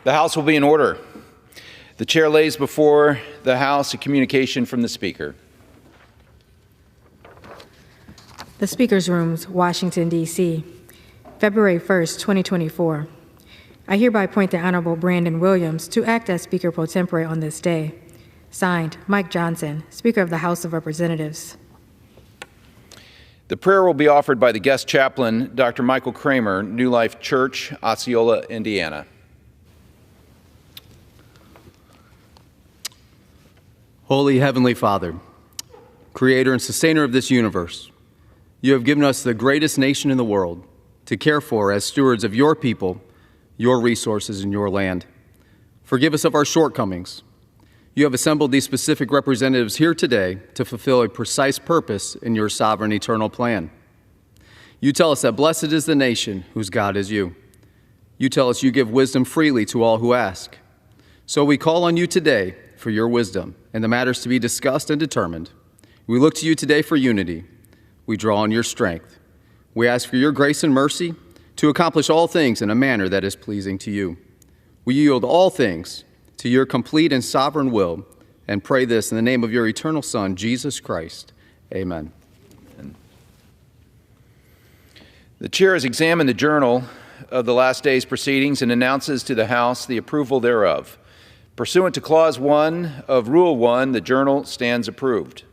The House will be in order. The chair lays before the House a communication from the Speaker. The Speaker's Rooms, Washington, D.C., February 1st, 2024. I hereby appoint the Honorable Brandon Williams to act as Speaker pro tempore on this day. Signed, Mike Johnson, Speaker of the House of Representatives. The prayer will be offered by the guest chaplain, Dr. Michael Kramer, New Life Church, Osceola, Indiana. Holy Heavenly Father, Creator and Sustainer of this universe, you have given us the greatest nation in the world to care for as stewards of your people, your resources, and your land. Forgive us of our shortcomings. You have assembled these specific representatives here today to fulfill a precise purpose in your sovereign eternal plan. You tell us that blessed is the nation whose God is you. You tell us you give wisdom freely to all who ask. So we call on you today for your wisdom and the matters to be discussed and determined. We look to you today for unity. We draw on your strength. We ask for your grace and mercy to accomplish all things in a manner that is pleasing to you. We yield all things to your complete and sovereign will and pray this in the name of your eternal Son, Jesus Christ. Amen. The chair has examined the journal of the last day's proceedings and announces to the House the approval thereof. Pursuant to Clause 1 of Rule 1, the journal stands approved.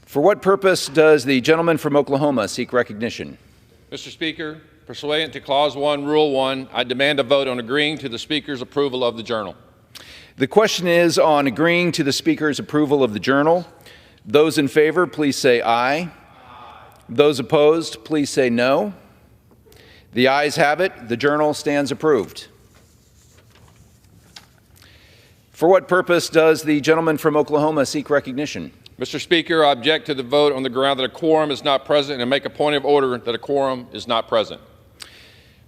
For what purpose does the gentleman from Oklahoma seek recognition? Mr. Speaker, pursuant to Clause 1, Rule 1, I demand a vote on agreeing to the Speaker's approval of the journal. The question is on agreeing to the Speaker's approval of the journal. Those in favor, please say aye. Aye. Those opposed, please say no. The ayes have it. The journal stands approved. For what purpose does the gentleman from Oklahoma seek recognition? Mr. Speaker, I object to the vote on the ground that a quorum is not present and make a point of order that a quorum is not present.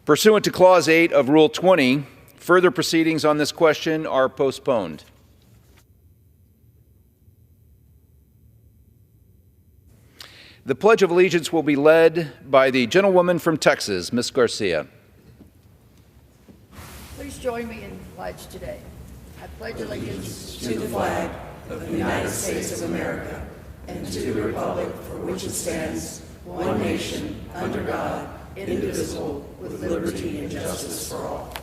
Pursuant to Clause 8 of Rule 20, further proceedings on this question are postponed. The Pledge of Allegiance will be led by the gentlewoman from Texas, Ms. Garcia. Please join me in the pledge today. I pledge allegiance to the flag of the United States of America and to the republic for which it stands, one nation, under God, indivisible, with liberty and justice for all.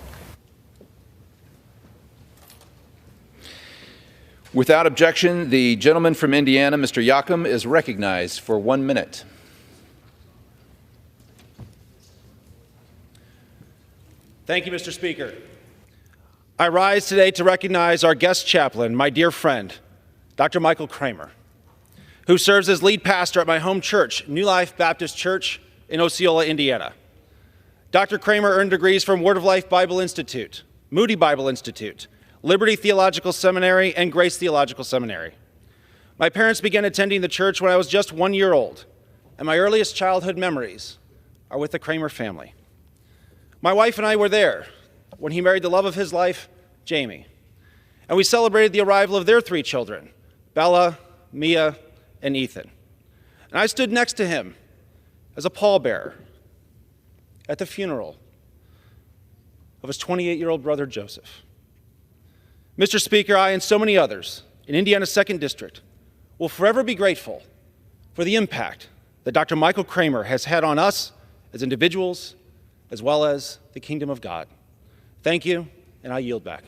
Without objection, the gentleman from Indiana, Mr. Yocum, is recognized for 1 minute. Thank you, Mr. Speaker. I rise today to recognize our guest chaplain, my dear friend, Dr. Michael Kramer, who serves as lead pastor at my home church, New Life Baptist Church in Osceola, Indiana. Dr. Kramer earned degrees from Word of Life Bible Institute, Moody Bible Institute, Liberty Theological Seminary, and Grace Theological Seminary. My parents began attending the church when I was just 1 year old, and my earliest childhood memories are with the Kramer family. My wife and I were there when he married the love of his life, Jamie, and we celebrated the arrival of their 3 children, Bella, Mia, and Ethan. And I stood next to him as a pallbearer at the funeral of his 28-year-old brother, Joseph. Mr. Speaker, I and so many others in Indiana's 2nd District will forever be grateful for the impact that Dr. Michael Kramer has had on us as individuals as well as the kingdom of God. Thank you, and I yield back.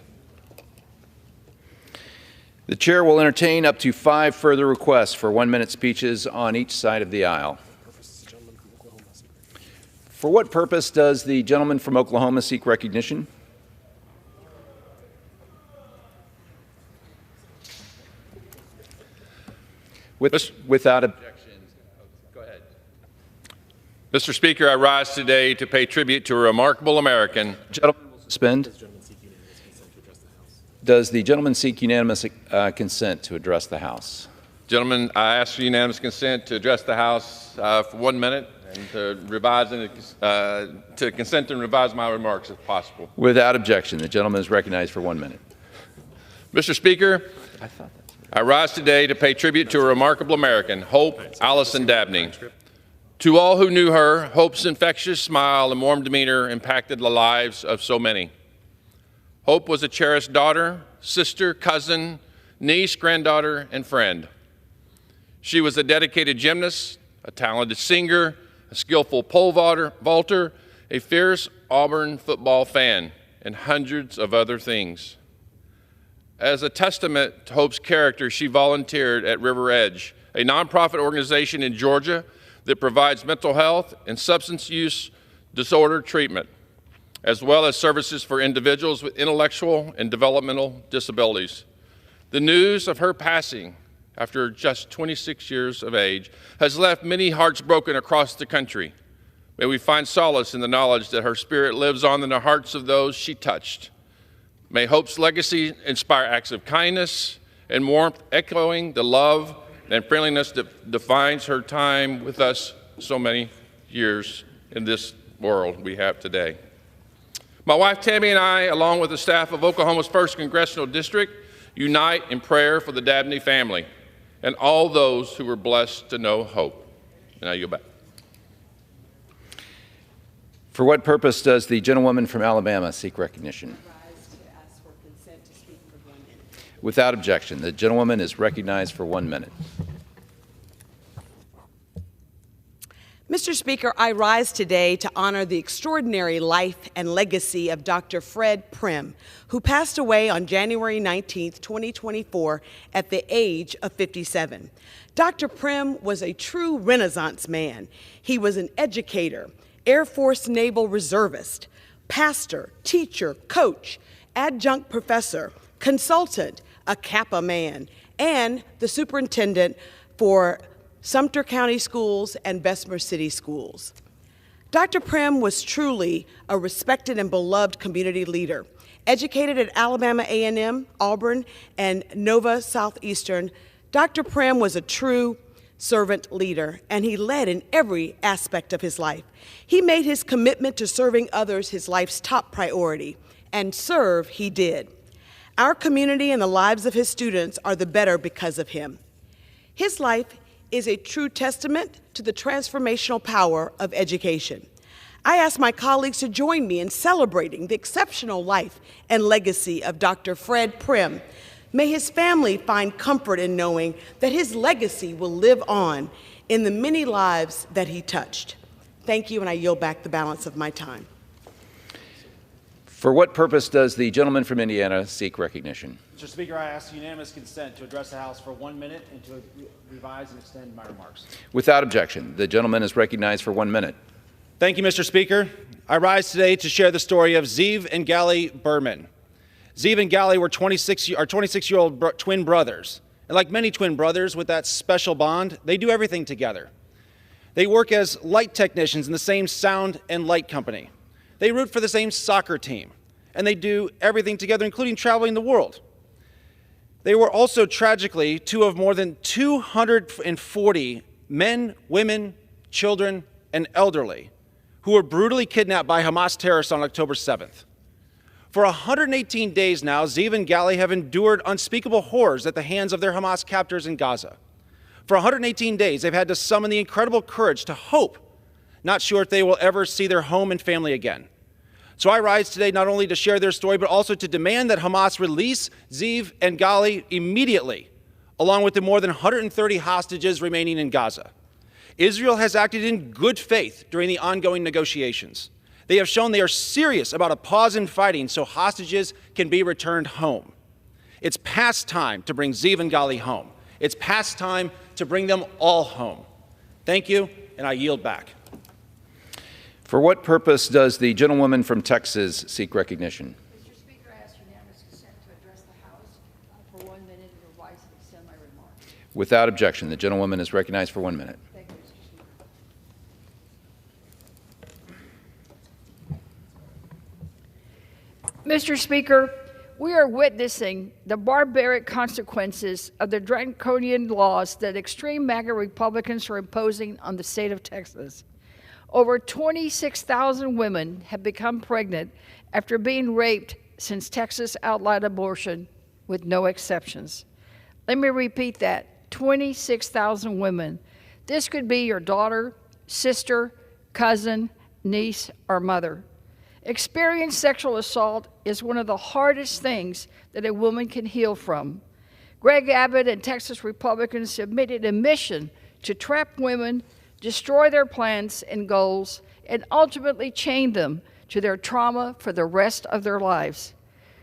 The chair will entertain up to 5 further requests for 1-minute speeches on each side of the aisle. For what purpose does the gentleman from Oklahoma seek recognition? Without objections. Go ahead. Mr. Speaker, I rise today to pay tribute to a remarkable American. Gentlemen will suspend. Does the gentleman seek unanimous consent to address the House? Gentlemen, I ask for unanimous consent to address the House for 1 minute and to consent and revise my remarks if possible. Without objection. The gentleman is recognized for 1 minute. Mr. Speaker, I rise today to pay tribute to a remarkable American, Hope Allison Dabney. To all who knew her, Hope's infectious smile and warm demeanor impacted the lives of so many. Hope was a cherished daughter, sister, cousin, niece, granddaughter, and friend. She was a dedicated gymnast, a talented singer, a skillful pole vaulter, a fierce Auburn football fan, and hundreds of other things. As a testament to Hope's character, she volunteered at River Edge, a nonprofit organization in Georgia that provides mental health and substance use disorder treatment, as well as services for individuals with intellectual and developmental disabilities. The news of her passing after just 26 years of age has left many hearts broken across the country. May we find solace in the knowledge that her spirit lives on in the hearts of those she touched. May Hope's legacy inspire acts of kindness and warmth, echoing the love and friendliness that defines her time with us so many years in this world we have today. My wife Tammy and I, along with the staff of Oklahoma's 1st Congressional District, unite in prayer for the Dabney family and all those who were blessed to know Hope. And I yield back. For what purpose does the gentlewoman from Alabama seek recognition? I rise to ask for consent to speak for 1 minute. Without objection, the gentlewoman is recognized for 1 minute. Mr. Speaker, I rise today to honor the extraordinary life and legacy of Dr. Fred Prim, who passed away on January 19, 2024, at the age of 57. Dr. Prim was a true Renaissance man. He was an educator, Air Force Naval reservist, pastor, teacher, coach, adjunct professor, consultant, a Kappa man, and the superintendent for Sumter County Schools and Bessemer City Schools. Dr. Prim was truly a respected and beloved community leader. Educated at Alabama A&M, Auburn, and Nova Southeastern, Dr. Prim was a true servant leader, and he led in every aspect of his life. He made his commitment to serving others his life's top priority, and serve he did. Our community and the lives of his students are the better because of him. His life is a true testament to the transformational power of education. I ask my colleagues to join me in celebrating the exceptional life and legacy of Dr. Fred Prim. May his family find comfort in knowing that his legacy will live on in the many lives that he touched. Thank you, and I yield back the balance of my time. For what purpose does the gentleman from Indiana seek recognition? Mr. Speaker, I ask unanimous consent to address the House for 1 minute and to revise and extend my remarks. Without objection, the gentleman is recognized for 1 minute. Thank you, Mr. Speaker. I rise today to share the story of Zeev and Gally Berman. Zeev and Gally were 26-year-old twin brothers. And like many twin brothers with that special bond, they do everything together. They work as light technicians in the same sound and light company. They root for the same soccer team, and they do everything together, including traveling the world. They were also, tragically, two of more than 240 men, women, children, and elderly who were brutally kidnapped by Hamas terrorists on October 7th. For 118 days now, Zeev and Gally have endured unspeakable horrors at the hands of their Hamas captors in Gaza. For 118 days, they've had to summon the incredible courage to hope, not sure if they will ever see their home and family again. So I rise today not only to share their story, but also to demand that Hamas release Zeev and Gally immediately, along with the more than 130 hostages remaining in Gaza. Israel has acted in good faith during the ongoing negotiations. They have shown they are serious about a pause in fighting so hostages can be returned home. It's past time to bring Zeev and Gally home. It's past time to bring them all home. Thank you, and I yield back. For what purpose does the gentlewoman from Texas seek recognition? Mr. Speaker, I ask unanimous consent to address the House for 1 minute and revise and extend my remarks. Without objection, the gentlewoman is recognized for 1 minute. Thank you, Mr. Speaker. Mr. Speaker, we are witnessing the barbaric consequences of the draconian laws that extreme MAGA Republicans are imposing on the state of Texas. Over 26,000 women have become pregnant after being raped since Texas outlawed abortion with no exceptions. Let me repeat that, 26,000 women. This could be your daughter, sister, cousin, niece, or mother. Experienced sexual assault is one of the hardest things that a woman can heal from. Greg Abbott and Texas Republicans submitted a mission to trap women, destroy their plans and goals, and ultimately chain them to their trauma for the rest of their lives.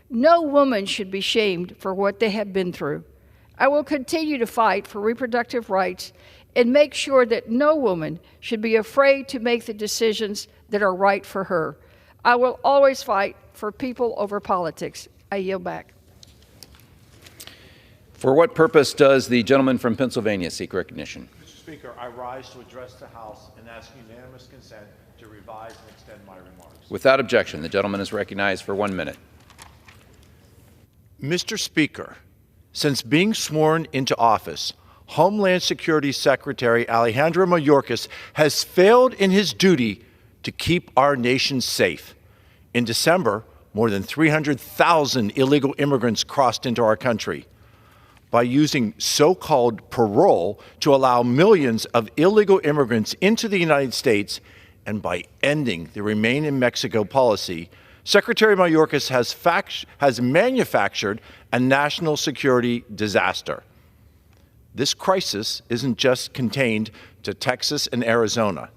No woman should be shamed for what they have been through. I will continue to fight for reproductive rights and make sure that no woman should be afraid to make the decisions that are right for her. I will always fight for people over politics. I yield back. For what purpose does the gentleman from Pennsylvania seek recognition? Mr. Speaker, I rise to address the House and ask unanimous consent to revise and extend my remarks. Without objection, the gentleman is recognized for 1 minute. Mr. Speaker, since being sworn into office, Homeland Security Secretary Alejandro Mayorkas has failed in his duty to keep our nation safe. In December, more than 300,000 illegal immigrants crossed into our country. By using so-called parole to allow millions of illegal immigrants into the United States, and by ending the Remain in Mexico policy, Secretary Mayorkas has manufactured a national security disaster. This crisis isn't just contained to Texas and Arizona.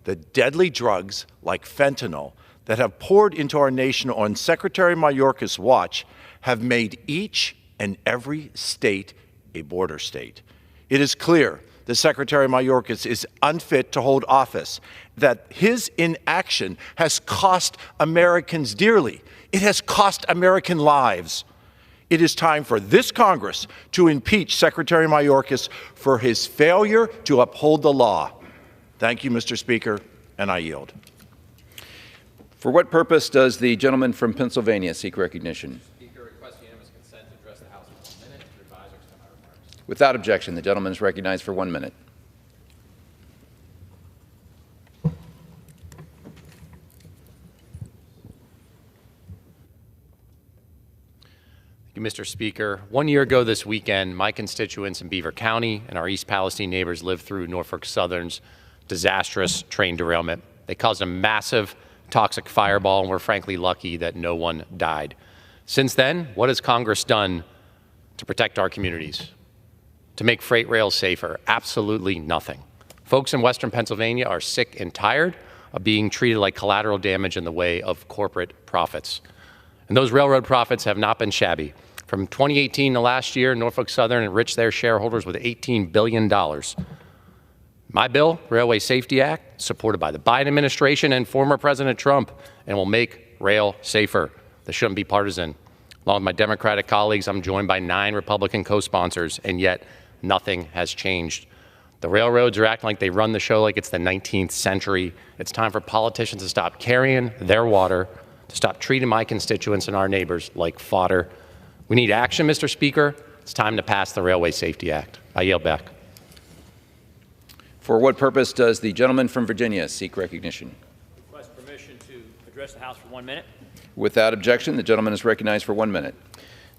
The deadly drugs like fentanyl that have poured into our nation on Secretary Mayorkas' watch have made each and every state a border state. It is clear that Secretary Mayorkas is unfit to hold office, that his inaction has cost Americans dearly. It has cost American lives. It is time for this Congress to impeach Secretary Mayorkas for his failure to uphold the law. Thank you, Mr. Speaker, and I yield. For what purpose does the gentleman from Pennsylvania seek recognition? Speaker, request unanimous consent to address the House for 1 minute to revise or extend my remarks. Without objection, the gentleman is recognized for 1 minute. Thank you, Mr. Speaker. 1 year ago this weekend, my constituents in Beaver County and our East Palestine neighbors lived through Norfolk Southern's disastrous train derailment. They caused a massive toxic fireball, and we're frankly lucky that no one died. Since then, what has Congress done to protect our communities, to make freight rails safer? Absolutely nothing. Folks in Western Pennsylvania are sick and tired of being treated like collateral damage in the way of corporate profits. And those railroad profits have not been shabby. From 2018 to last year, Norfolk Southern enriched their shareholders with $18 billion. My bill, Railway Safety Act, supported by the Biden administration and former President Trump, and will make rail safer. This shouldn't be partisan. Along with my Democratic colleagues, I'm joined by 9 Republican co-sponsors, and yet nothing has changed. The railroads are acting like they run the show like it's the 19th century. It's time for politicians to stop carrying their water, to stop treating my constituents and our neighbors like fodder. We need action, Mr. Speaker. It's time to pass the Railway Safety Act. I yield back. For what purpose does the gentleman from Virginia seek recognition? Request permission to address the House for 1 minute. Without objection, the gentleman is recognized for 1 minute.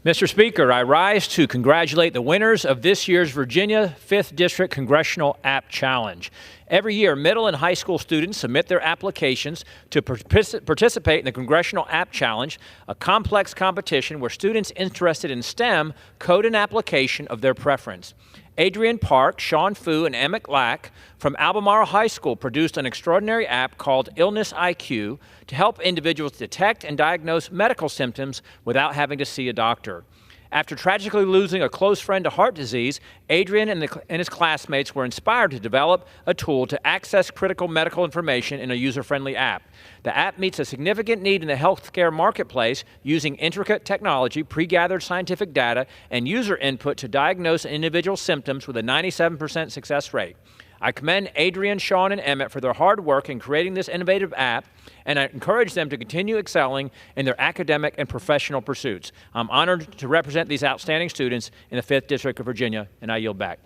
Mr. Speaker, I rise to congratulate the winners of this year's Virginia 5th District Congressional App Challenge. Every year, middle and high school students submit their applications to participate in the Congressional App Challenge, a complex competition where students interested in STEM code an application of their preference. Adrian Park, Sean Fu, and Emmett Lack from Albemarle High School produced an extraordinary app called Illness IQ to help individuals detect and diagnose medical symptoms without having to see a doctor. After tragically losing a close friend to heart disease, Adrian and his classmates were inspired to develop a tool to access critical medical information in a user-friendly app. The app meets a significant need in the healthcare marketplace using intricate technology, pre-gathered scientific data, and user input to diagnose individual symptoms with a 97% success rate. I commend Adrian, Sean, and Emmett for their hard work in creating this innovative app, and I encourage them to continue excelling in their academic and professional pursuits. I'm honored to represent these outstanding students in the 5th District of Virginia, and I yield back.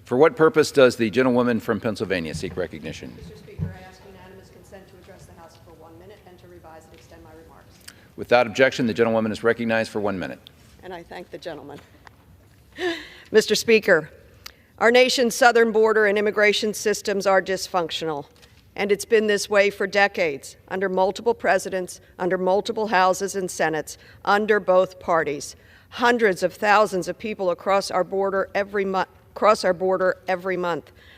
For what purpose does the gentlewoman from Pennsylvania seek recognition? Mr. Speaker, I ask unanimous consent to address the House for 1 minute and to revise and extend my remarks. Without objection, the gentlewoman is recognized for 1 minute. And I thank the gentleman. Mr. Speaker, Our nation's southern border and immigration systems are dysfunctional, and it's been this way for decades, under multiple presidents, under multiple houses and senates, under both parties. Hundreds of thousands of people across our border every month.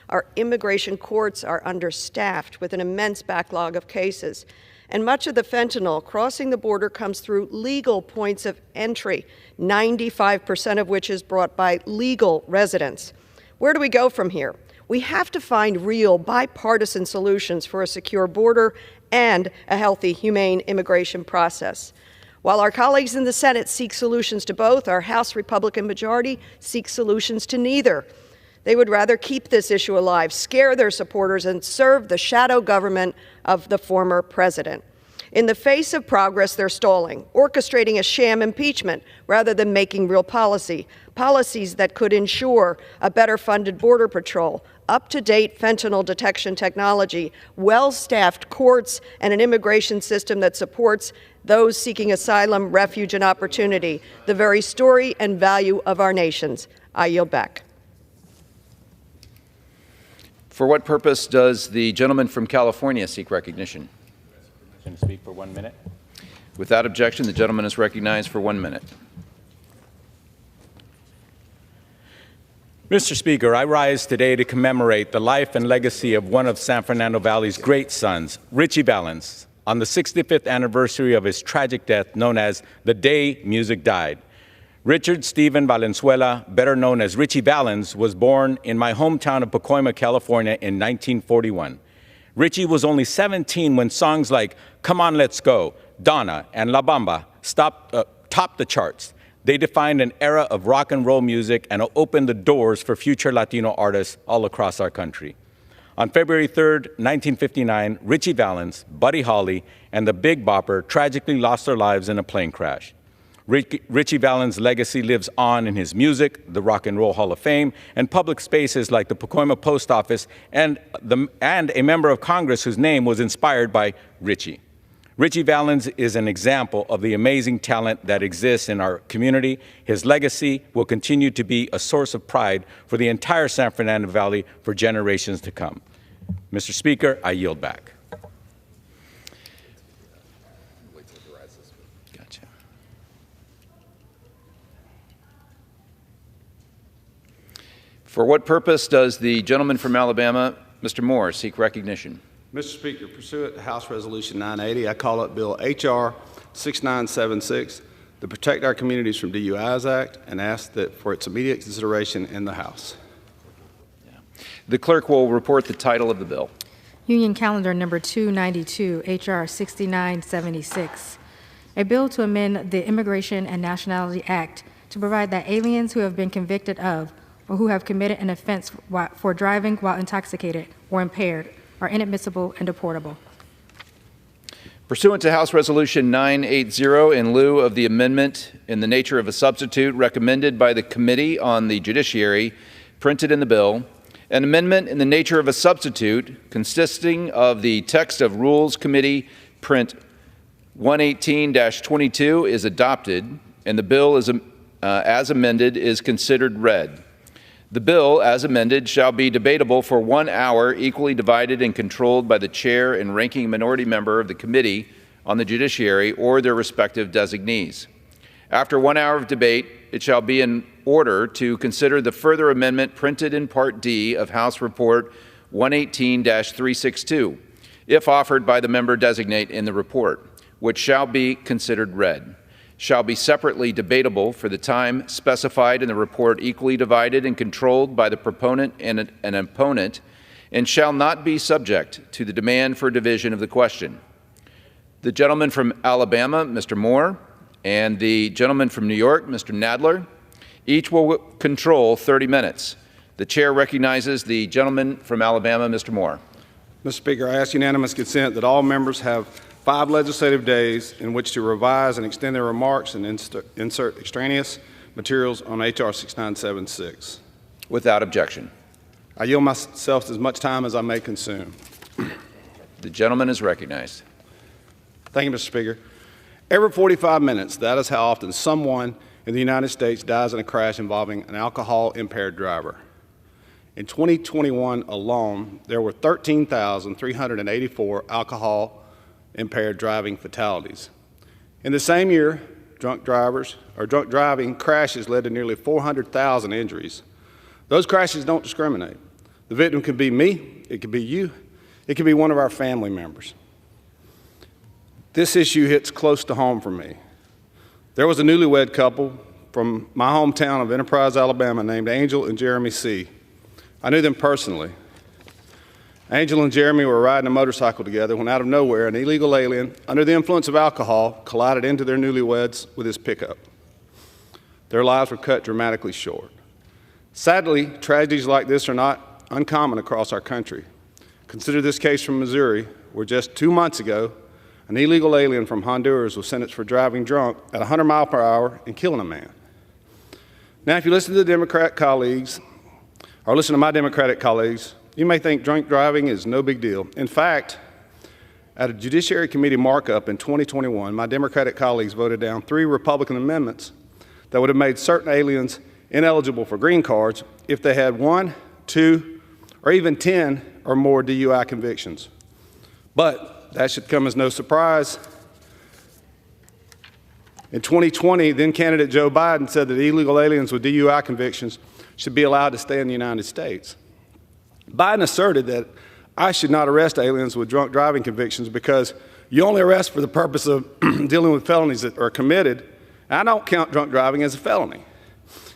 Our immigration courts are understaffed with an immense backlog of cases. And much of the fentanyl crossing the border comes through legal points of entry, 95% of which is brought by legal residents. Where do we go from here? We have to find real bipartisan solutions for a secure border and a healthy, humane immigration process. While our colleagues in the Senate seek solutions to both, our House Republican majority seeks solutions to neither. They would rather keep this issue alive, scare their supporters, and serve the shadow government of the former president. In the face of progress, they're stalling, orchestrating a sham impeachment rather than making real policies that could ensure a better funded border patrol, up-to-date fentanyl detection technology, well-staffed courts, and an immigration system that supports those seeking asylum, refuge, and opportunity, the very story and value of our nations. I yield back. For what purpose does the gentleman from California seek recognition? To speak for 1 minute. Without objection, the gentleman is recognized for 1 minute. Mr. Speaker, I rise today to commemorate the life and legacy of one of San Fernando Valley's great sons, Ritchie Valens, on the 65th anniversary of his tragic death known as the day music died. Richard Stephen Valenzuela, better known as Ritchie Valens, was born in my hometown of Pacoima, California in 1941. Ritchie was only 17 when songs like Come On, Let's Go, Donna, and La Bamba topped the charts. They defined an era of rock and roll music and opened the doors for future Latino artists all across our country. On February 3rd, 1959, Ritchie Valens, Buddy Holly, and the Big Bopper tragically lost their lives in a plane crash. Ritchie Valens' legacy lives on in his music, the Rock and Roll Hall of Fame, and public spaces like the Pacoima Post Office and a member of Congress whose name was inspired by Ritchie. Ritchie Valens is an example of the amazing talent that exists in our community. His legacy will continue to be a source of pride for the entire San Fernando Valley for generations to come. Mr. Speaker, I yield back. Gotcha. For what purpose does the gentleman from Alabama, Mr. Moore, seek recognition? Mr. Speaker, pursuant to House Resolution 980, I call up Bill H.R. 6976, the Protect Our Communities from DUIs Act, and ask that for its immediate consideration in the House. The clerk will report the title of the bill. Union Calendar Number 292, H.R. 6976, a bill to amend the Immigration and Nationality Act to provide that aliens who have been convicted of or who have committed an offense for driving while intoxicated or impaired are inadmissible and deportable. Pursuant to House Resolution 980, in lieu of the amendment in the nature of a substitute recommended by the Committee on the Judiciary printed in the bill, an amendment in the nature of a substitute consisting of the text of Rules Committee Print 118-22 is adopted, and the bill is, as amended is considered read. The bill, as amended, shall be debatable for 1 hour, equally divided and controlled by the chair and ranking minority member of the Committee on the Judiciary or their respective designees. After 1 hour of debate, it shall be in order to consider the further amendment printed in Part D of House Report 118-362, if offered by the member designate in the report, which shall be considered read, shall be separately debatable for the time specified in the report, equally divided and controlled by the proponent and an opponent, and shall not be subject to the demand for division of the question. The gentleman from Alabama, Mr. Moore, and the gentleman from New York, Mr. Nadler, each will control 30 minutes. The chair recognizes the gentleman from Alabama, Mr. Moore. Mr. Speaker, I ask unanimous consent that all members have 5 legislative days in which to revise and extend their remarks and insert extraneous materials on H.R. 6976. Without objection. I yield myself as much time as I may consume. The gentleman is recognized. Thank you, Mr. Speaker. Every 45 minutes, that is how often someone in the United States dies in a crash involving an alcohol-impaired driver. In 2021 alone, there were 13,384 alcohol-impaired driving fatalities. In the same year, drunk driving crashes led to nearly 400,000 injuries. Those crashes don't discriminate. The victim could be me, it could be you, it could be one of our family members. This issue hits close to home for me. There was a newlywed couple from my hometown of Enterprise, Alabama, named Angel and Jeremy C. I knew them personally. Angel and Jeremy were riding a motorcycle together when out of nowhere an illegal alien, under the influence of alcohol, collided into their newlyweds with his pickup. Their lives were cut dramatically short. Sadly, tragedies like this are not uncommon across our country. Consider this case from Missouri, where just 2 months ago, an illegal alien from Honduras was sentenced for driving drunk at 100 miles per hour and killing a man. Now, if you listen to the Democrat colleagues, or listen to my Democratic colleagues, you may think drunk driving is no big deal. In fact, at a Judiciary Committee markup in 2021, my Democratic colleagues voted down 3 Republican amendments that would have made certain aliens ineligible for green cards if they had 1, 2, or even 10 or more DUI convictions. But that should come as no surprise. In 2020, then candidate Joe Biden said that illegal aliens with DUI convictions should be allowed to stay in the United States. Biden asserted that I should not arrest aliens with drunk driving convictions because you only arrest for the purpose of dealing with felonies that are committed. I don't count drunk driving as a felony.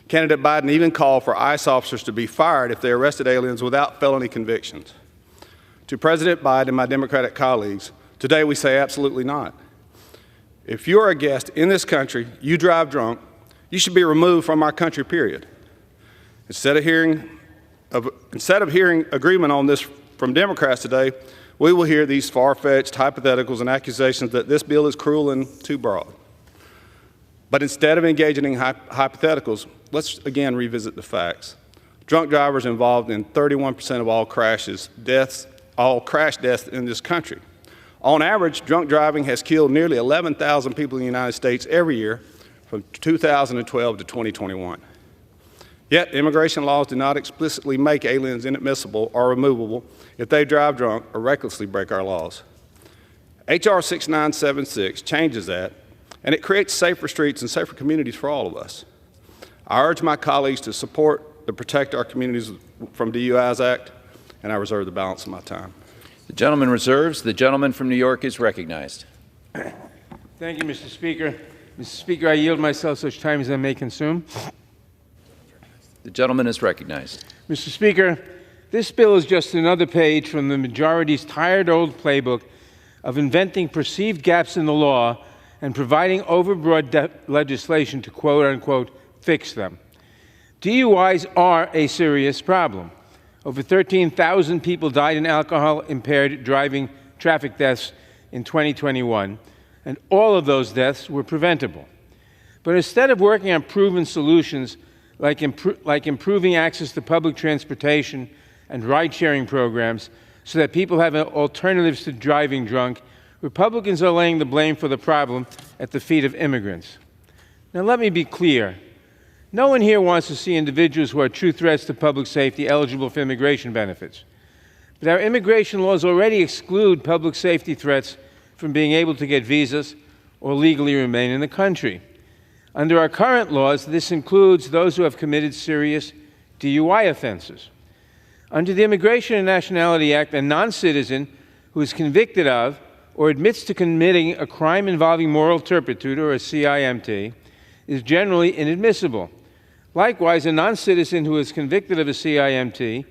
Candidate Biden even called for ICE officers to be fired if they arrested aliens without felony convictions. To President Biden and my Democratic colleagues, today we say absolutely not. If you're a guest in this country, you drive drunk, you should be removed from our country, period. Instead of hearing agreement on this from Democrats today, we will hear these far-fetched hypotheticals and accusations that this bill is cruel and too broad. But instead of engaging in hypotheticals, let's again revisit the facts. Drunk drivers involved in 31% of all crash deaths in this country. On average, drunk driving has killed nearly 11,000 people in the United States every year from 2012 to 2021. Yet, immigration laws do not explicitly make aliens inadmissible or removable if they drive drunk or recklessly break our laws. H.R. 6976 changes that, and it creates safer streets and safer communities for all of us. I urge my colleagues to support the Protect Our Communities from DUIs Act, and I reserve the balance of my time. The gentleman reserves. The gentleman from New York is recognized. Thank you, Mr. Speaker. Mr. Speaker, I yield myself such time as I may consume. The gentleman is recognized. Mr. Speaker, this bill is just another page from the majority's tired old playbook of inventing perceived gaps in the law and providing overbroad legislation to quote-unquote fix them. DUIs are a serious problem. Over 13,000 people died in alcohol-impaired driving traffic deaths in 2021, and all of those deaths were preventable. But instead of working on proven solutions like improving access to public transportation and ride-sharing programs so that people have alternatives to driving drunk, Republicans are laying the blame for the problem at the feet of immigrants. Now, let me be clear. No one here wants to see individuals who are true threats to public safety eligible for immigration benefits. But our immigration laws already exclude public safety threats from being able to get visas or legally remain in the country. Under our current laws, this includes those who have committed serious DUI offenses. Under the Immigration and Nationality Act, a non-citizen who is convicted of or admits to committing a crime involving moral turpitude, or a CIMT, is generally inadmissible. Likewise, a non-citizen who is convicted of a CIMT,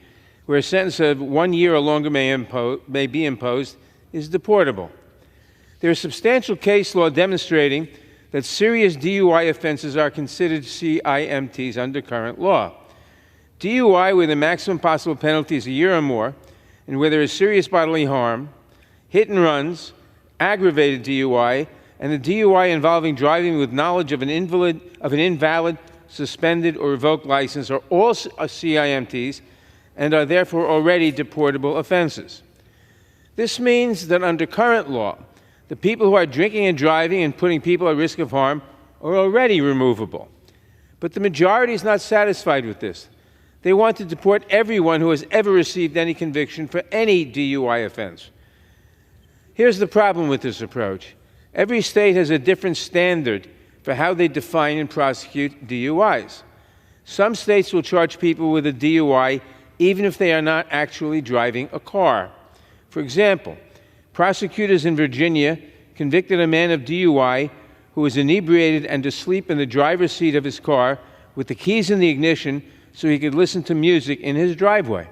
where a sentence of 1 year or longer may be imposed, is deportable. There is substantial case law demonstrating that serious DUI offenses are considered CIMTs under current law. DUI, where the maximum possible penalty is a year or more, and where there is serious bodily harm, hit and runs, aggravated DUI, and a DUI involving driving with knowledge of an invalid, suspended, or revoked license are all CIMTs and are therefore already deportable offenses. This means that under current law, the people who are drinking and driving and putting people at risk of harm are already removable. But the majority is not satisfied with this. They want to deport everyone who has ever received any conviction for any DUI offense. Here's the problem with this approach. Every state has a different standard for how they define and prosecute DUIs. Some states will charge people with a DUI even if they are not actually driving a car. For example, prosecutors in Virginia convicted a man of DUI who was inebriated and asleep in the driver's seat of his car with the keys in the ignition so he could listen to music in his driveway.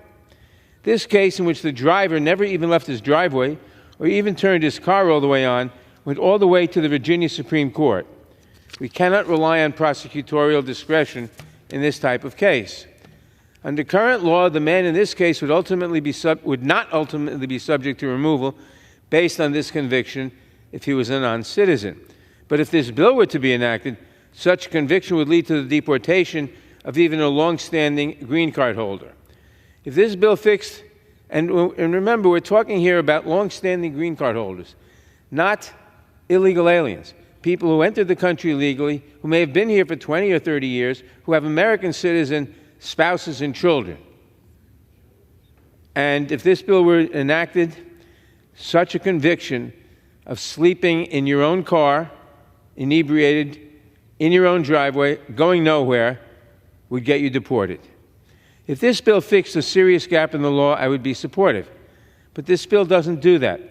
This case, in which the driver never even left his driveway or even turned his car all the way on, went all the way to the Virginia Supreme Court. We cannot rely on prosecutorial discretion in this type of case. Under current law, the man in this case would not ultimately be subject to removal based on this conviction if he was a non-citizen. But if this bill were to be enacted, such conviction would lead to the deportation of even a long-standing green card holder. If this bill fixed, and remember, we're talking here about long-standing green card holders, not illegal aliens, people who entered the country legally, who may have been here for 20 or 30 years, who have American citizen spouses and children. And if this bill were enacted, such a conviction of sleeping in your own car, inebriated, in your own driveway, going nowhere, would get you deported. If this bill fixed a serious gap in the law, I would be supportive. But this bill doesn't do that.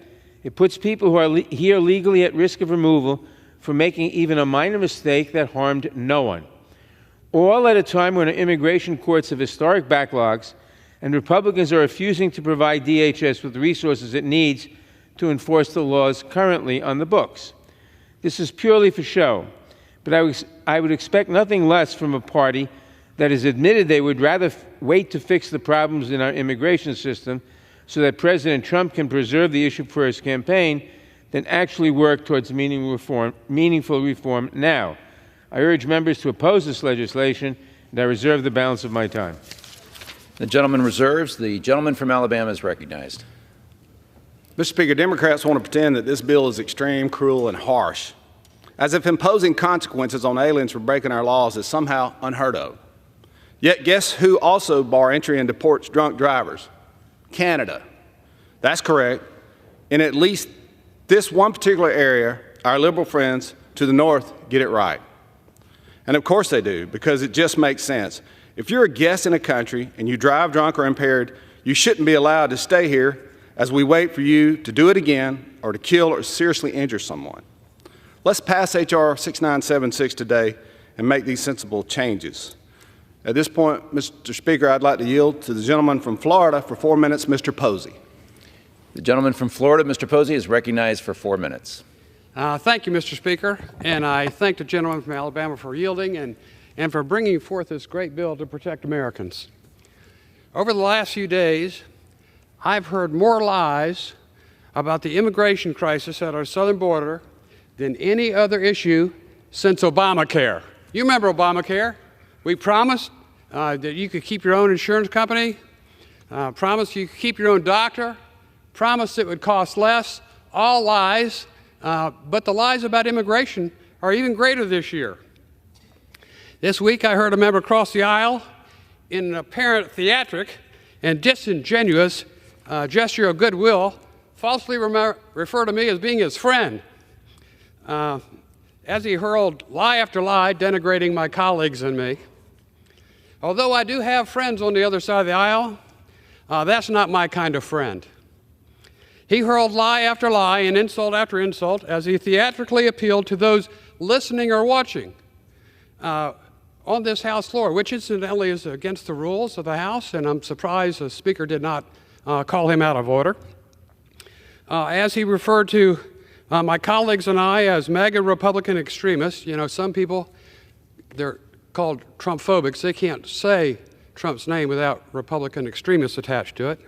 It puts people who are here legally at risk of removal for making even a minor mistake that harmed no one. All at a time when our immigration courts have historic backlogs and Republicans are refusing to provide DHS with the resources it needs to enforce the laws currently on the books. This is purely for show, but I would expect nothing less from a party that has admitted they would rather wait to fix the problems in our immigration system so that President Trump can preserve the issue for his campaign than actually work towards meaningful reform now. I urge members to oppose this legislation, and I reserve the balance of my time. The gentleman reserves. The gentleman from Alabama is recognized. Mr. Speaker, Democrats want to pretend that this bill is extreme, cruel, and harsh, as if imposing consequences on aliens for breaking our laws is somehow unheard of. Yet guess who also bar entry and deports drunk drivers? Canada. That's correct. In at least this one particular area, our liberal friends to the north get it right. And of course they do, because it just makes sense. If you're a guest in a country and you drive drunk or impaired, you shouldn't be allowed to stay here as we wait for you to do it again or to kill or seriously injure someone. Let's pass H.R. 6976 today and make these sensible changes. At this point, Mr. Speaker, I'd like to yield to the gentleman from Florida for 4 minutes, Mr. Posey. The gentleman from Florida, Mr. Posey, is recognized for 4 minutes. Thank you, Mr. Speaker, and I thank the gentleman from Alabama for yielding and for bringing forth this great bill to protect Americans. Over the last few days, I've heard more lies about the immigration crisis at our southern border than any other issue since Obamacare. You remember Obamacare? We promised that you could keep your own insurance company, promised you could keep your own doctor, promised it would cost less, all lies, but the lies about immigration are even greater this year. This week I heard a member cross the aisle in an apparent theatric and disingenuous gesture of goodwill, falsely refer to me as being his friend, as he hurled lie after lie, denigrating my colleagues and me. Although I do have friends on the other side of the aisle, that's not my kind of friend. He hurled lie after lie and insult after insult as he theatrically appealed to those listening or watching on this House floor, which incidentally is against the rules of the House, and I'm surprised the Speaker did not call him out of order. As he referred to my colleagues and I as MAGA Republican extremists. You know, some people, they're called Trump-phobics. They can't say Trump's name without Republican extremists attached to it.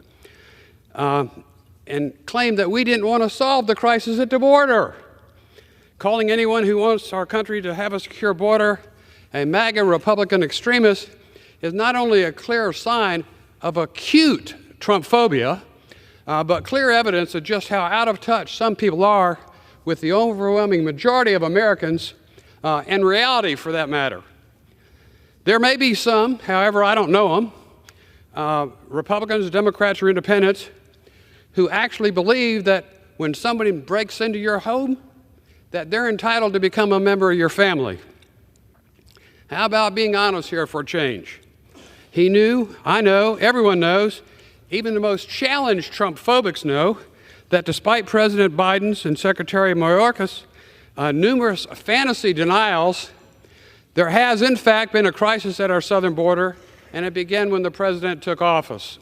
And claimed that we didn't want to solve the crisis at the border, calling anyone who wants our country to have a secure border a MAGA Republican extremist is not only a clear sign of acute Trump-phobia, but clear evidence of just how out of touch some people are with the overwhelming majority of Americans, and reality for that matter. There may be some, however, I don't know them, Republicans, Democrats, or Independents who actually believe that when somebody breaks into your home, that they're entitled to become a member of your family. How about being honest here for a change? He knew, I know, everyone knows, even the most challenged Trump-phobics know, that despite President Biden's and Secretary Mayorkas' numerous fantasy denials, there has in fact been a crisis at our southern border, and it began when the president took office.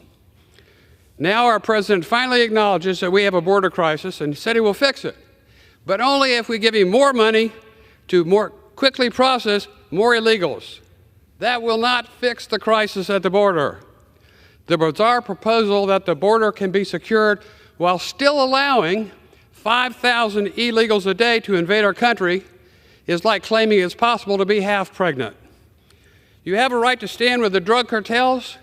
Now our president finally acknowledges that we have a border crisis and said he will fix it, but only if we give him more money to more quickly process more illegals. That will not fix the crisis at the border. The bizarre proposal that the border can be secured while still allowing 5,000 illegals a day to invade our country is like claiming it's possible to be half pregnant. You have a right to stand with the drug cartels,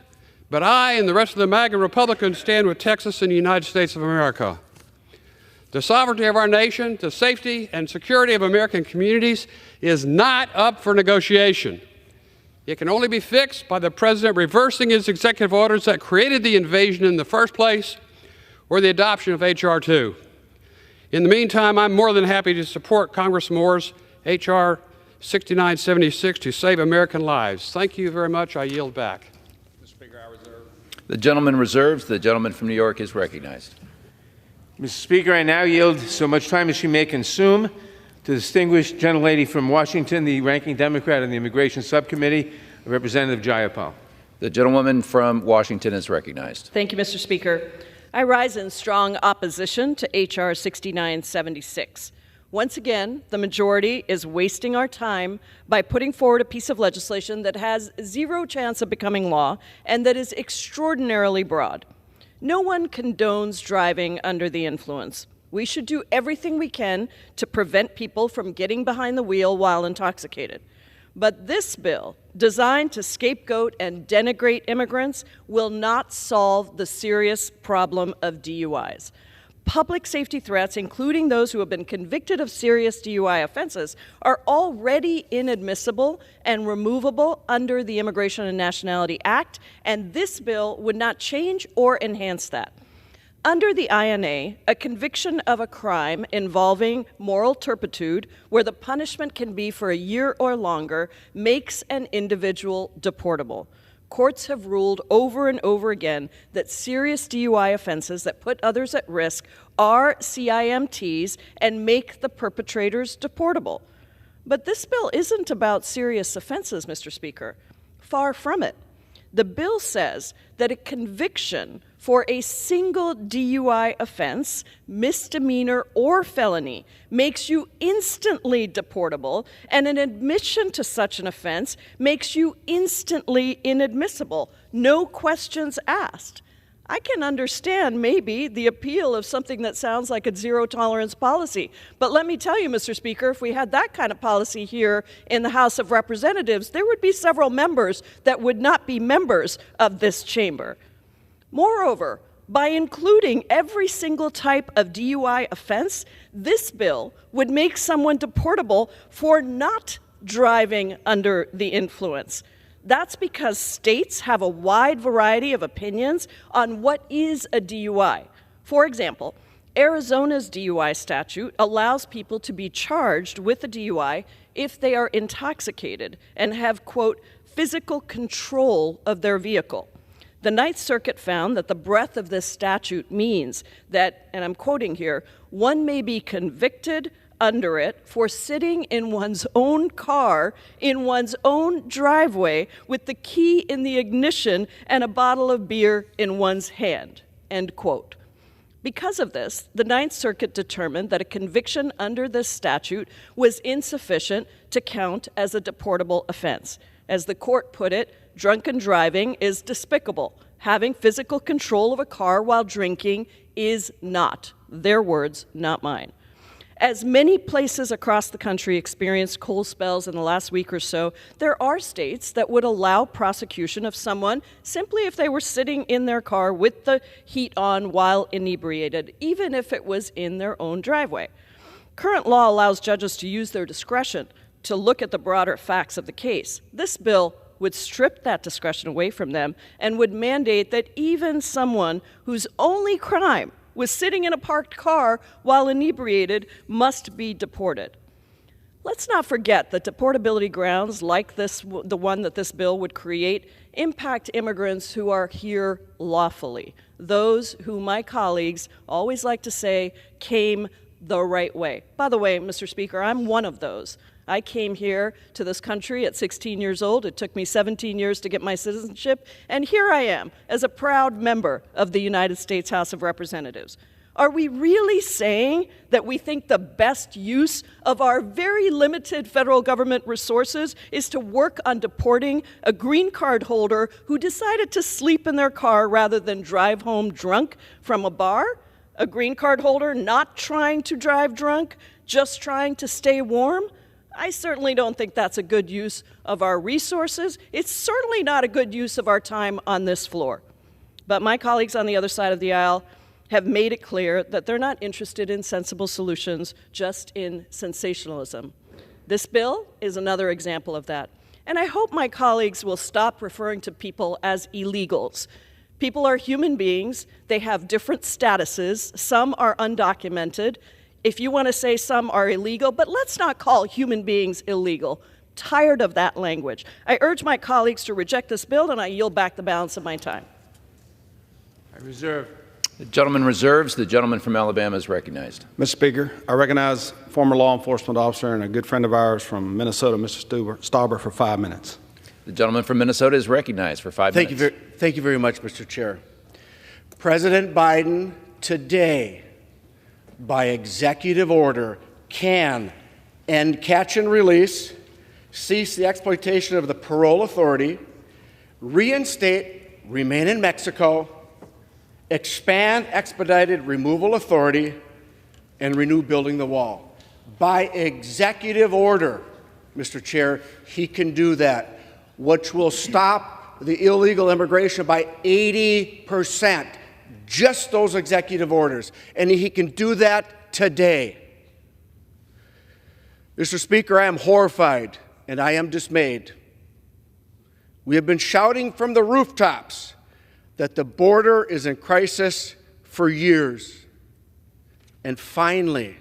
but I and the rest of the MAGA Republicans stand with Texas and the United States of America. The sovereignty of our nation, the safety and security of American communities is not up for negotiation. It can only be fixed by the president reversing his executive orders that created the invasion in the first place, or the adoption of H.R. 2. In the meantime, I'm more than happy to support Congressman Moore's H.R. 6976 to save American lives. Thank you very much. I yield back. Mr. Speaker, I reserve. The gentleman reserves. The gentleman from New York is recognized. Mr. Speaker, I now yield so much time as she may consume to the distinguished gentlelady from Washington, the ranking Democrat on the Immigration Subcommittee, Representative Jayapal. The gentlewoman from Washington is recognized. Thank you, Mr. Speaker. I rise in strong opposition to H.R. 6976. Once again, the majority is wasting our time by putting forward a piece of legislation that has zero chance of becoming law and that is extraordinarily broad. No one condones driving under the influence. We should do everything we can to prevent people from getting behind the wheel while intoxicated. But this bill, designed to scapegoat and denigrate immigrants, will not solve the serious problem of DUIs. Public safety threats, including those who have been convicted of serious DUI offenses, are already inadmissible and removable under the Immigration and Nationality Act, and this bill would not change or enhance that. Under the INA, a conviction of a crime involving moral turpitude, where the punishment can be for a year or longer, makes an individual deportable. Courts have ruled over and over again that serious DUI offenses that put others at risk are CIMTs and make the perpetrators deportable. But this bill isn't about serious offenses, Mr. Speaker. Far from it. The bill says that a conviction for a single DUI offense, misdemeanor or felony, makes you instantly deportable, and an admission to such an offense makes you instantly inadmissible, no questions asked. I can understand maybe the appeal of something that sounds like a zero-tolerance policy, but let me tell you, Mr. Speaker, if we had that kind of policy here in the House of Representatives, there would be several members that would not be members of this chamber. Moreover, by including every single type of DUI offense, this bill would make someone deportable for not driving under the influence. That's because states have a wide variety of opinions on what is a DUI. For example, Arizona's DUI statute allows people to be charged with a DUI if they are intoxicated and have, quote, physical control of their vehicle. The Ninth Circuit found that the breadth of this statute means that, and I'm quoting here, one may be convicted under it for sitting in one's own car, in one's own driveway, with the key in the ignition and a bottle of beer in one's hand, end quote. Because of this, the Ninth Circuit determined that a conviction under this statute was insufficient to count as a deportable offense. As the court put it, drunken driving is despicable. Having physical control of a car while drinking is not. Their words, not mine. As many places across the country experienced cold spells in the last week or so, there are states that would allow prosecution of someone simply if they were sitting in their car with the heat on while inebriated, even if it was in their own driveway. Current law allows judges to use their discretion to look at the broader facts of the case. This bill would strip that discretion away from them and would mandate that even someone whose only crime was sitting in a parked car while inebriated must be deported. Let's not forget that deportability grounds like this, the one that this bill would create, impact immigrants who are here lawfully, those who my colleagues always like to say came the right way. By the way, Mr. Speaker, I'm one of those. I came here to this country at 16 years old. It took me 17 years to get my citizenship, and here I am as a proud member of the United States House of Representatives. Are we really saying that we think the best use of our very limited federal government resources is to work on deporting a green card holder who decided to sleep in their car rather than drive home drunk from a bar? A green card holder not trying to drive drunk, just trying to stay warm? I certainly don't think that's a good use of our resources. It's certainly not a good use of our time on this floor. But my colleagues on the other side of the aisle have made it clear that they're not interested in sensible solutions, just in sensationalism. This bill is another example of that. And I hope my colleagues will stop referring to people as illegals. People are human beings. They have different statuses. Some are undocumented. If you want to say some are illegal, but let's not call human beings illegal. Tired of that language. I urge my colleagues to reject this bill, and I yield back the balance of my time. I reserve. The gentleman reserves. The gentleman from Alabama is recognized. Mr. Speaker, I recognize former law enforcement officer and a good friend of ours from Minnesota, Mr. Stauber, for 5 minutes. The gentleman from Minnesota is recognized for 5 minutes. Thank you very much, Mr. Chair. President Biden today, by executive order, can end catch and release, cease the exploitation of the parole authority, reinstate remain in Mexico, expand expedited removal authority, and renew building the wall. By executive order, Mr. Chair, he can do that, which will stop the illegal immigration by 80%. Just those executive orders. And he can do that today. Mr. Speaker, I am horrified and I am dismayed. We have been shouting from the rooftops that the border is in crisis for years. And finally,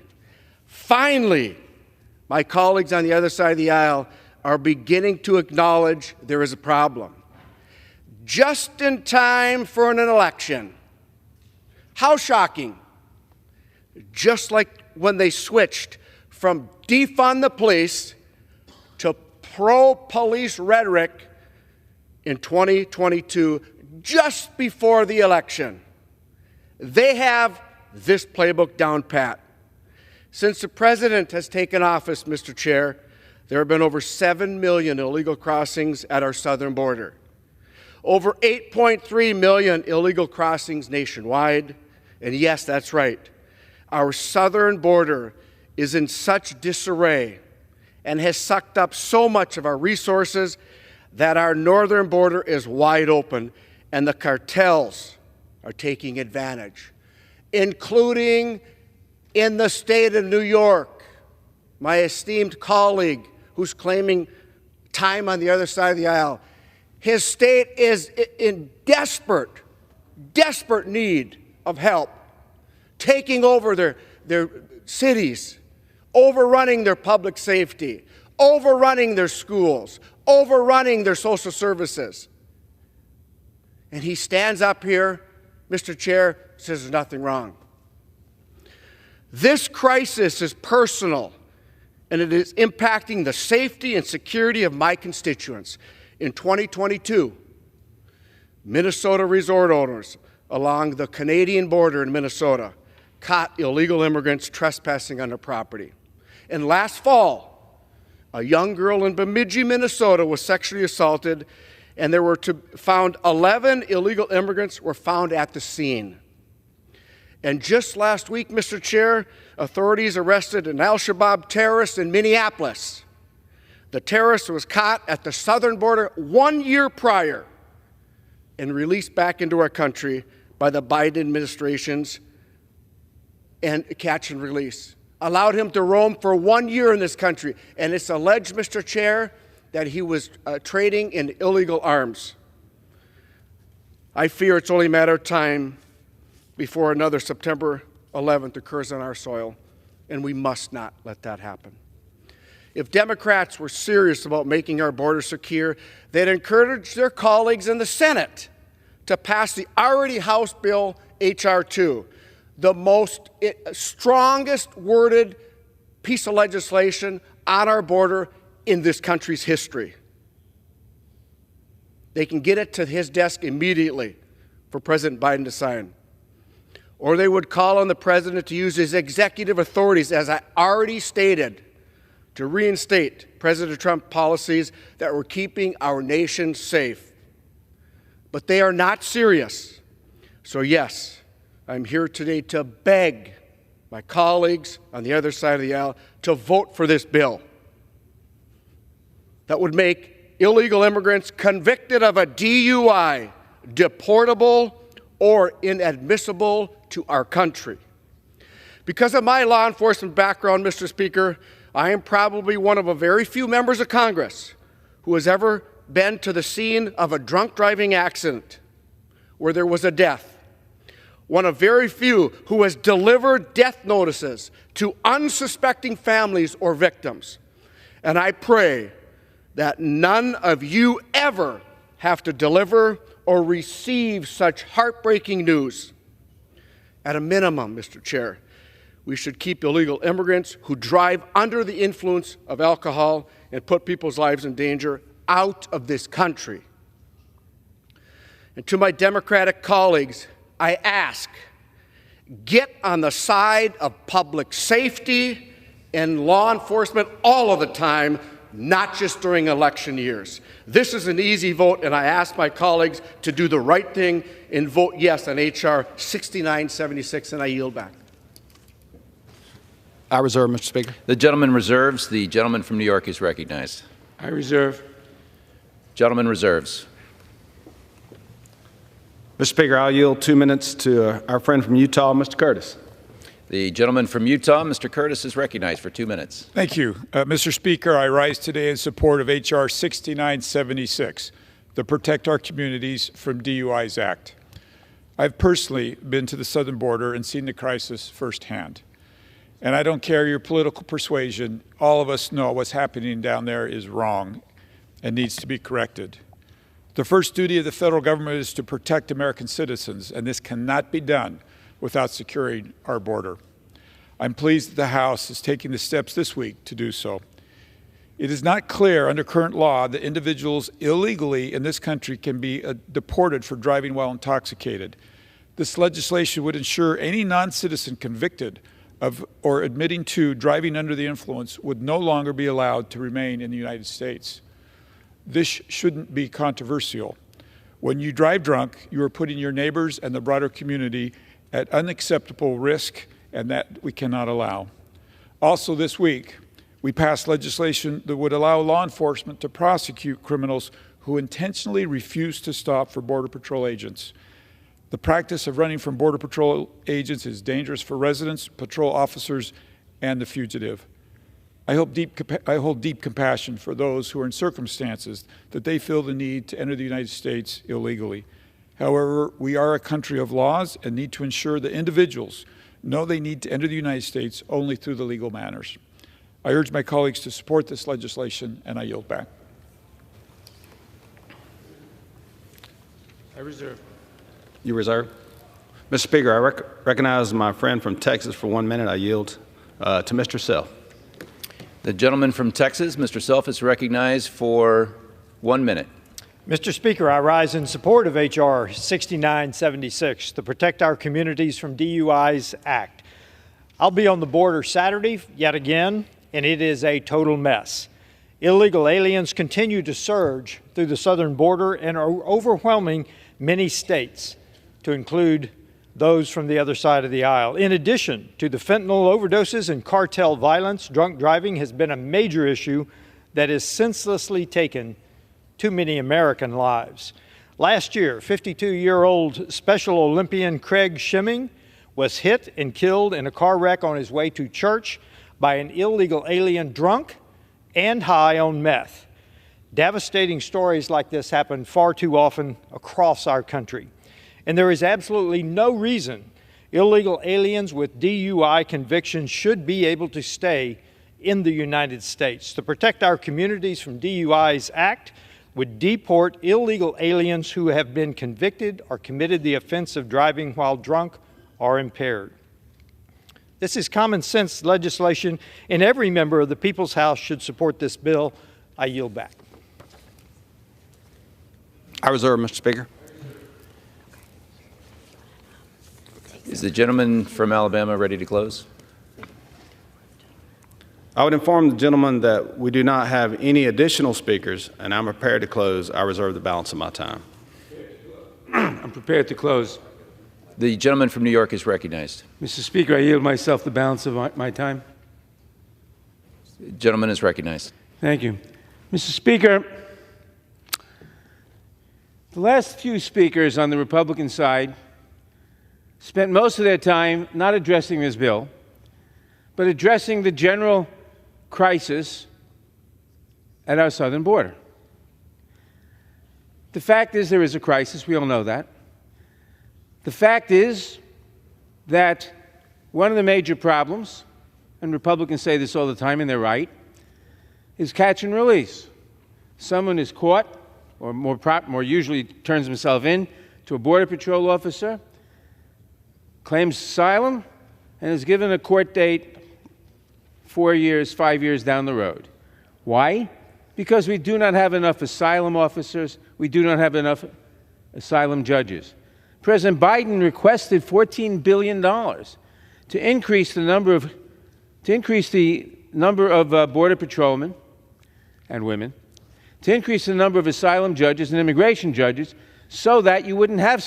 my colleagues on the other side of the aisle are beginning to acknowledge there is a problem. Just in time for an election. How shocking. Just like when they switched from defund the police to pro-police rhetoric in 2022, just before the election. They have this playbook down pat. Since the president has taken office, Mr. Chair, there have been over 7 million illegal crossings at our southern border. Over 8.3 million illegal crossings nationwide. And yes, that's right. Our southern border is in such disarray and has sucked up so much of our resources that our northern border is wide open and the cartels are taking advantage, including in the state of New York. My esteemed colleague who's claiming time on the other side of the aisle, his state is in desperate need of help, taking over their cities, overrunning their public safety, overrunning their schools, overrunning their social services. And he stands up here, Mr. Chair, says there's nothing wrong. This crisis is personal, and it is impacting the safety and security of my constituents. In 2022, Minnesota resort owners along the Canadian border in Minnesota caught illegal immigrants trespassing on their property. And last fall, a young girl in Bemidji, Minnesota was sexually assaulted, and there were found 11 illegal immigrants were found at the scene. And just last week, Mr. Chair, authorities arrested an al-Shabaab terrorist in Minneapolis. The terrorist was caught at the southern border 1 year prior and released back into our country by the Biden administration's and catch and release. Allowed him to roam for 1 year in this country. And it's alleged, Mr. Chair, that he was trading in illegal arms. I fear it's only a matter of time before another September 11th occurs on our soil, and we must not let that happen. If Democrats were serious about making our border secure, they'd encourage their colleagues in the Senate to pass the already House bill H.R. 2, the strongest worded piece of legislation on our border in this country's history. They can get it to his desk immediately for President Biden to sign. Or they would call on the president to use his executive authorities, as I already stated, to reinstate President Trump policies that were keeping our nation safe. But they are not serious. So yes, I'm here today to beg my colleagues on the other side of the aisle to vote for this bill that would make illegal immigrants convicted of a DUI deportable or inadmissible to our country. Because of my law enforcement background, Mr. Speaker, I am probably one of a very few members of Congress who has ever been to the scene of a drunk driving accident where there was a death. One of very few who has delivered death notices to unsuspecting families or victims. And I pray that none of you ever have to deliver or receive such heartbreaking news. At a minimum, Mr. Chair, we should keep illegal immigrants who drive under the influence of alcohol and put people's lives in danger out of this country. And to my Democratic colleagues, I ask, get on the side of public safety and law enforcement all of the time, not just during election years. This is an easy vote, and I ask my colleagues to do the right thing and vote yes on H.R. 6976, and I yield back. I reserve, Mr. Speaker. The gentleman reserves. The gentleman from New York is recognized. I reserve. Gentleman reserves. Mr. Speaker, I'll yield 2 minutes to our friend from Utah, Mr. Curtis. The gentleman from Utah, Mr. Curtis, is recognized for 2 minutes. Thank you. Mr. Speaker, I rise today in support of H.R. 6976, the Protect Our Communities from DUIs Act. I've personally been to the southern border and seen the crisis firsthand. And I don't care your political persuasion, all of us know what's happening down there is wrong and needs to be corrected. The first duty of the federal government is to protect American citizens, and this cannot be done without securing our border. I'm pleased that the House is taking the steps this week to do so. It is not clear under current law that individuals illegally in this country can be deported for driving while intoxicated. This legislation would ensure any non-citizen convicted of or admitting to driving under the influence would no longer be allowed to remain in the United States. This shouldn't be controversial. When you drive drunk, you are putting your neighbors and the broader community at unacceptable risk, and that we cannot allow. Also this week, we passed legislation that would allow law enforcement to prosecute criminals who intentionally refuse to stop for Border Patrol agents. The practice of running from Border Patrol agents is dangerous for residents, patrol officers, and the fugitive. I hold deep compassion for those who are in circumstances that they feel the need to enter the United States illegally. However, we are a country of laws and need to ensure that individuals know they need to enter the United States only through the legal manners. I urge my colleagues to support this legislation, and I yield back. I reserve. You reserve? Mr. Speaker, I recognize my friend from Texas for 1 minute. I yield to Mr. Self. The gentleman from Texas, Mr. Self, is recognized for 1 minute. Mr. Speaker, I rise in support of H.R. 6976, the Protect Our Communities from DUIs Act. I'll be on the border Saturday, yet again, and it is a total mess. Illegal aliens continue to surge through the southern border and are overwhelming many states, to include those from the other side of the aisle. In addition to the fentanyl overdoses and cartel violence, drunk driving has been a major issue that has senselessly taken too many American lives. Last year, 52-year-old Special Olympian Craig Shimming was hit and killed in a car wreck on his way to church by an illegal alien drunk and high on meth. Devastating stories like this happen far too often across our country. And there is absolutely no reason illegal aliens with DUI convictions should be able to stay in the United States. The Protect Our Communities from DUIs Act would deport illegal aliens who have been convicted or committed the offense of driving while drunk or impaired. This is common sense legislation, and every member of the People's House should support this bill. I yield back. I reserve, Mr. Speaker. Is the gentleman from Alabama ready to close? I would inform the gentleman that we do not have any additional speakers, and I'm prepared to close. I reserve the balance of my time. I'm prepared to close. The gentleman from New York is recognized. Mr. Speaker, I yield myself the balance of my time. The gentleman is recognized. Thank you. Mr. Speaker, the last few speakers on the Republican side spent most of their time not addressing this bill, but addressing the general crisis at our southern border. The fact is there is a crisis. We all know that. The fact is that one of the major problems, and Republicans say this all the time and they're right, is catch and release. Someone is caught, or more usually turns himself in to a Border Patrol officer, claims asylum, and is given a court date 4 years, 5 years down the road. Why? Because we do not have enough asylum officers. We do not have enough asylum judges. President Biden requested $14 billion to increase the number of Border Patrolmen and women, to increase the number of asylum judges and immigration judges so that you wouldn't have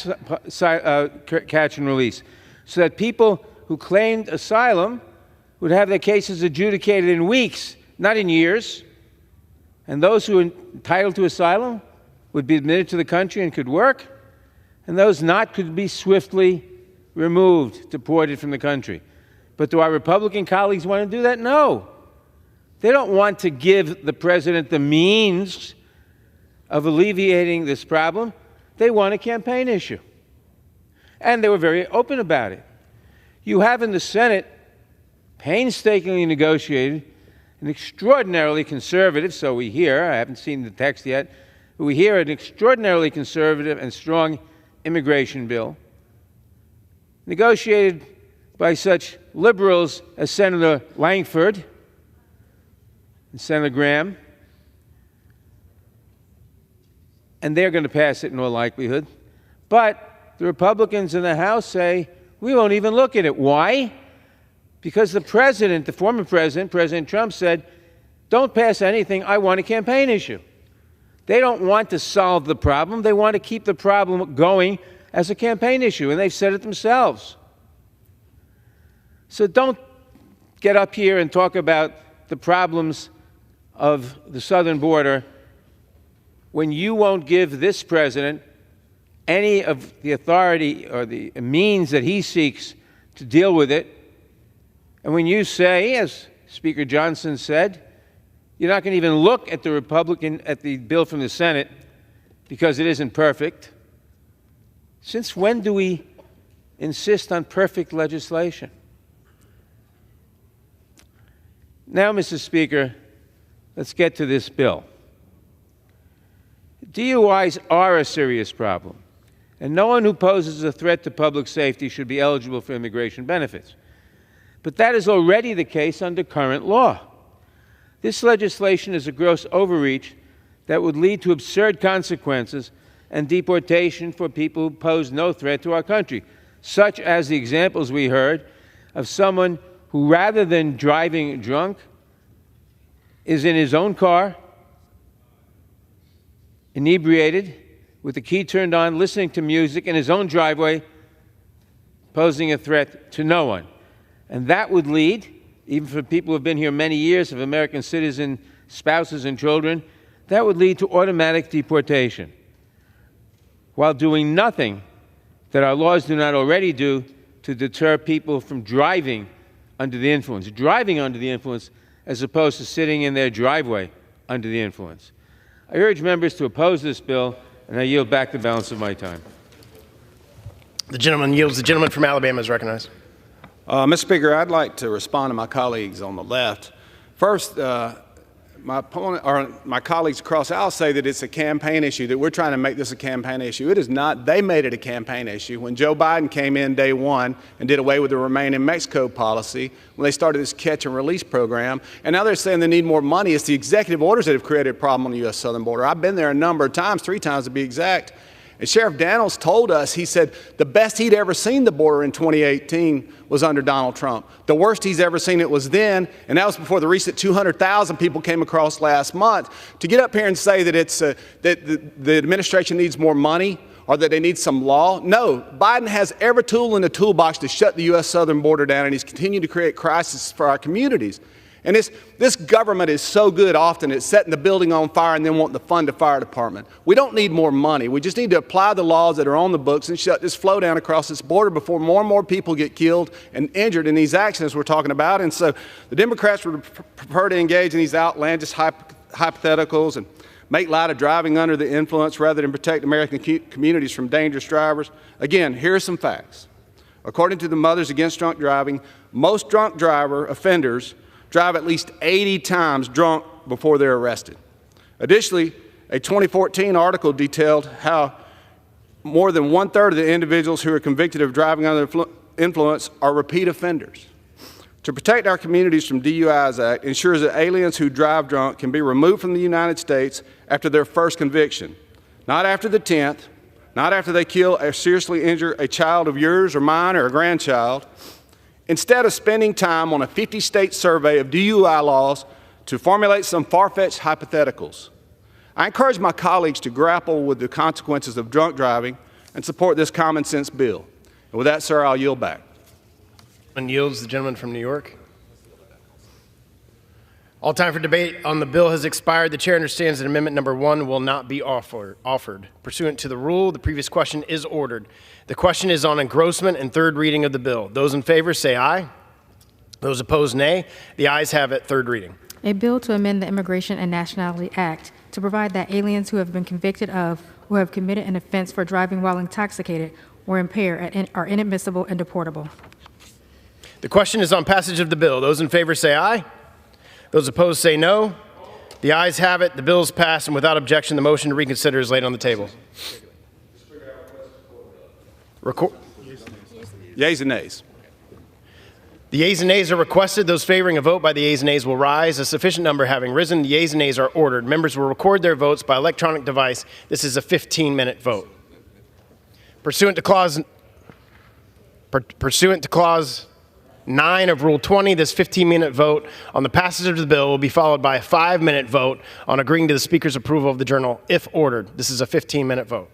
catch and release, so that people who claimed asylum would have their cases adjudicated in weeks, not in years, and those who are entitled to asylum would be admitted to the country and could work, and those not could be swiftly removed, deported from the country. But do our Republican colleagues want to do that? No. They don't want to give the president the means of alleviating this problem. They want a campaign issue. And they were very open about it. You have in the Senate painstakingly negotiated an extraordinarily conservative, so we hear, I haven't seen the text yet, but we hear an extraordinarily conservative and strong immigration bill, negotiated by such liberals as Senator Langford and Senator Graham, and they're going to pass it in all likelihood. But the Republicans in the House say, we won't even look at it. Why? Because the president, the former president, President Trump, said, don't pass anything, I want a campaign issue. They don't want to solve the problem. They want to keep the problem going as a campaign issue, and they've said it themselves. So don't get up here and talk about the problems of the southern border when you won't give this president any of the authority or the means that he seeks to deal with it. And when you say, as Speaker Johnson said, you're not going to even look at the bill from the Senate because it isn't perfect. Since when do we insist on perfect legislation? Now, Mr. Speaker, let's get to this bill. DUIs are a serious problem, and no one who poses a threat to public safety should be eligible for immigration benefits. But that is already the case under current law. This legislation is a gross overreach that would lead to absurd consequences and deportation for people who pose no threat to our country, such as the examples we heard of someone who, rather than driving drunk, is in his own car, inebriated, with the key turned on, listening to music in his own driveway, posing a threat to no one. And that would lead, even for people who have been here many years, of American citizen spouses and children, that would lead to automatic deportation, while doing nothing that our laws do not already do to deter people from driving under the influence. Driving under the influence as opposed to sitting in their driveway under the influence. I urge members to oppose this bill, and I yield back the balance of my time. The gentleman yields. The gentleman from Alabama is recognized. Mr. Speaker, I'd like to respond to my colleagues on the left. First, my colleagues across the aisle say that it's a campaign issue, that we're trying to make this a campaign issue. It is not. They made it a campaign issue. When Joe Biden came in day one and did away with the Remain in Mexico policy, when they started this catch and release program, and now they're saying they need more money, it's the executive orders that have created a problem on the U.S. southern border. I've been there a number of times, 3 times to be exact. And Sheriff Daniels told us, he said, the best he'd ever seen the border in 2018 was under Donald Trump. The worst he's ever seen it was then, and that was before the recent 200,000 people came across last month. To get up here and say that the administration needs more money or that they need some law, no. Biden has every tool in the toolbox to shut the U.S. southern border down, and he's continued to create crises for our communities. And this government is so good often at setting the building on fire and then wanting to fund the fire department. We don't need more money. We just need to apply the laws that are on the books and shut this flow down across this border before more and more people get killed and injured in these accidents we're talking about. And so the Democrats would prefer to engage in these outlandish hypotheticals and make light of driving under the influence rather than protect American communities from dangerous drivers. Again, here are some facts. According to the Mothers Against Drunk Driving, most drunk driver offenders drive at least 80 times drunk before they're arrested. Additionally, a 2014 article detailed how more than 1/3 of the individuals who are convicted of driving under influence are repeat offenders. To protect our communities from DUIs Act ensures that aliens who drive drunk can be removed from the United States after their first conviction, not after the 10th, not after they kill or seriously injure a child of yours or mine or a grandchild. Instead of spending time on a 50-state survey of DUI laws to formulate some far-fetched hypotheticals, I encourage my colleagues to grapple with the consequences of drunk driving and support this common-sense bill. And with that, sir, I'll yield back. And yields. The gentleman from New York. All time for debate on the bill has expired. The chair understands that amendment number 1 will not be offered. Pursuant to the rule, the previous question is ordered. The question is on engrossment and third reading of the bill. Those in favor say aye. Those opposed, nay. The ayes have it. Third reading. A bill to amend the Immigration and Nationality Act to provide that aliens who have been convicted of or have committed an offense for driving while intoxicated or impaired are inadmissible and deportable. The question is on passage of the bill. Those in favor say aye. Those opposed say no. The ayes have it. The bill is passed, and without objection, the motion to reconsider is laid on the table. Yeas and nays. The yeas and nays are requested. Those favoring a vote by the yeas and nays will rise. A sufficient number having risen, the yeas and nays are ordered. Members will record their votes by electronic device. This is a 15-minute vote. Pursuant to Clause 9 of Rule 20, this 15-minute vote on the passage of the bill will be followed by a 5-minute vote on agreeing to the Speaker's approval of the journal, if ordered. This is a 15-minute vote.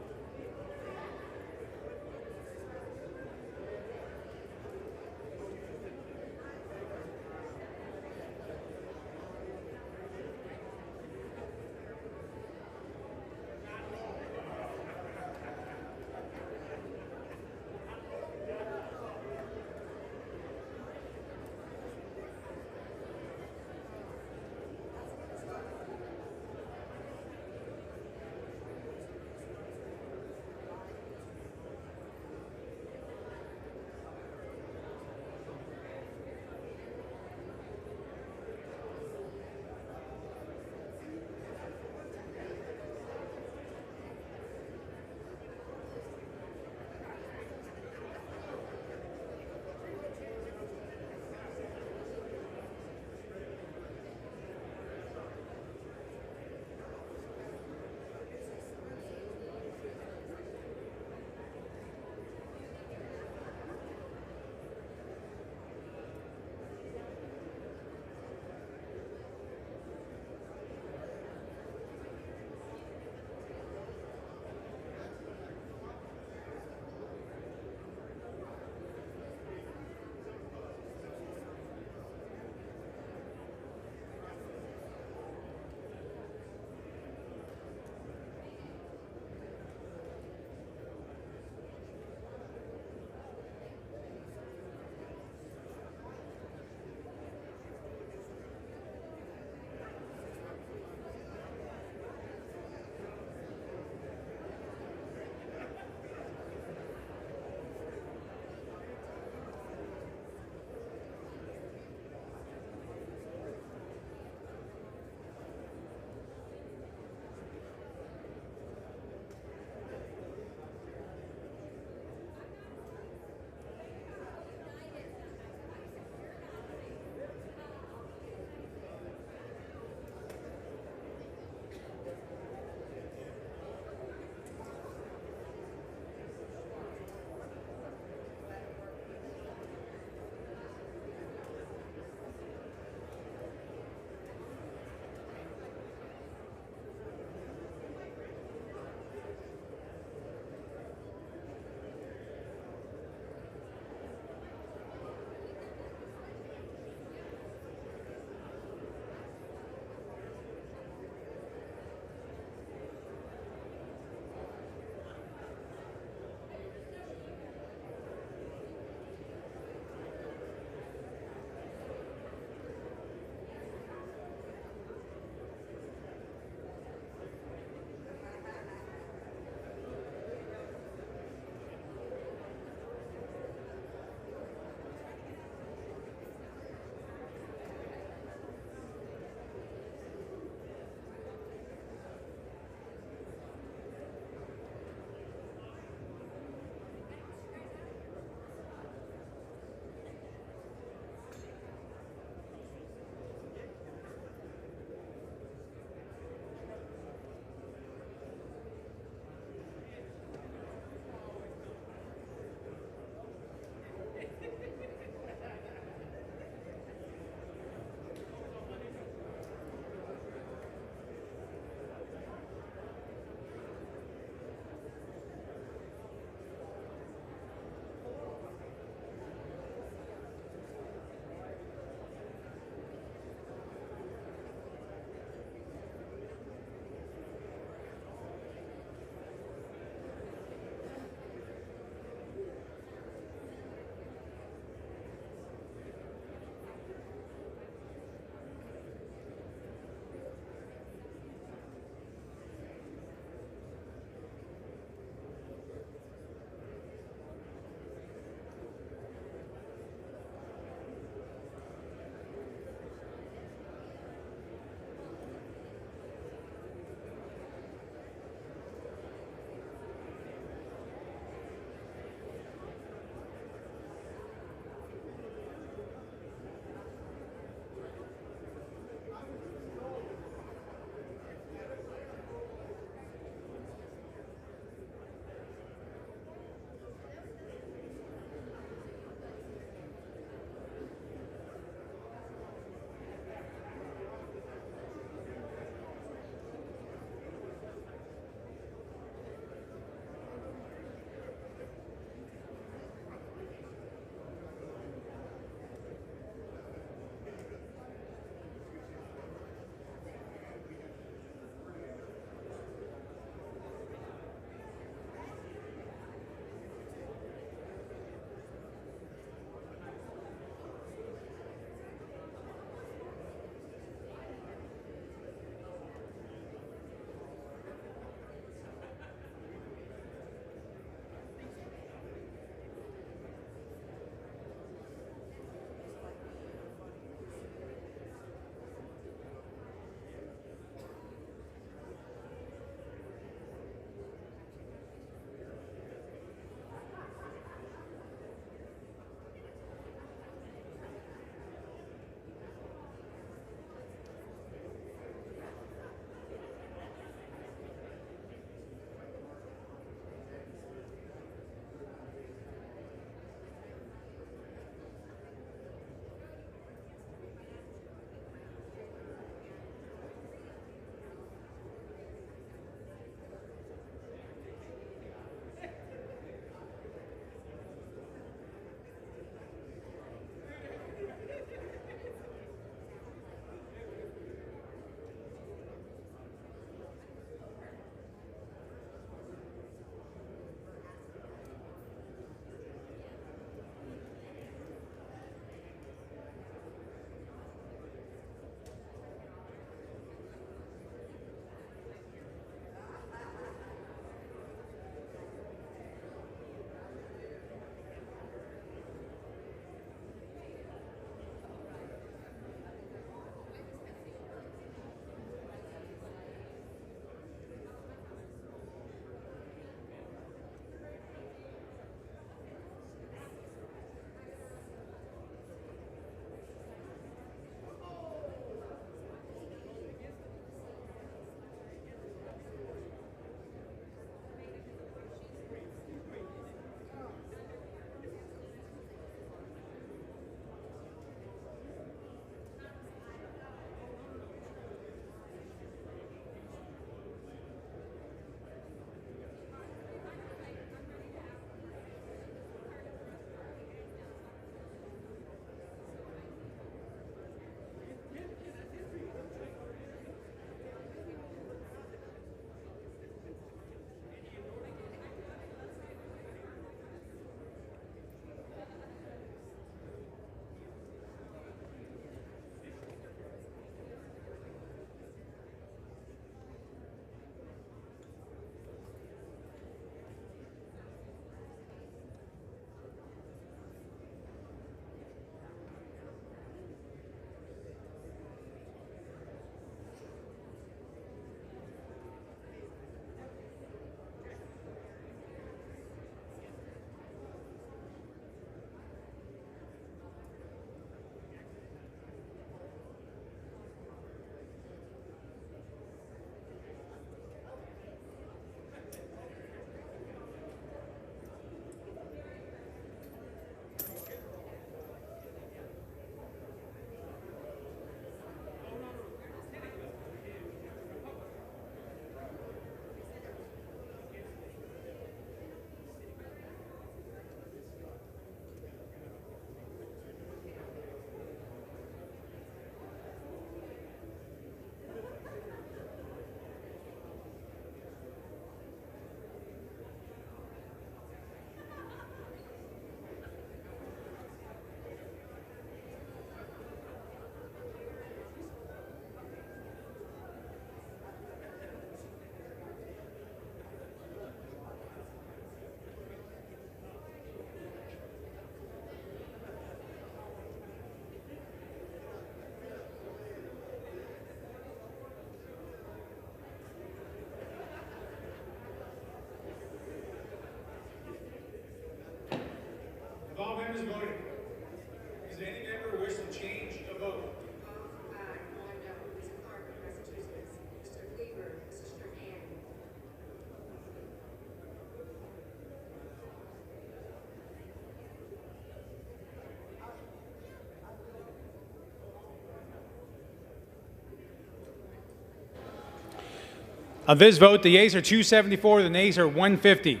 Of this vote, the yeas are 274, the nays are 150.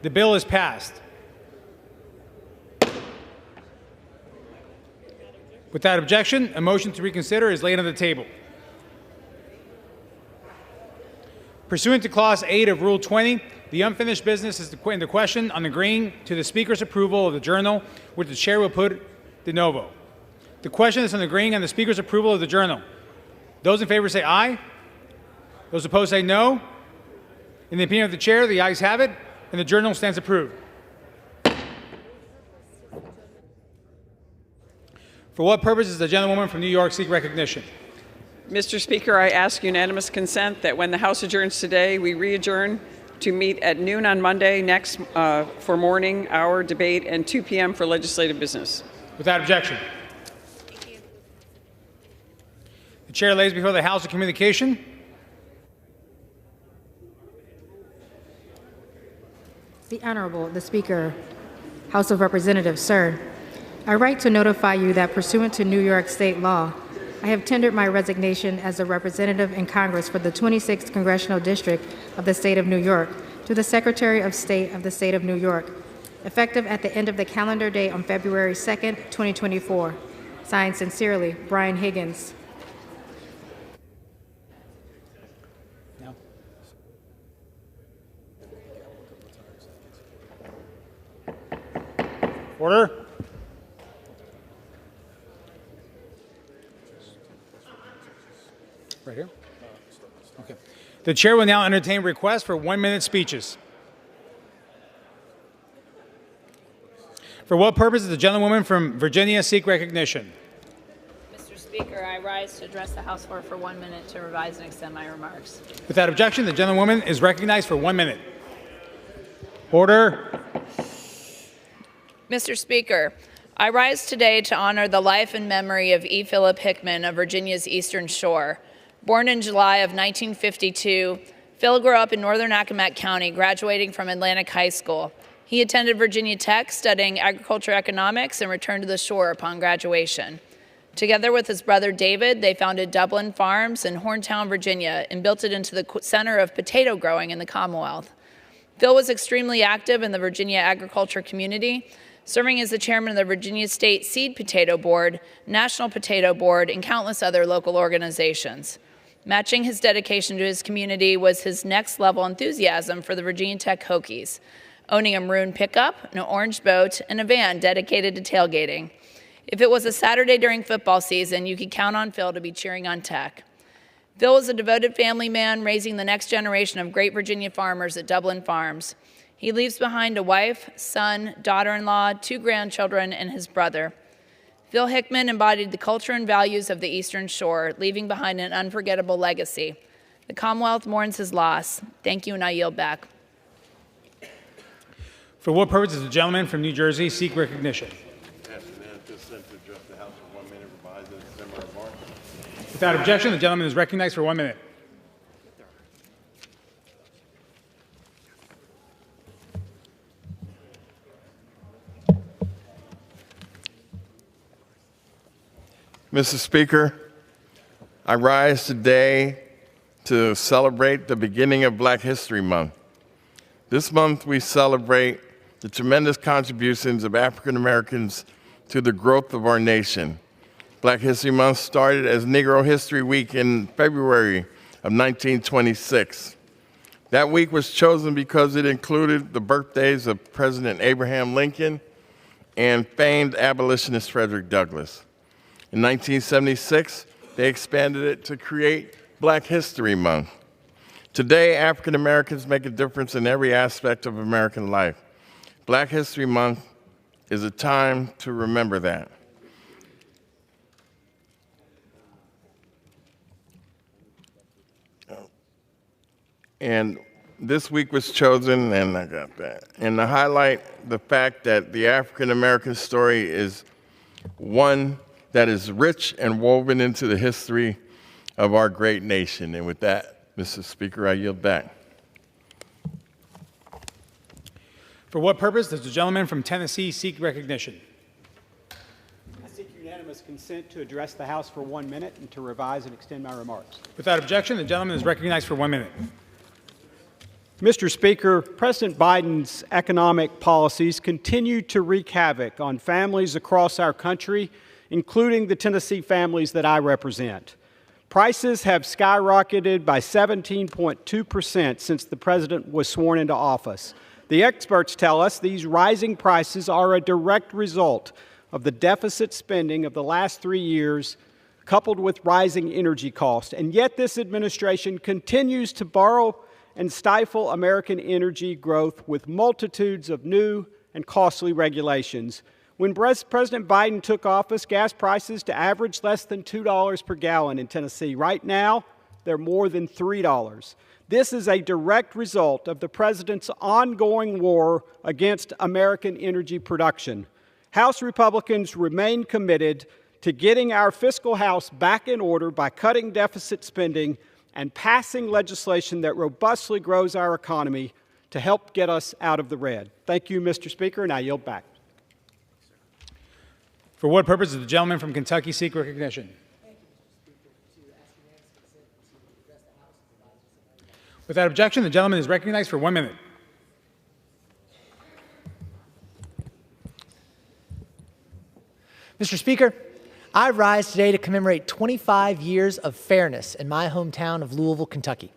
The bill is passed. Without objection, a motion to reconsider is laid on the table. Pursuant to Clause 8 of Rule 20, the unfinished business is in the question on agreeing to the Speaker's approval of the journal, which the Chair will put de novo. The question is on agreeing on the Speaker's approval of the journal. Those in favor say aye. Those opposed say no. In the opinion of the Chair, the ayes have it, and the journal stands approved. For what purpose does the gentlewoman from New York seek recognition? Mr. Speaker, I ask unanimous consent that when the House adjourns today, we re-adjourn to meet at noon on Monday next for morning hour debate and 2 p.m. for legislative business. Without objection. The Chair lays before the House a communication. The Honorable, the Speaker, House of Representatives, sir. I write to notify you that pursuant to New York State law, I have tendered my resignation as a representative in Congress for the 26th Congressional District of the State of New York to the Secretary of State of the State of New York, effective at the end of the calendar day on February 2nd, 2024. Signed sincerely, Brian Higgins. Order. Right here? Okay. The Chair will now entertain requests for 1-minute speeches. For what purpose does the gentlewoman from Virginia seek recognition? Mr. Speaker, I rise to address the House floor for 1 minute to revise and extend my remarks. Without objection, the gentlewoman is recognized for 1 minute. Order. Mr. Speaker, I rise today to honor the life and memory of E. Philip Hickman of Virginia's Eastern Shore. Born in July of 1952, Phil grew up in northern Accomack County, graduating from Atlantic High School. He attended Virginia Tech, studying agriculture economics, and returned to the shore upon graduation. Together with his brother David, they founded Dublin Farms in Horntown, Virginia, and built it into the center of potato growing in the Commonwealth. Phil was extremely active in the Virginia agriculture community, serving as the chairman of the Virginia State Seed Potato Board, National Potato Board, and countless other local organizations. Matching his dedication to his community was his next-level enthusiasm for the Virginia Tech Hokies, owning a maroon pickup, an orange boat, and a van dedicated to tailgating. If it was a Saturday during football season, you could count on Phil to be cheering on Tech. Phil was a devoted family man, raising the next generation of great Virginia farmers at Dublin Farms. He leaves behind a wife, son, daughter-in-law, 2 grandchildren, and his brother. Phil Hickman embodied the culture and values of the Eastern Shore, leaving behind an unforgettable legacy. The Commonwealth mourns his loss. Thank you, and I yield back. For what purpose does the gentleman from New Jersey seek recognition? Without objection, the gentleman is recognized for 1 minute. Mr. Speaker, I rise today to celebrate the beginning of Black History Month. This month we celebrate the tremendous contributions of African Americans to the growth of our nation. Black History Month started as Negro History Week in February of 1926. That week was chosen because it included the birthdays of President Abraham Lincoln and famed abolitionist Frederick Douglass. In 1976, they expanded it to create Black History Month. Today, African Americans make a difference in every aspect of American life. Black History Month is a time to remember that. And this week was chosen, and I got that, and to highlight the fact that the African American story is one that is rich and woven into the history of our great nation. And with that, Mr. Speaker, I yield back. For what purpose does the gentleman from Tennessee seek recognition? I seek unanimous consent to address the House for 1 minute and to revise and extend my remarks. Without objection, the gentleman is recognized for 1 minute. Mr. Speaker, President Biden's economic policies continue to wreak havoc on families across our country, including the Tennessee families that I represent. Prices have skyrocketed by 17.2% since the president was sworn into office. The experts tell us these rising prices are a direct result of the deficit spending of the last 3 years, coupled with rising energy costs. And yet this administration continues to borrow and stifle American energy growth with multitudes of new and costly regulations. When President Biden took office, gas prices to average less than $2 per gallon in Tennessee. Right now, they're more than $3. This is a direct result of the president's ongoing war against American energy production. House Republicans remain committed to getting our fiscal house back in order by cutting deficit spending and passing legislation that robustly grows our economy to help get us out of the red. Thank you, Mr. Speaker, and I yield back. For what purpose does the gentleman from Kentucky seek recognition? Without objection, the gentleman is recognized for 1 minute. Mr. Speaker, I rise today to commemorate 25 years of fairness in my hometown of Louisville, Kentucky.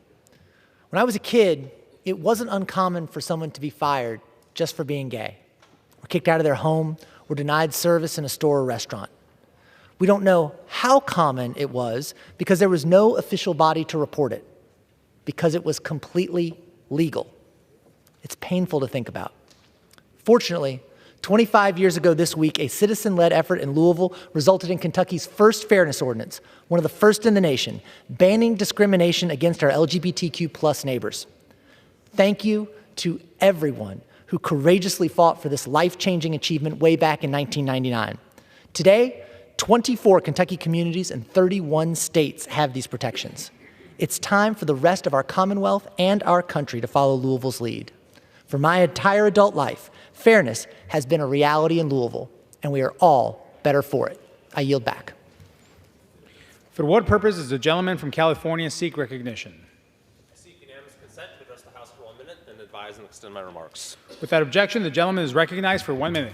When I was a kid, it wasn't uncommon for someone to be fired just for being gay, or kicked out of their home, or denied service in a store or restaurant. We don't know how common it was because there was no official body to report it, because it was completely legal. It's painful to think about. Fortunately, 25 years ago this week, a citizen-led effort in Louisville resulted in Kentucky's first fairness ordinance, one of the first in the nation, banning discrimination against our LGBTQ+ neighbors. Thank you to everyone who courageously fought for this life-changing achievement way back in 1999. Today, 24 Kentucky communities and 31 states have these protections. It's time for the rest of our Commonwealth and our country to follow Louisville's lead. For my entire adult life, fairness has been a reality in Louisville, and we are all better for it. I yield back. For what purpose does the gentleman from California seek recognition? I seek unanimous consent to address the House for 1 minute and advise and extend my remarks. Without objection, the gentleman is recognized for 1 minute.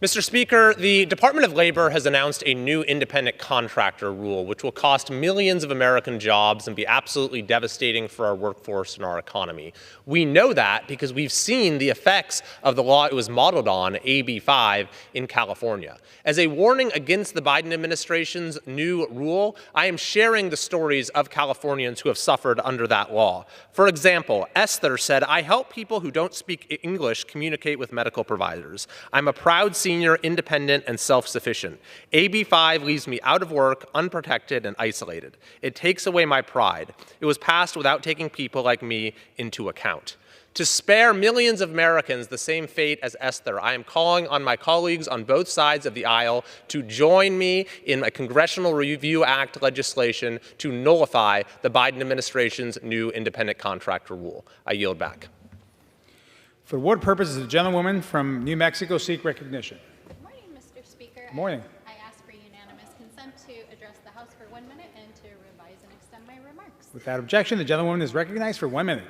Mr. Speaker, the Department of Labor has announced a new independent contractor rule, which will cost millions of American jobs and be absolutely devastating for our workforce and our economy. We know that because we've seen the effects of the law it was modeled on, AB 5, in California. As a warning against the Biden administration's new rule, I am sharing the stories of Californians who have suffered under that law. For example, Esther said, "I help people who don't speak English communicate with medical providers. I'm a proud senior, independent, and self-sufficient. AB 5 leaves me out of work, unprotected, and isolated. It takes away my pride. It was passed without taking people like me into account." To spare millions of Americans the same fate as Esther, I am calling on my colleagues on both sides of the aisle to join me in a Congressional Review Act legislation to nullify the Biden administration's new independent contractor rule. I yield back. For what purpose does the gentlewoman from New Mexico seek recognition? Good morning, Mr. Speaker. Good morning. I ask for unanimous consent to address the House for 1 minute and to revise and extend my remarks. Without objection, the gentlewoman is recognized for 1 minute.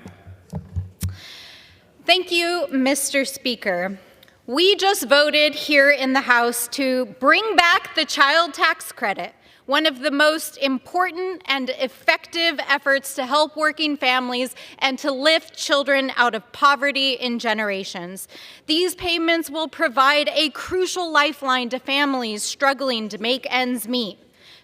Thank you, Mr. Speaker. We just voted here in the House to bring back the child tax credit, one of the most important and effective efforts to help working families and to lift children out of poverty in generations. These payments will provide a crucial lifeline to families struggling to make ends meet.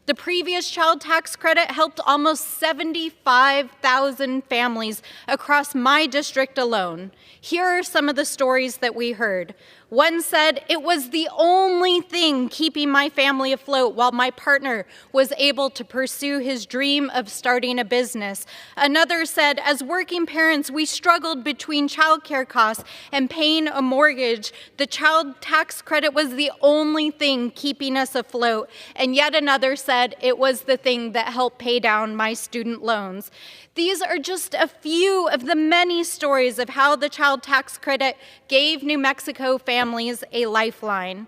The previous child tax credit helped almost 75,000 families across my district alone. Here are some of the stories that we heard. One said, "It was the only thing keeping my family afloat while my partner was able to pursue his dream of starting a business." Another said, "As working parents, we struggled between childcare costs and paying a mortgage. The child tax credit was the only thing keeping us afloat." And yet another said, "It was the thing that helped pay down my student loans." These are just a few of the many stories of how the child tax credit gave New Mexico families a lifeline.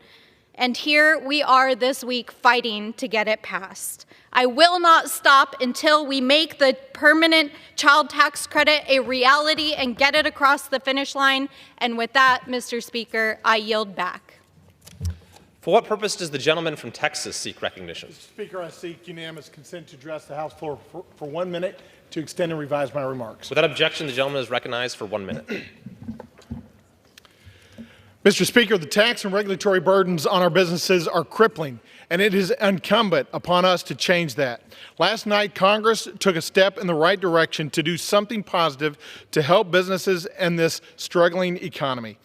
And here we are this week fighting to get it passed. I will not stop until we make the permanent child tax credit a reality and get it across the finish line. And with that, Mr. Speaker, I yield back. For what purpose does the gentleman from Texas seek recognition? Mr. Speaker, I seek unanimous consent to address the House floor for 1 minute to extend and revise my remarks. Without objection, the gentleman is recognized for 1 minute. Mr. Speaker, the tax and regulatory burdens on our businesses are crippling, and it is incumbent upon us to change that. Last night, Congress took a step in the right direction to do something positive to help businesses and this struggling economy.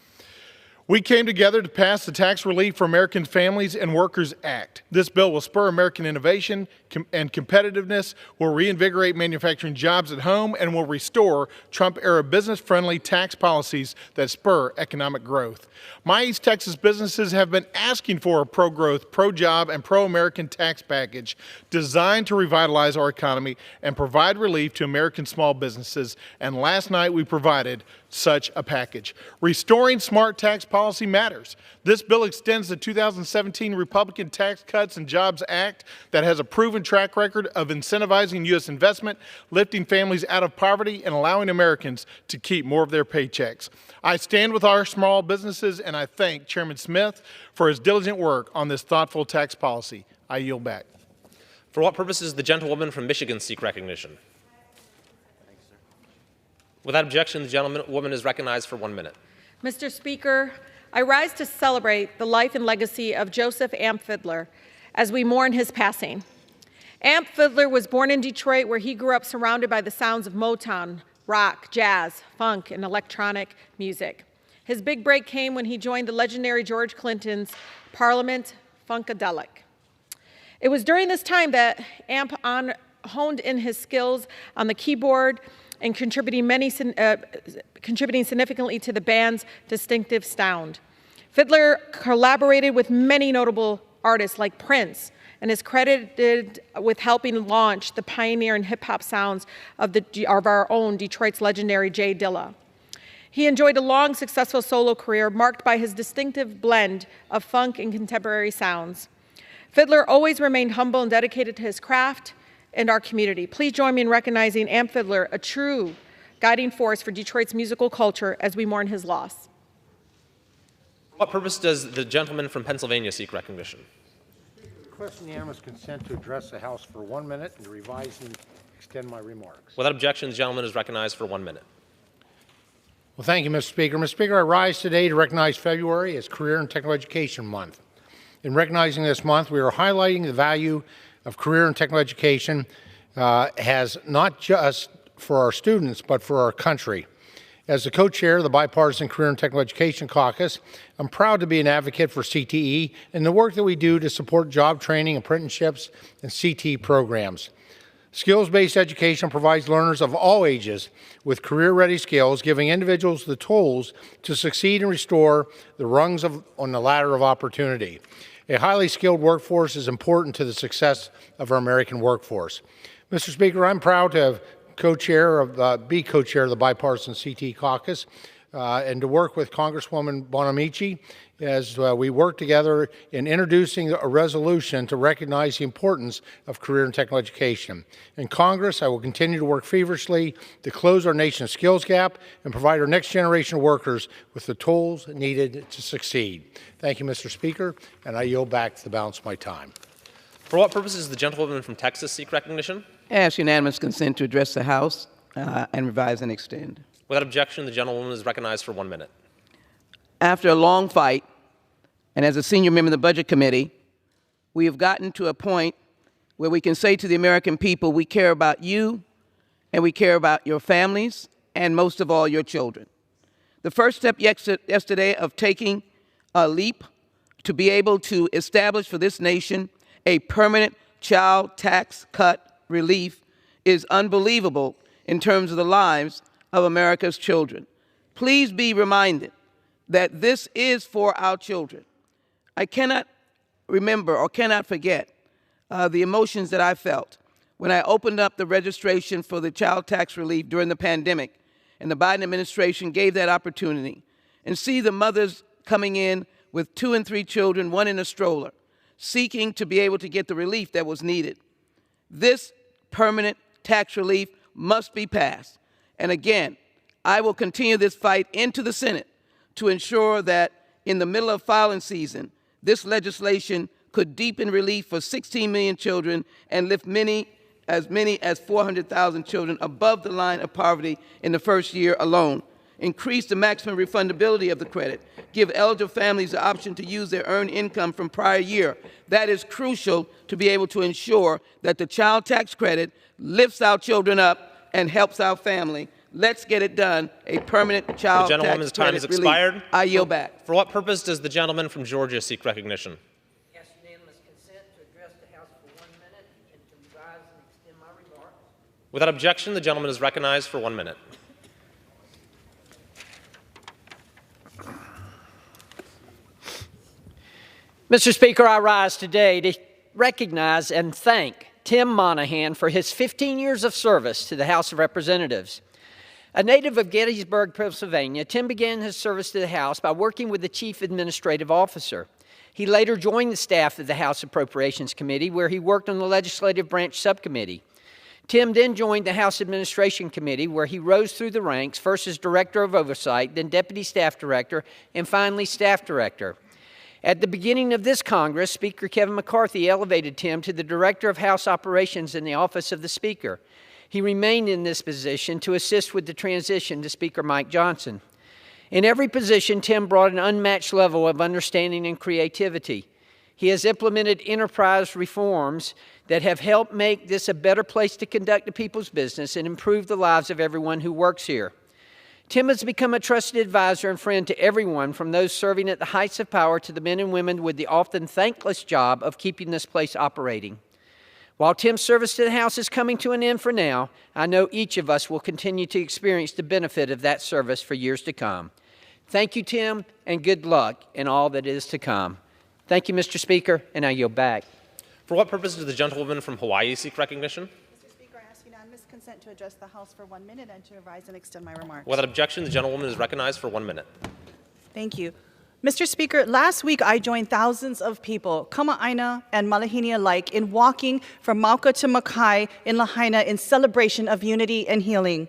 We came together to pass the Tax Relief for American Families and Workers Act. This bill will spur American innovation and competitiveness, will reinvigorate manufacturing jobs at home, and will restore Trump-era business-friendly tax policies that spur economic growth. My East Texas businesses have been asking for a pro-growth, pro-job, and pro-American tax package designed to revitalize our economy and provide relief to American small businesses, and last night we provided such a package. Restoring smart tax policy matters. This bill extends the 2017 Republican Tax Cuts and Jobs Act that has a proven track record of incentivizing U.S. investment, lifting families out of poverty, and allowing Americans to keep more of their paychecks. I stand with our small businesses, and I thank Chairman Smith for his diligent work on this thoughtful tax policy. I yield back. For what purpose does the gentlewoman from Michigan seek recognition? Without objection, the gentlewoman is recognized for 1 minute. Mr. Speaker, I rise to celebrate the life and legacy of Joseph Amp Fidler as we mourn his passing. Amp Fidler was born in Detroit, where he grew up surrounded by the sounds of Motown, rock, jazz, funk, and electronic music. His big break came when he joined the legendary George Clinton's Parliament Funkadelic. It was during this time that Amp honed in his skills on the keyboard and contributing significantly to the band's distinctive sound. Fidler collaborated with many notable artists like Prince, and is credited with helping launch the pioneer and hip-hop sounds of our own Detroit's legendary Jay Dilla. He enjoyed a long, successful solo career marked by his distinctive blend of funk and contemporary sounds. Fidler always remained humble and dedicated to his craft and our community. Please join me in recognizing Amp Fidler, a true guiding force for Detroit's musical culture as we mourn his loss. For what purpose does the gentleman from Pennsylvania seek recognition? Request unanimous consent to address the House for 1 minute and revise and extend my remarks. Without objection, the gentleman is recognized for 1 minute. Well, thank you, Mr. Speaker. Mr. Speaker, I rise today to recognize February as Career and Technical Education Month. In recognizing this month, we are highlighting the value of career and technical education has not just for our students, but for our country. As the co-chair of the Bipartisan Career and Technical Education Caucus, I'm proud to be an advocate for CTE and the work that we do to support job training, apprenticeships, and CTE programs. Skills-based education provides learners of all ages with career-ready skills, giving individuals the tools to succeed and restore the rungs on the ladder of opportunity. A highly skilled workforce is important to the success of our American workforce. Mr. Speaker, I'm proud to have be co-chair of the Bipartisan CTE Caucus and to work with Congresswoman Bonamici as we work together in introducing a resolution to recognize the importance of career and technical education. In Congress, I will continue to work feverishly to close our nation's skills gap and provide our next generation of workers with the tools needed to succeed. Thank you, Mr. Speaker, and I yield back to the balance of my time. For what purpose does the gentlewoman from Texas seek recognition? I ask unanimous consent to address the House and revise and extend. Without objection, the gentlewoman is recognized for 1 minute. After a long fight, and as a senior member of the Budget Committee, we have gotten to a point where we can say to the American people, we care about you, and we care about your families, and most of all, your children. The first step yesterday of taking a leap to be able to establish for this nation a permanent child tax cut relief is unbelievable in terms of the lives of America's children. Please be reminded that this is for our children. I cannot remember or cannot forget the emotions that I felt when I opened up the registration for the child tax relief during the pandemic and the Biden administration gave that opportunity, and see the mothers coming in with 2 and 3 children, 1 in a stroller, seeking to be able to get the relief that was needed. This permanent tax relief must be passed. And again, I will continue this fight into the Senate to ensure that in the middle of filing season, this legislation could deepen relief for 16 million children and lift many as 400,000 children above the line of poverty in the first year alone. Increase the maximum refundability of the credit. Give eligible families the option to use their earned income from prior year. That is crucial to be able to ensure that the child tax credit lifts our children up and helps our family. Let's get it done. A permanent child tax credit. The gentleman's time has relief. expired. I yield back. For what purpose does the gentleman from Georgia seek recognition? Ask unanimous consent to address the House for 1 minute and to revise and extend my remarks. Without objection, the gentleman is recognized for 1 minute. Mr. Speaker, I rise today to recognize and thank Tim Monahan for his 15 years of service to the House of Representatives. A native of Gettysburg, Pennsylvania, Tim began his service to the House by working with the Chief Administrative Officer. He later joined the staff of the House Appropriations Committee, where he worked on the Legislative Branch Subcommittee. Tim then joined the House Administration Committee, where he rose through the ranks, first as Director of Oversight, then Deputy Staff Director, and finally Staff Director. At the beginning of this Congress, Speaker Kevin McCarthy elevated Tim to the Director of House Operations in the Office of the Speaker. He remained in this position to assist with the transition to Speaker Mike Johnson. In every position, Tim brought an unmatched level of understanding and creativity. He has implemented enterprise reforms that have helped make this a better place to conduct the people's business and improve the lives of everyone who works here. Tim has become a trusted advisor and friend to everyone, from those serving at the heights of power to the men and women with the often thankless job of keeping this place operating. While Tim's service to the House is coming to an end for now, I know each of us will continue to experience the benefit of that service for years to come. Thank you, Tim, and good luck in all that is to come. Thank you, Mr. Speaker, and I yield back. For what purpose does the gentlewoman from Hawaii seek recognition? Consent to address the House for 1 minute and to revise and extend my remarks. Without objection, the gentlewoman is recognized for 1 minute. Thank you. Mr. Speaker, last week I joined thousands of people, Kama'aina and Malahini alike, in walking from Mauka to Makai in Lahaina in celebration of unity and healing.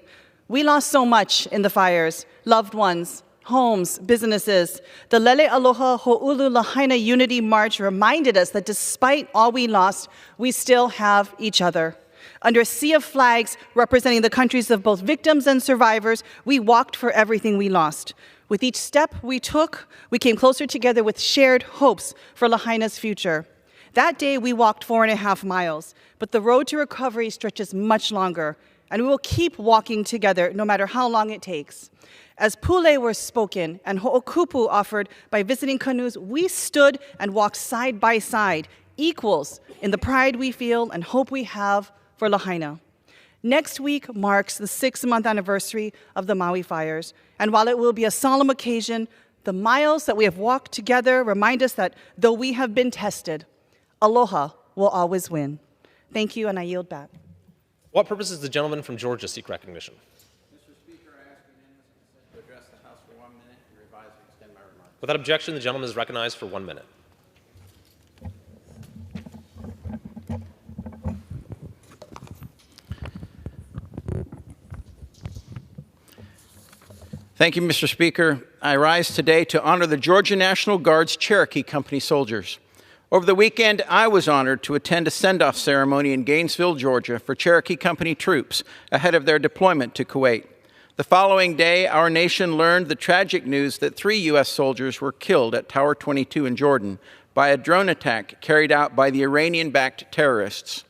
We lost so much in the fires, loved ones, homes, businesses. The Lele Aloha Ho'ulu Lahaina Unity March reminded us that despite all we lost, we still have each other. Under a sea of flags representing the countries of both victims and survivors, we walked for everything we lost. With each step we took, we came closer together with shared hopes for Lahaina's future. That day, we walked 4.5 miles, but the road to recovery stretches much longer, and we will keep walking together no matter how long it takes. As pule were spoken and ho'okupu offered by visiting canoes, we stood and walked side by side, equals in the pride we feel and hope we have for Lahaina. Next week marks the 6-month anniversary of the Maui fires, and while it will be a solemn occasion, the miles that we have walked together remind us that though we have been tested, aloha will always win. Thank you, and I yield back. What purpose does the gentleman from Georgia seek recognition? Mr. Speaker, I ask unanimous consent to address the House for 1 minute and revise and extend my remarks. Without objection, the gentleman is recognized for 1 minute. Thank you, Mr. Speaker. I rise today to honor the Georgia National Guard's Cherokee Company soldiers. Over the weekend, I was honored to attend a send-off ceremony in Gainesville, Georgia for Cherokee Company troops ahead of their deployment to Kuwait. The following day, our nation learned the tragic news that 3 U.S. soldiers were killed at Tower 22 in Jordan by a drone attack carried out by the Iranian-backed terrorists.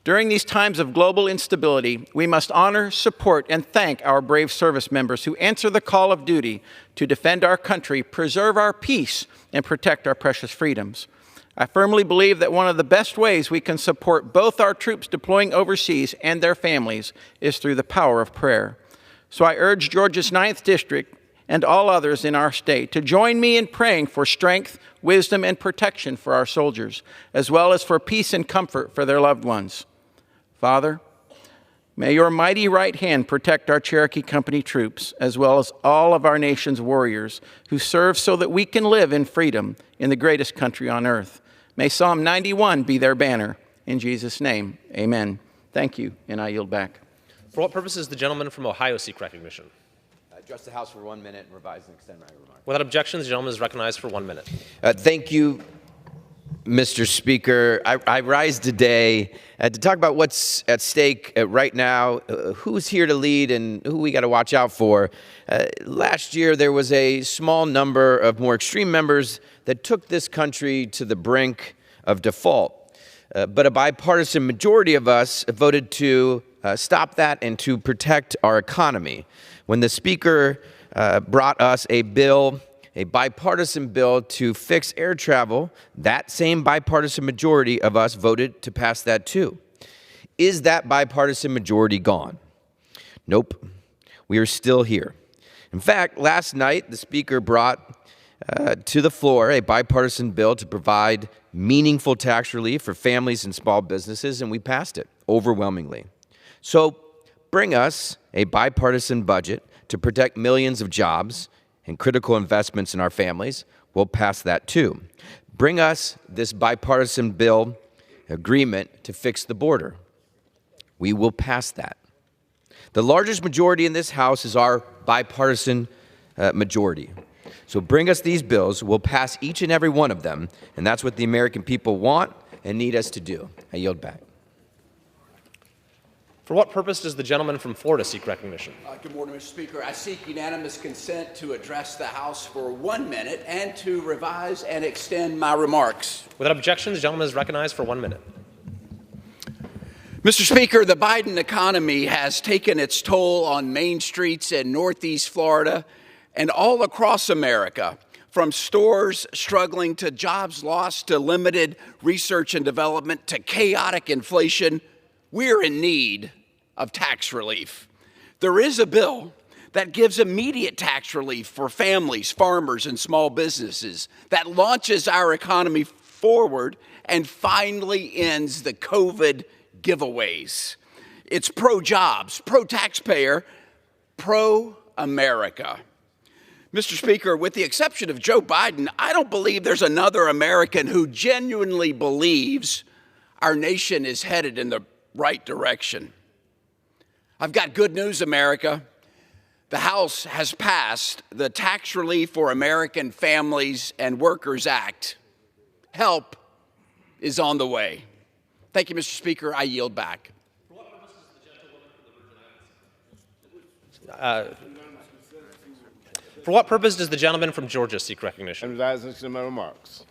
During these times of global instability, we must honor, support, and thank our brave service members who answer the call of duty to defend our country, preserve our peace, and protect our precious freedoms. I firmly believe that one of the best ways we can support both our troops deploying overseas and their families is through the power of prayer. So I urge Georgia's 9th District and all others in our state to join me in praying for strength, wisdom, and protection for our soldiers, as well as for peace and comfort for their loved ones. Father, May your mighty right hand protect our Cherokee Company troops, as well as all of our nation's warriors who serve so that we can live in freedom in the greatest country on earth. May Psalm 91 be their banner. In Jesus' name, amen. Thank you, and I yield back. For what purpose does the gentleman from Ohio seek recognition? Address the House for 1 minute and revise and extend my remarks. Without objection, the gentleman is recognized for 1 minute. Thank you, Mr. Speaker. I rise today to talk about what's at stake right now, who's here to lead and who we got to watch out for. Last year, there was a small number of more extreme members that took this country to the brink of default. But a bipartisan majority of us voted to stop that and to protect our economy. When the Speaker brought us a bill, a bipartisan bill to fix air travel, that same bipartisan majority of us voted to pass that too. Is that bipartisan majority gone? Nope. We are still here. In fact, last night, the Speaker brought to the floor a bipartisan bill to provide meaningful tax relief for families and small businesses, and we passed it overwhelmingly. So bring us a bipartisan budget to protect millions of jobs and critical investments in our families. We'll pass that too. Bring us this bipartisan bill agreement to fix the border. We will pass that. The largest majority in this House is our bipartisan majority. So bring us these bills. We'll pass each and every one of them, and that's what the American people want and need us to do. I yield back. For what purpose does the gentleman from Florida seek recognition? Good morning, Mr. Speaker. I seek unanimous consent to address the House for 1 minute and to revise and extend my remarks. Without objection, the gentleman is recognized for 1 minute. Mr. Speaker, the Biden economy has taken its toll on main streets in Northeast Florida and all across America, from stores struggling to jobs lost to limited research and development to chaotic inflation. We're in need of tax relief. There is a bill that gives immediate tax relief for families, farmers, and small businesses, that launches our economy forward and finally ends the COVID giveaways. It's pro-jobs, pro-taxpayer, pro-America. Mr. Speaker, with the exception of Joe Biden, I don't believe there's another American who genuinely believes our nation is headed in the right direction. I've got good news, America. The House has passed the Tax Relief for American Families and Workers Act. Help is on the way. Thank you, Mr. Speaker. I yield back. For what purpose does the gentleman from Georgia seek recognition? And revise and extend my remarks.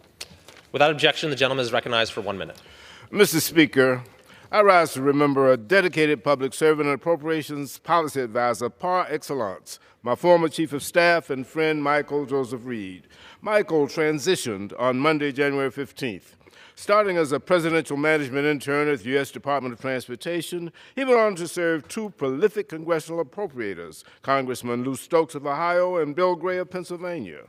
Without objection, the gentleman is recognized for 1 minute. Mr. Speaker, I rise to remember a dedicated public servant and appropriations policy advisor par excellence, my former chief of staff and friend Michael Joseph Reed. Michael transitioned on Monday, January 15th. Starting as a presidential management intern at the U.S. Department of Transportation, he went on to serve two prolific congressional appropriators, Congressman Lou Stokes of Ohio and Bill Gray of Pennsylvania.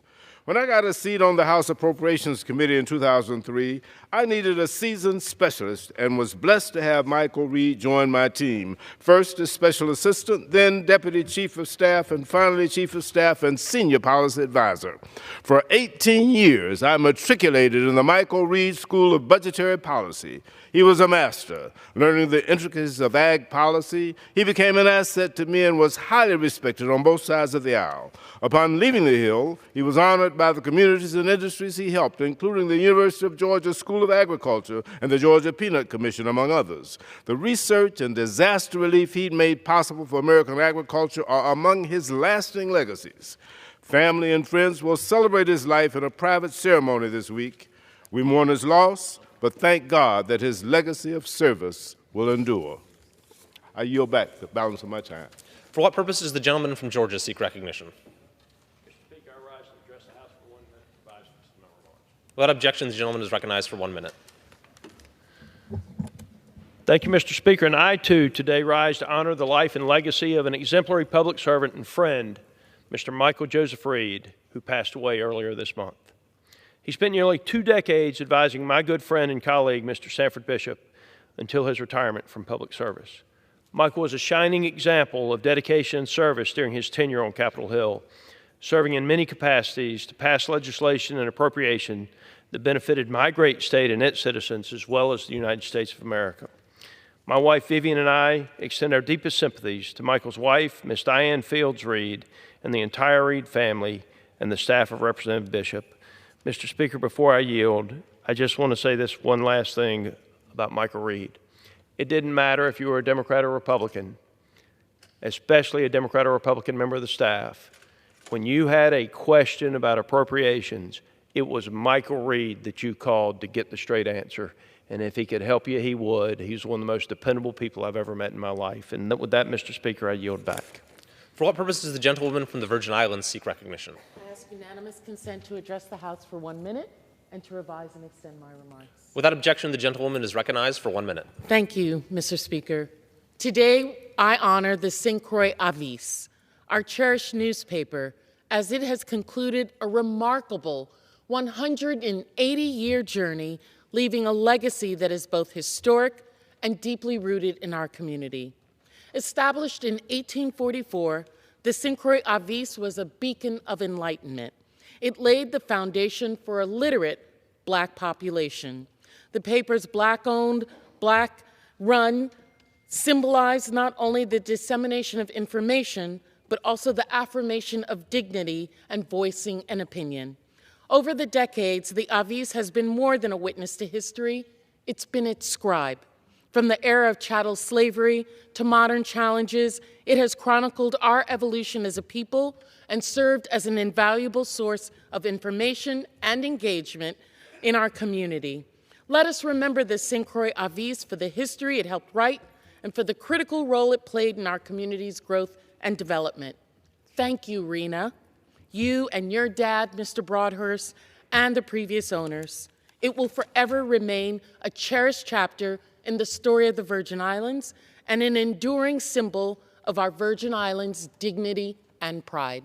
When I got a seat on the House Appropriations Committee in 2003, I needed a seasoned specialist and was blessed to have Michael Reed join my team, first as special assistant, then deputy chief of staff, and finally chief of staff and senior policy advisor. For 18 years, I matriculated in the Michael Reed School of Budgetary Policy. He was a master, learning the intricacies of ag policy. He became an asset to me and was highly respected on both sides of the aisle. Upon leaving the Hill, he was honored by the communities and industries he helped, including the University of Georgia School of Agriculture and the Georgia Peanut Commission, among others. The research and disaster relief he'd made possible for American agriculture are among his lasting legacies. Family and friends will celebrate his life in a private ceremony this week. We mourn his loss, but thank God that his legacy of service will endure. I yield back the balance of my time. For what purpose does the gentleman from Georgia seek recognition? Without objection, the gentleman is recognized for 1 minute. Thank you, Mr. Speaker. And I, too, today rise to honor the life and legacy of an exemplary public servant and friend, Mr. Michael Joseph Reed, who passed away earlier this month. He spent nearly 2 decades advising my good friend and colleague, Mr. Sanford Bishop, until his retirement from public service. Michael was a shining example of dedication and service during his tenure on Capitol Hill, serving in many capacities to pass legislation and appropriation that benefited my great state and its citizens, as well as the United States of America. My wife, Vivian, and I extend our deepest sympathies to Michael's wife, Miss Diane Fields Reed, and the entire Reed family and the staff of Representative Bishop. Mr. Speaker, before I yield, I just want to say this one last thing about Michael Reed. It didn't matter if you were a Democrat or Republican, especially a Democrat or Republican member of the staff. When you had a question about appropriations, it was Michael Reed that you called to get the straight answer. And if he could help you, he would. He's one of the most dependable people I've ever met in my life. And with that, Mr. Speaker, I yield back. For what purpose does the gentlewoman from the Virgin Islands seek recognition? I ask unanimous consent to address the House for 1 minute and to revise and extend my remarks. Without objection, the gentlewoman is recognized for 1 minute. Thank you, Mr. Speaker. Today, I honor the St. Croix Avis, our cherished newspaper, as it has concluded a remarkable 180-year journey, leaving a legacy that is both historic and deeply rooted in our community. Established in 1844, the St. Croix Avis was a beacon of enlightenment. It laid the foundation for a literate Black population. The paper's Black-owned, Black-run symbolized not only the dissemination of information, but also the affirmation of dignity and voicing an opinion. Over the decades, the Avis has been more than a witness to history. It's been its scribe. From the era of chattel slavery to modern challenges, it has chronicled our evolution as a people and served as an invaluable source of information and engagement in our community. Let us remember the St. Croix Avis for the history it helped write and for the critical role it played in our community's growth and development. Thank you, Rena, you and your dad, Mr. Broadhurst, and the previous owners. It will forever remain a cherished chapter in the story of the Virgin Islands and an enduring symbol of our Virgin Islands' dignity and pride.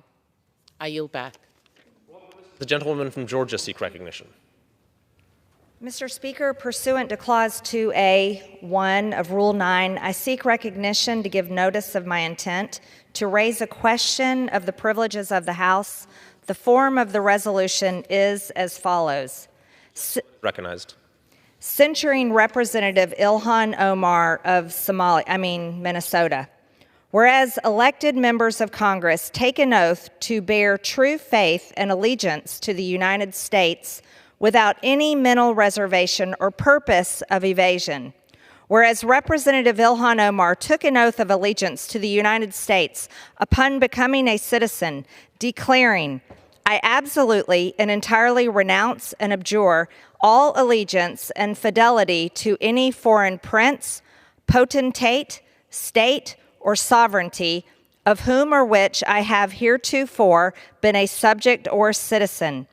I yield back. The gentlewoman from Georgia seek recognition. Mr. Speaker, pursuant to Clause 2A.1 of Rule 9, I seek recognition to give notice of my intent to raise a question of the privileges of the House. The form of the resolution is as follows. Recognized. Censuring Representative Ilhan Omar of Minnesota. Whereas elected members of Congress take an oath to bear true faith and allegiance to the United States without any mental reservation or purpose of evasion. Whereas Representative Ilhan Omar took an oath of allegiance to the United States upon becoming a citizen, declaring, I absolutely and entirely renounce and abjure all allegiance and fidelity to any foreign prince, potentate, state, or sovereignty, of whom or which I have heretofore been a subject or citizen.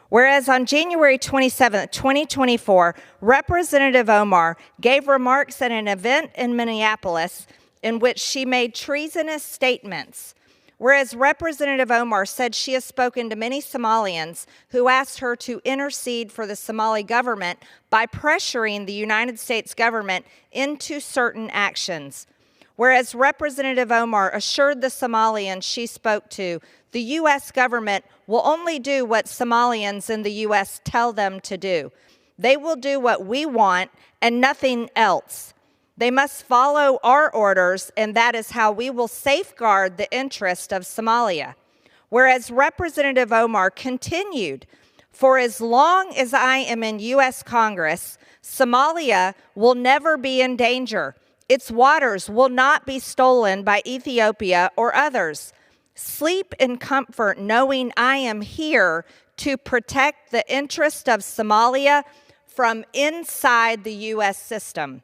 Whereas on January 27, 2024, Representative Omar gave remarks at an event in Minneapolis in which she made treasonous statements. Whereas Representative Omar said she has spoken to many Somalians who asked her to intercede for the Somali government by pressuring the United States government into certain actions. Whereas Representative Omar assured the Somalians she spoke to, the U.S. government will only do what Somalians in the U.S. tell them to do. They will do what we want and nothing else. They must follow our orders, and that is how we will safeguard the interest of Somalia. Whereas Representative Omar continued, for as long as I am in U.S. Congress, Somalia will never be in danger. Its waters will not be stolen by Ethiopia or others. Sleep in comfort knowing I am here to protect the interest of Somalia from inside the U.S. system.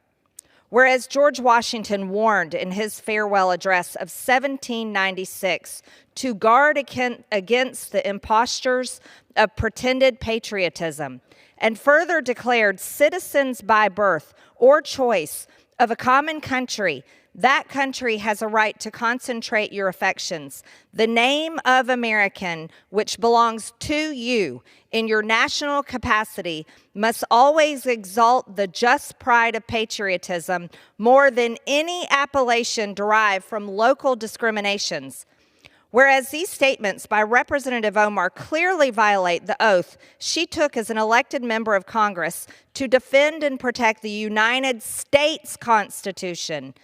Whereas George Washington warned in his farewell address of 1796 to guard against the impostures of pretended patriotism, and further declared citizens by birth or choice of a common country, That country has a right to concentrate your affections. The name of American, which belongs to you in your national capacity, must always exalt the just pride of patriotism more than any appellation derived from local discriminations. Whereas these statements by Representative Omar clearly violate the oath she took as an elected member of Congress to defend and protect the United States Constitution.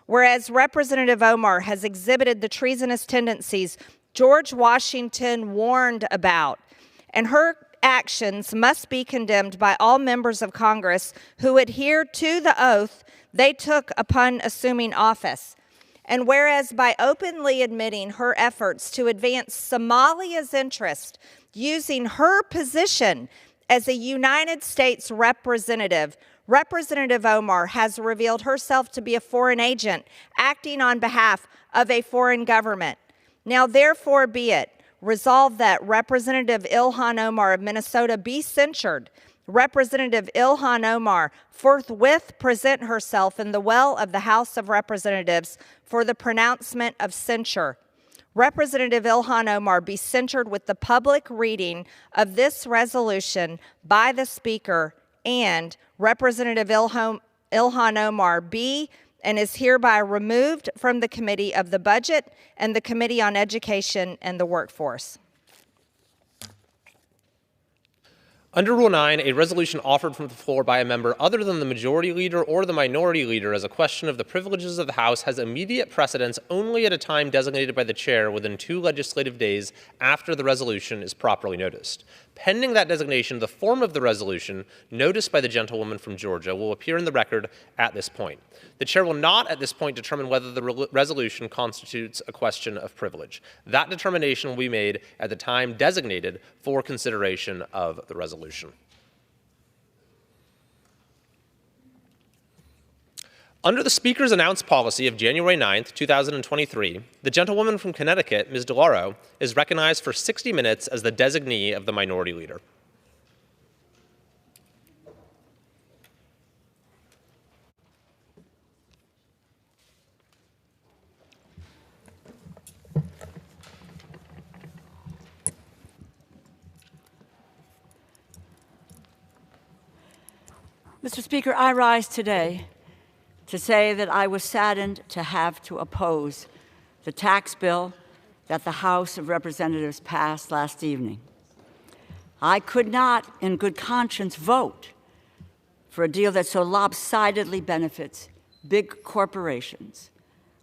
Whereas Representative Omar has exhibited the treasonous tendencies George Washington warned about, and her actions must be condemned by all members of Congress who adhere to the oath they took upon assuming office. And whereas by openly admitting her efforts to advance Somalia's interest using her position as a United States representative, Representative Omar has revealed herself to be a foreign agent acting on behalf of a foreign government. Now, therefore, be it resolved that Representative Ilhan Omar of Minnesota be censured. Representative Ilhan Omar forthwith present herself in the well of the House of Representatives for the pronouncement of censure. Representative Ilhan Omar be censured with the public reading of this resolution by the Speaker, and Representative Ilhan Omar be and is hereby removed from the Committee of the Budget and the Committee on Education and the Workforce. Under Rule 9, a resolution offered from the floor by a member other than the majority leader or the minority leader as a question of the privileges of the House has immediate precedence only at a time designated by the chair within 2 legislative days after the resolution is properly noticed. Pending that designation, the form of the resolution, noticed by the gentlewoman from Georgia, will appear in the record at this point. The chair will not at this point determine whether the resolution constitutes a question of privilege. That determination will be made at the time designated for consideration of the resolution. Under the Speaker's announced policy of January 9th, 2023, the gentlewoman from Connecticut, Ms. DeLauro, is recognized for 60 minutes as the designee of the minority leader. Mr. Speaker, I rise today to say that I was saddened to have to oppose the tax bill that the House of Representatives passed last evening. I could not, in good conscience, vote for a deal that so lopsidedly benefits big corporations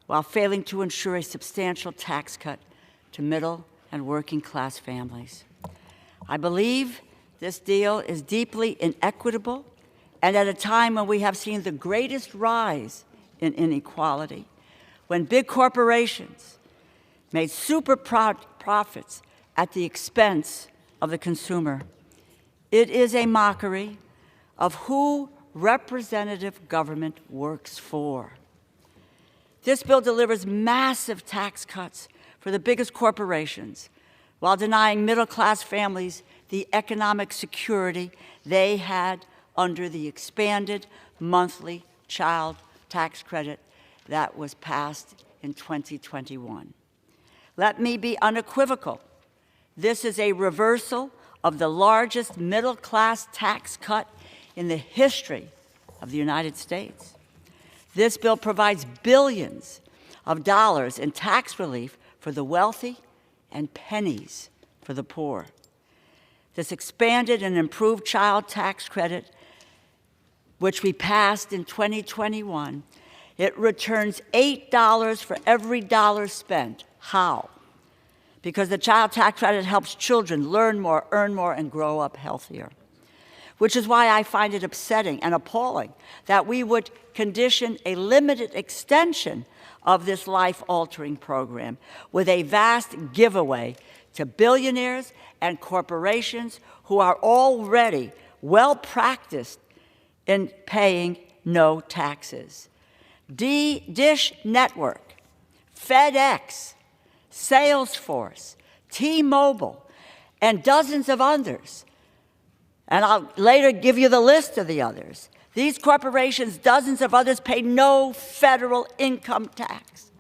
while failing to ensure a substantial tax cut to middle and working class families. I believe this deal is deeply inequitable, and at a time when we have seen the greatest rise in inequality, when big corporations made super profits at the expense of the consumer, it is a mockery of who representative government works for. This bill delivers massive tax cuts for the biggest corporations while denying middle-class families the economic security they had under the expanded monthly child tax credit that was passed in 2021. Let me be unequivocal. This is a reversal of the largest middle-class tax cut in the history of the United States. This bill provides billions of dollars in tax relief for the wealthy and pennies for the poor. This expanded and improved child tax credit, which we passed in 2021, it returns $8 for every dollar spent. How? Because the child tax credit helps children learn more, earn more, and grow up healthier. Which is why I find it upsetting and appalling that we would condition a limited extension of this life-altering program with a vast giveaway to billionaires and corporations who are already well-practiced in paying no taxes. Dish Network, FedEx, Salesforce, T-Mobile, and dozens of others And I'll later give you the list of the others. These corporations, dozens of others, pay no federal income tax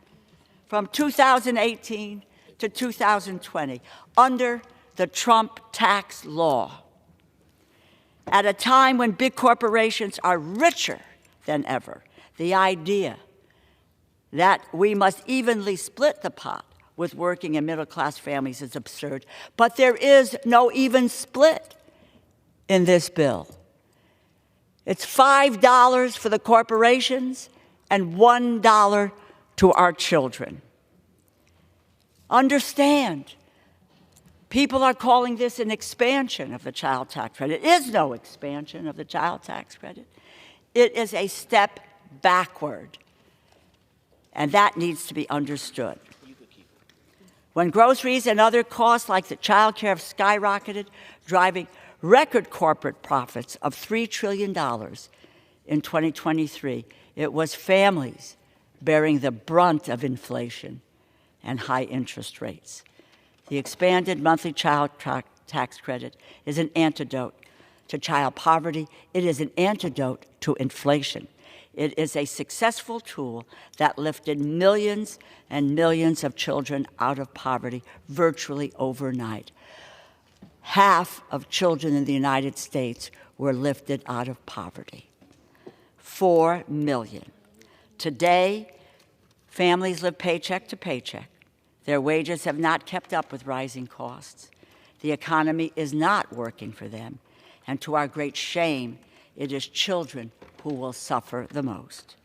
from 2018 to 2020 under the Trump tax law. At a time when big corporations are richer than ever, the idea that we must evenly split the pot with working and middle-class families is absurd. But there is no even split in this bill. It's $5 for the corporations and $1 to our children. Understand, people are calling this an expansion of the child tax credit. It is no expansion of the child tax credit. It is a step backward, and that needs to be understood. When groceries and other costs like the child care have skyrocketed, driving record corporate profits of $3 trillion in 2023, it was families bearing the brunt of inflation and high interest rates. The expanded monthly child tax credit is an antidote to child poverty. It is an antidote to inflation. It is a successful tool that lifted millions and millions of children out of poverty virtually overnight. Half of children in the United States were lifted out of poverty. 4 million. Today, families live paycheck to paycheck. Their wages have not kept up with rising costs. The economy is not working for them. And to our great shame, it is children who will suffer the most.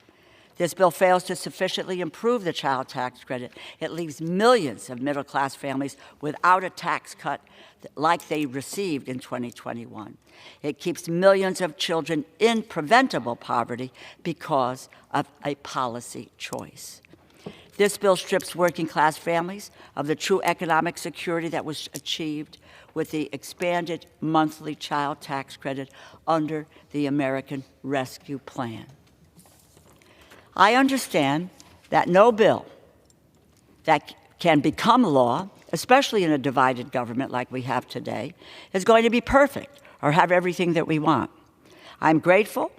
This bill fails to sufficiently improve the child tax credit. It leaves millions of middle-class families without a tax cut like they received in 2021. It keeps millions of children in preventable poverty because of a policy choice. This bill strips working-class families of the true economic security that was achieved with the expanded monthly child tax credit under the American Rescue Plan. I understand that no bill that can become law, especially in a divided government like we have today, is going to be perfect or have everything that we want. I'm grateful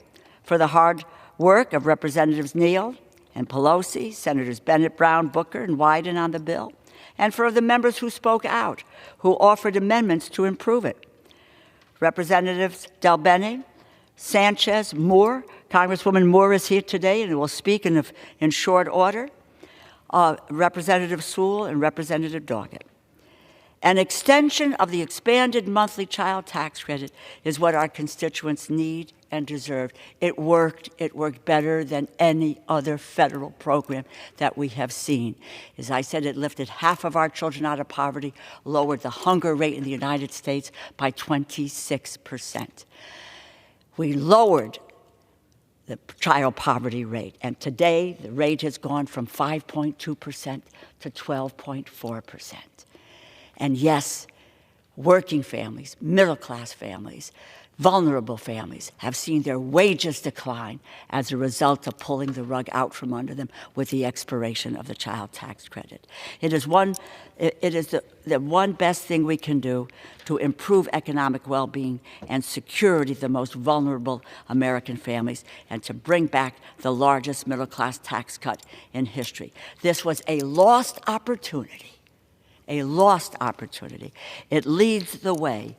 for the hard work of Representatives Neal and Pelosi, Senators Bennett, Brown, Booker, and Wyden on the bill, and for the members who spoke out, who offered amendments to improve it. Representatives Del Bene, Sanchez, Moore, Congresswoman Moore is here today and will speak in short order, Representative Sewell and Representative Doggett. An extension of the expanded monthly child tax credit is what our constituents need and deserve. It worked better than any other federal program that we have seen. As I said, it lifted half of our children out of poverty, lowered the hunger rate in the United States by 26%. We lowered the child poverty rate, and today the rate has gone from 5.2% to 12.4%. And yes, working families, middle-class families, vulnerable families have seen their wages decline as a result of pulling the rug out from under them with the expiration of the child tax credit. It is the one best thing we can do to improve economic well-being and security of the most vulnerable American families and to bring back the largest middle-class tax cut in history. This was a lost opportunity. A lost opportunity. It leads the way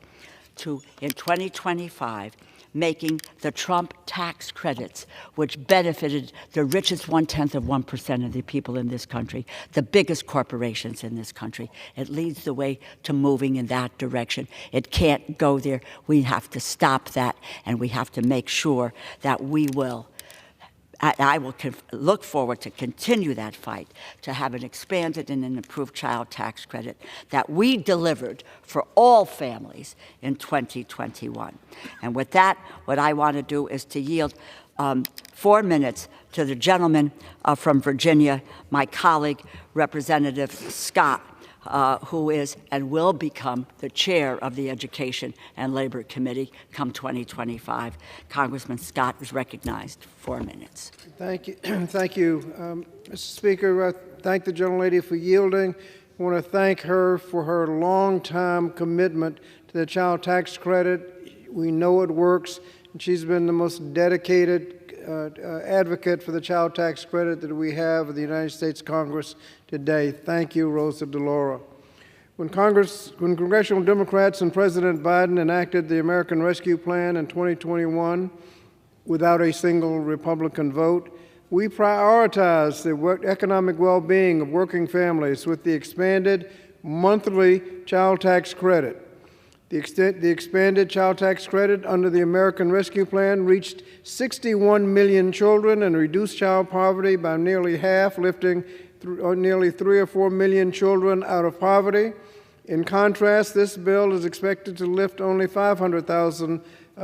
to, in 2025, making the Trump tax credits, which benefited the richest 0.1% of the people in this country, the biggest corporations in this country. It leads the way to moving in that direction. It can't go there. We have to stop that, and we have to make sure that we will. I will look forward to continue that fight, to have an expanded and an improved child tax credit that we delivered for all families in 2021. And with that, what I want to do is to yield 4 minutes to the gentleman from Virginia, my colleague, Representative Scott, who is and will become the chair of the Education and Labor Committee come 2025. Congressman Scott is recognized. 4 minutes. Thank you. Thank you. Mr. Speaker, I thank the gentlelady for yielding. I want to thank her for her long-time commitment to the child tax credit. We know it works, and she's been the most dedicated advocate for the child tax credit that we have in the United States Congress today. Thank you, Rosa DeLauro. When congressional Democrats and President Biden enacted the American Rescue Plan in 2021 without a single Republican vote, we prioritized the economic well-being of working families with the expanded monthly child tax credit. The expanded child tax credit under the American Rescue Plan reached 61 million children and reduced child poverty by nearly half, lifting nearly 3 or 4 million children out of poverty. In contrast, this bill is expected to lift only 500,000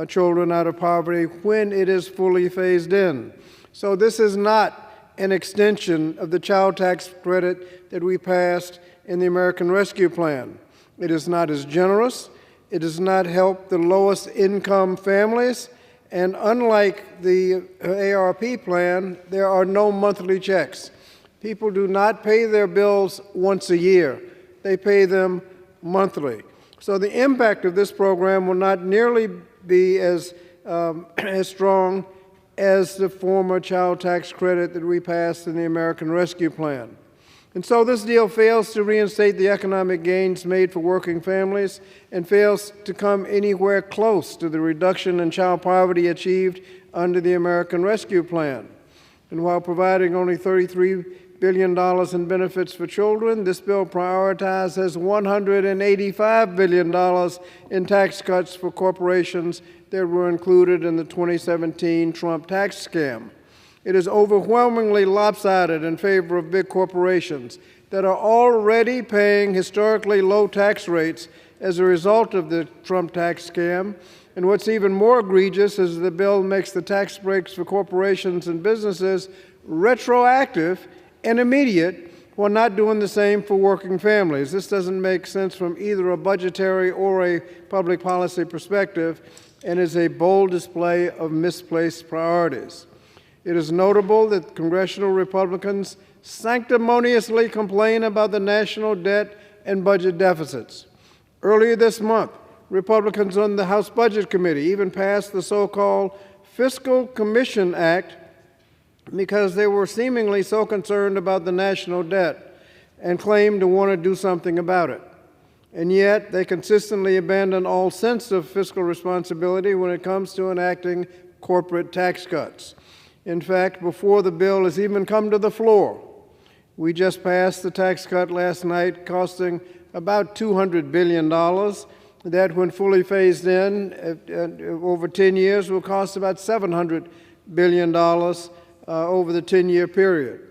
children out of poverty when it is fully phased in. So this is not an extension of the child tax credit that we passed in the American Rescue Plan. It is not as generous. It does not help the lowest income families, and unlike the ARP plan, there are no monthly checks. People do not pay their bills once a year. They pay them monthly. So the impact of this program will not nearly be as strong as the former child tax credit that we passed in the American Rescue Plan. And so this deal fails to reinstate the economic gains made for working families and fails to come anywhere close to the reduction in child poverty achieved under the American Rescue Plan. And while providing only $33 billion in benefits for children, this bill prioritizes $185 billion in tax cuts for corporations that were included in the 2017 Trump tax scam. It is overwhelmingly lopsided in favor of big corporations that are already paying historically low tax rates as a result of the Trump tax scam. And what's even more egregious is the bill makes the tax breaks for corporations and businesses retroactive and immediate, while not doing the same for working families. This doesn't make sense from either a budgetary or a public policy perspective, and is a bold display of misplaced priorities. It is notable that congressional Republicans sanctimoniously complain about the national debt and budget deficits. Earlier this month, Republicans on the House Budget Committee even passed the so-called Fiscal Commission Act because they were seemingly so concerned about the national debt and claimed to want to do something about it. And yet, they consistently abandon all sense of fiscal responsibility when it comes to enacting corporate tax cuts. In fact, before the bill has even come to the floor, we just passed the tax cut last night costing about $200 billion. That, when fully phased in over 10 years, will cost about $700 billion over the 10-year period.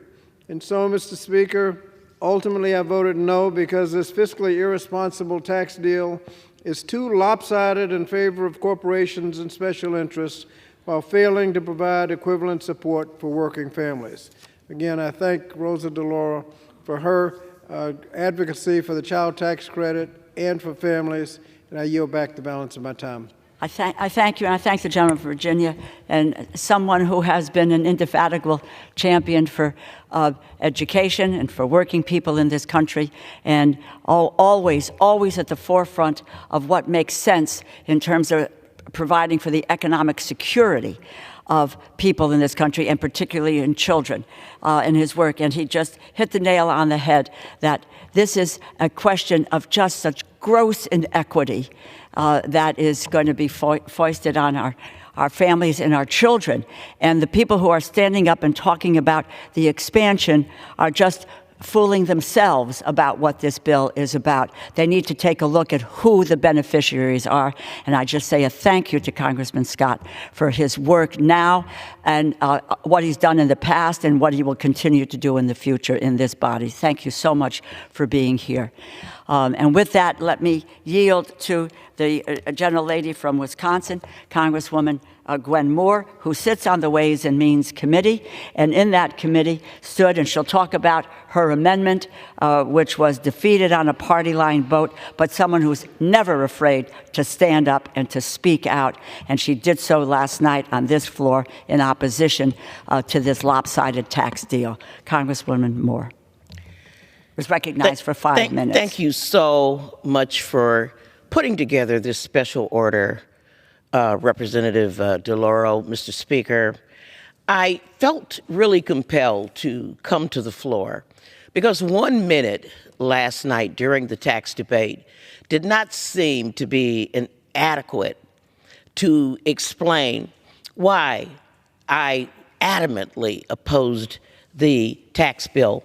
And so, Mr. Speaker, ultimately I voted no because this fiscally irresponsible tax deal is too lopsided in favor of corporations and special interests, while failing to provide equivalent support for working families. Again, I thank Rosa DeLauro for her advocacy for the child tax credit and for families, and I yield back the balance of my time. I thank you, and I thank the gentleman from Virginia, and someone who has been an indefatigable champion for education and for working people in this country, and always at the forefront of what makes sense in terms of providing for the economic security of people in this country, and particularly in children, in his work. And he just hit the nail on the head that this is a question of just such gross inequity that is going to be foisted on our families and our children. And the people who are standing up and talking about the expansion are just fooling themselves about what this bill is about. They need to take a look at who the beneficiaries are. And I just say a thank you to Congressman Scott for his work now and what he's done in the past and what he will continue to do in the future in this body. Thank you so much for being here. And with that, let me yield to the gentlelady from Wisconsin, Congresswoman Gwen Moore, who sits on the Ways and Means Committee, and in that committee stood, and she'll talk about her amendment, which was defeated on a party line vote, but someone who's never afraid to stand up and to speak out, and she did so last night on this floor in opposition to this lopsided tax deal. Congresswoman Moore was recognized for 5 minutes. Thank you so much for putting together this special order Representative DeLauro, Mr. Speaker. I felt really compelled to come to the floor because 1 minute last night during the tax debate did not seem to be inadequate to explain why I adamantly opposed the tax bill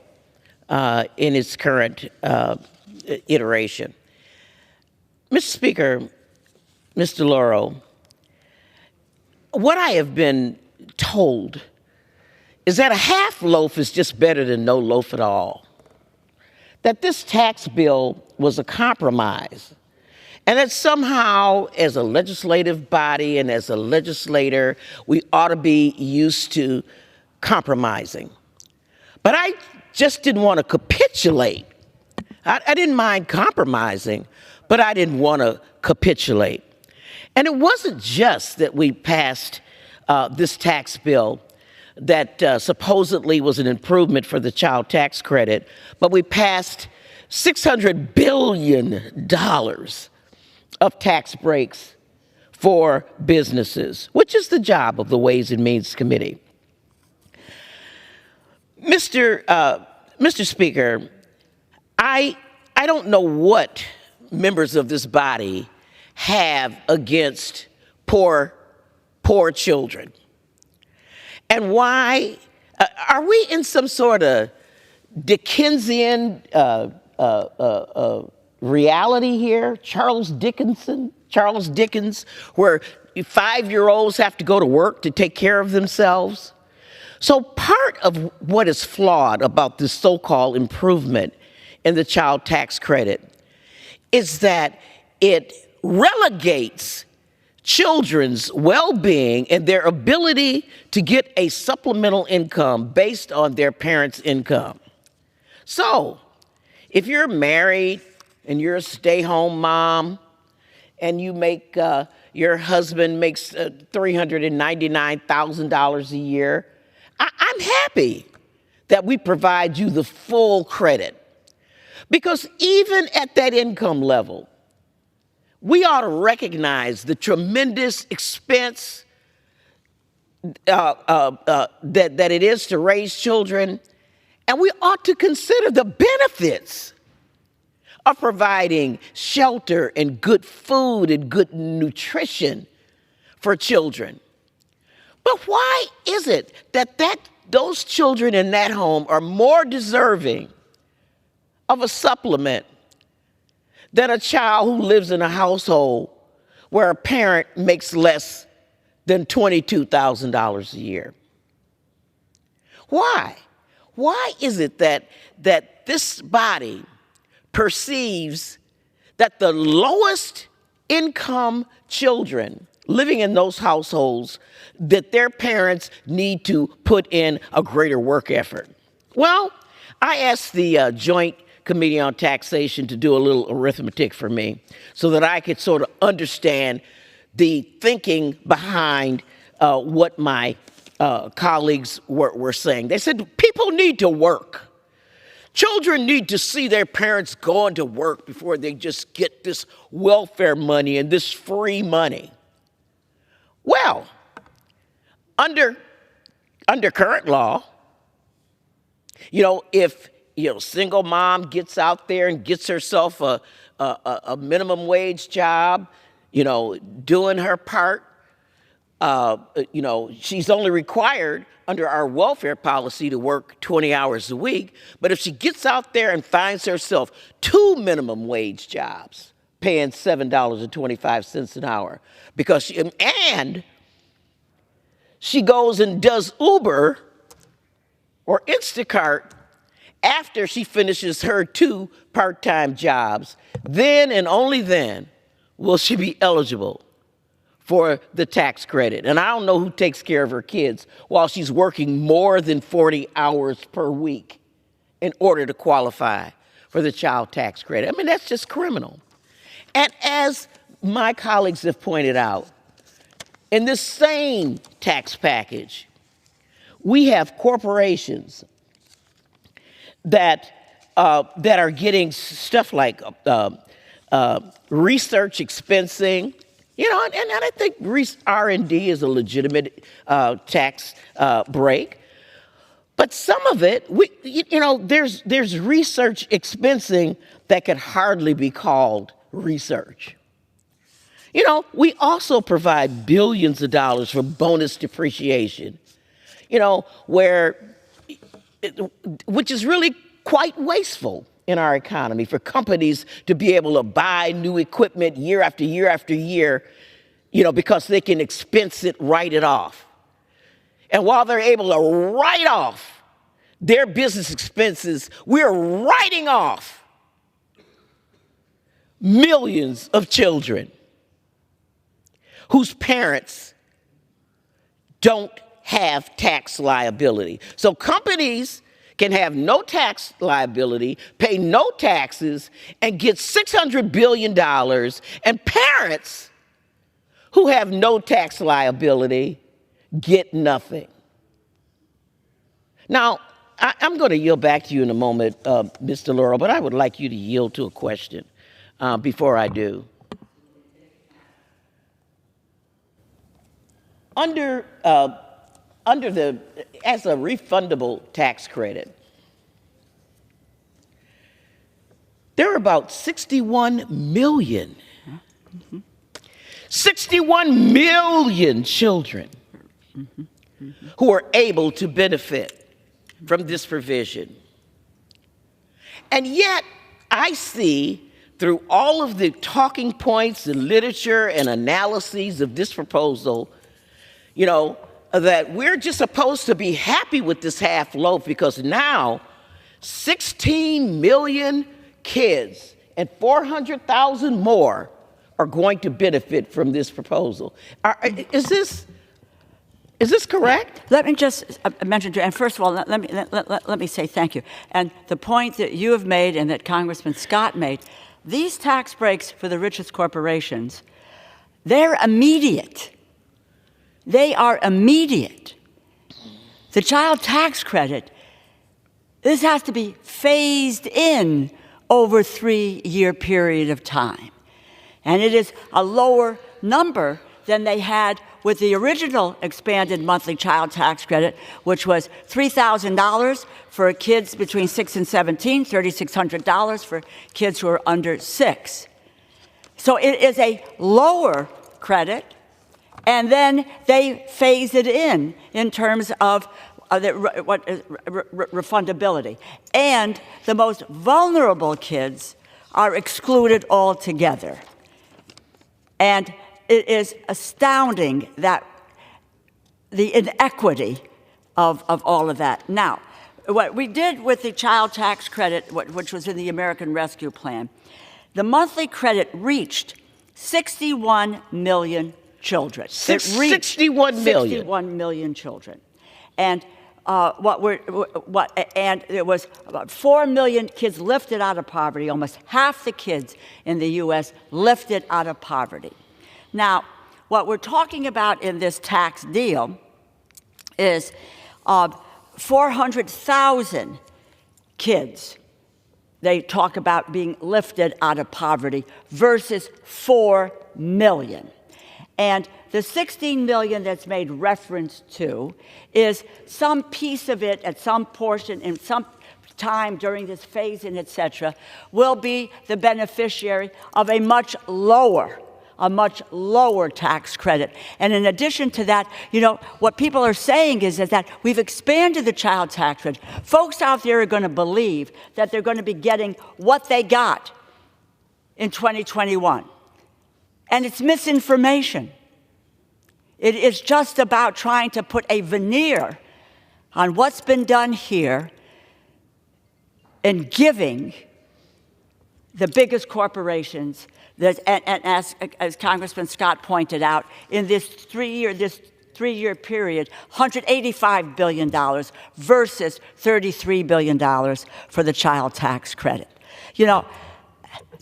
in its current iteration. Mr. Speaker, Ms. DeLauro, what I have been told is that a half loaf is just better than no loaf at all. That this tax bill was a compromise. And that somehow, as a legislative body and as a legislator, we ought to be used to compromising. But I just didn't want to capitulate. I didn't mind compromising, but I didn't want to capitulate. And it wasn't just that we passed this tax bill that supposedly was an improvement for the child tax credit, but we passed $600 billion of tax breaks for businesses, which is the job of the Ways and Means Committee. Mr. Speaker, I don't know what members of this body have against poor children. And why? Are we in some sort of Dickensian reality here? Charles Dickens, where 5-year-olds have to go to work to take care of themselves? So part of what is flawed about this so-called improvement in the child tax credit is that it relegates children's well-being and their ability to get a supplemental income based on their parents' income. So, if you're married and you're a stay-home mom and you make, your husband makes $399,000 a year, I'm happy that we provide you the full credit. Because even at that income level, we ought to recognize the tremendous expense that it is to raise children, and we ought to consider the benefits of providing shelter and good food and good nutrition for children. But why is it that those children in that home are more deserving of a supplement than a child who lives in a household where a parent makes less than $22,000 a year? Why? Why is it that this body perceives that the lowest income children living in those households, that their parents need to put in a greater work effort? Well, I asked the Joint Committee on Taxation to do a little arithmetic for me so that I could sort of understand the thinking behind what my colleagues were saying. They said people need to work. Children need to see their parents going to work before they just get this welfare money and this free money. Well, under current law, if single mom gets out there and gets herself a minimum wage job, doing her part, she's only required under our welfare policy to work 20 hours a week. But if she gets out there and finds herself 2 minimum wage jobs, paying $7.25 an hour, and she goes and does Uber or Instacart after she finishes her 2 part-time jobs, then and only then will she be eligible for the tax credit. And I don't know who takes care of her kids while she's working more than 40 hours per week in order to qualify for the child tax credit. I mean, that's just criminal. And as my colleagues have pointed out, in this same tax package, we have corporations that are getting stuff like research expensing You know, and I think R&D is a legitimate tax break. But some of it, there's research expensing that could hardly be called research. You know, we also provide billions of dollars for bonus depreciation, which is really quite wasteful in our economy for companies to be able to buy new equipment year after year after year, because they can expense it, write it off. And while they're able to write off their business expenses, we're writing off millions of children whose parents don't have tax liability. So companies can have no tax liability, pay no taxes, and get $600 billion, and parents who have no tax liability get nothing. Now, I'm going to yield back to you in a moment, Ms. DeLauro, but I would like you to yield to a question before I do. As a refundable tax credit, there are about 61 million children who are able to benefit from this provision. And yet, I see through all of the talking points and literature and analyses of this proposal, that we're just supposed to be happy with this half loaf because now 16 million kids and 400,000 more are going to benefit from this proposal. Is this correct? Let me just mention, and first of all, let me say thank you. And the point that you have made and that Congressman Scott made, these tax breaks for the richest corporations, they're immediate. They are immediate. The child tax credit, this has to be phased in over a 3-year period of time. And it is a lower number than they had with the original expanded monthly child tax credit, which was $3,000 for kids between 6 and 17, $3,600 for kids who are under 6. So it is a lower credit, and then they phase it in terms of refundability. And the most vulnerable kids are excluded altogether. And it is astounding that the inequity of all of that. Now, what we did with the child tax credit, which was in the American Rescue Plan, the monthly credit reached 61 million children. 61 million. 61 million children. And and there was about 4 million kids lifted out of poverty, almost half the kids in the U.S. lifted out of poverty. Now, what we're talking about in this tax deal is 400,000 kids. They talk about being lifted out of poverty versus 4 million. And the 16 million that's made reference to is some piece of it at some portion in some time during this phase-in, et cetera, will be the beneficiary of a much lower tax credit. And in addition to that, what people are saying is that we've expanded the child tax credit. Folks out there are going to believe that they're going to be getting what they got in 2021. And it's misinformation. It is just about trying to put a veneer on what's been done here and giving the biggest corporations that, and as Congressman Scott pointed out, in this three-year period, $185 billion versus $33 billion for the child tax credit.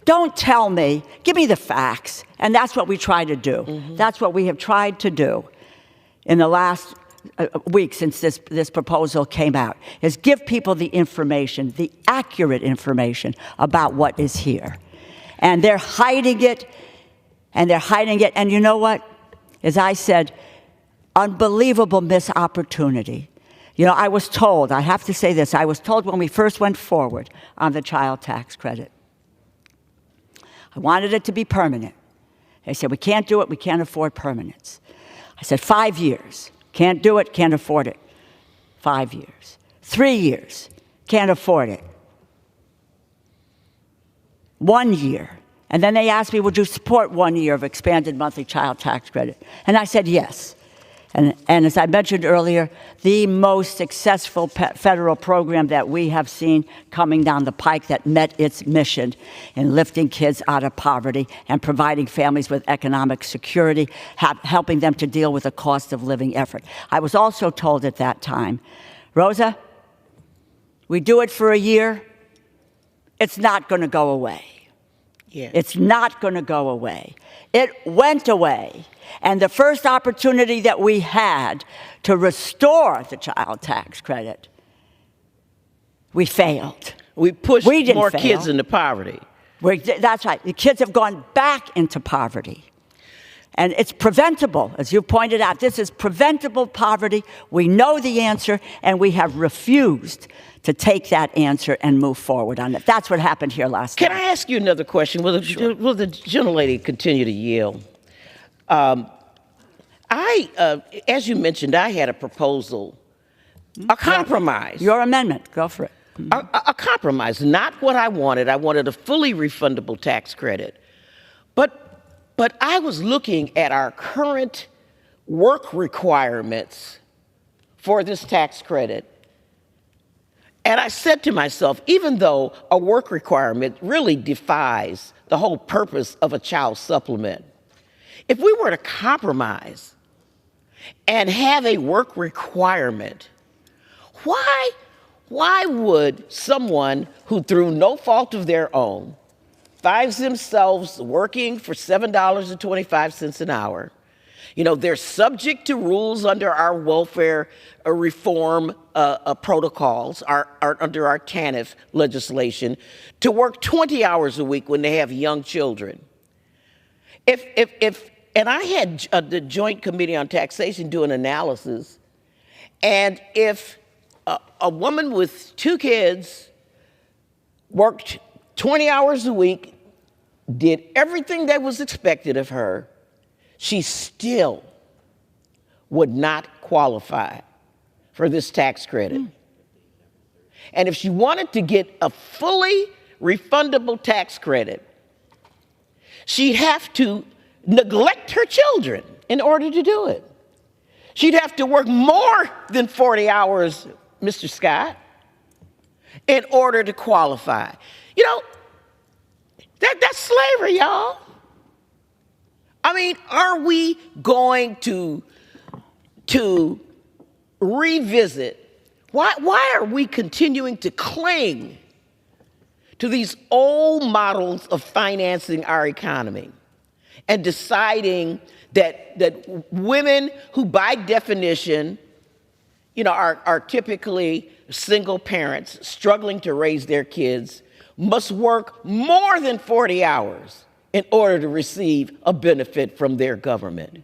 Don't tell me, give me the facts. And that's what we try to do. Mm-hmm. That's what we have tried to do in the last week since this proposal came out, is give people the information, the accurate information about what is here. And they're hiding it, And they're hiding it. And you know what? As I said, unbelievable missed opportunity. You know, I was told, I have to say this, I was told when we first went forward on the child tax credit, I wanted it to be permanent. They said, we can't do it, we can't afford permanence. I said, 5 years. Can't do it, can't afford it. 5 years. 3 years. Can't afford it. 1 year. And then they asked me, would you support 1 year of expanded monthly child tax credit? And I said, yes. And as I mentioned earlier, the most successful federal program that we have seen coming down the pike that met its mission in lifting kids out of poverty and providing families with economic security, helping them to deal with the cost of living effort. I was also told at that time, Rosa, we do it for a year, it's not going to go away. Yeah. It's not going to go away. It went away. And the first opportunity that we had to restore the child tax credit, we failed. We pushed more fail. kids into poverty. That's right. The kids have gone back into poverty. And it's preventable, as you pointed out. This is preventable poverty. We know the answer, and we have refused to take that answer and move forward on it. That's what happened here last night. Can I ask you another question? Will the gentlelady continue to yield? As you mentioned, I had a proposal, a compromise. Your amendment, go for it. A compromise, not what I wanted. I wanted a fully refundable tax credit. But I was looking at our current work requirements for this tax credit. And I said to myself, even though a work requirement really defies the whole purpose of a child supplement, if we were to compromise and have a work requirement, why would someone who, through no fault of their own, finds themselves working for $7.25 an hour, you know, they're subject to rules under our welfare reform protocols, under our TANF legislation, to work 20 hours a week when they have young children. And I had the Joint Committee on Taxation do an analysis, and if a woman with 2 kids worked 20 hours a week, did everything that was expected of her, she still would not qualify for this tax credit. And if she wanted to get a fully refundable tax credit, she'd have to neglect her children in order to do it. She'd have to work more than 40 hours, Mr. Scott, in order to qualify. You know, that's slavery, y'all. I mean, are we going to revisit? Why are we continuing to cling to these old models of financing our economy and deciding that women who, by definition, you know, are typically single parents struggling to raise their kids, must work more than 40 hours in order to receive a benefit from their government?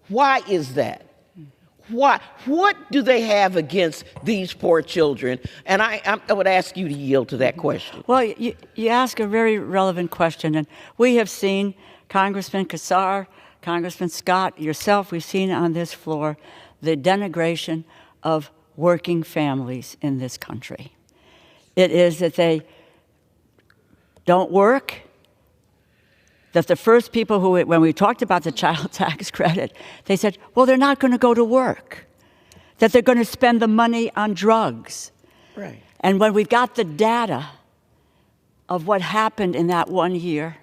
Why is that? Why? What do they have against these poor children? And I would ask you to yield to that question. Well, you ask a very relevant question, and we have seen Congressman Casar, Congressman Scott, yourself, we've seen on this floor the denigration of working families in this country. It is that they don't work, that the first people who, when we talked about the child tax credit, they said, well, they're not going to go to work, that they're going to spend the money on drugs. Right. And when we got the data of what happened in that 1 year,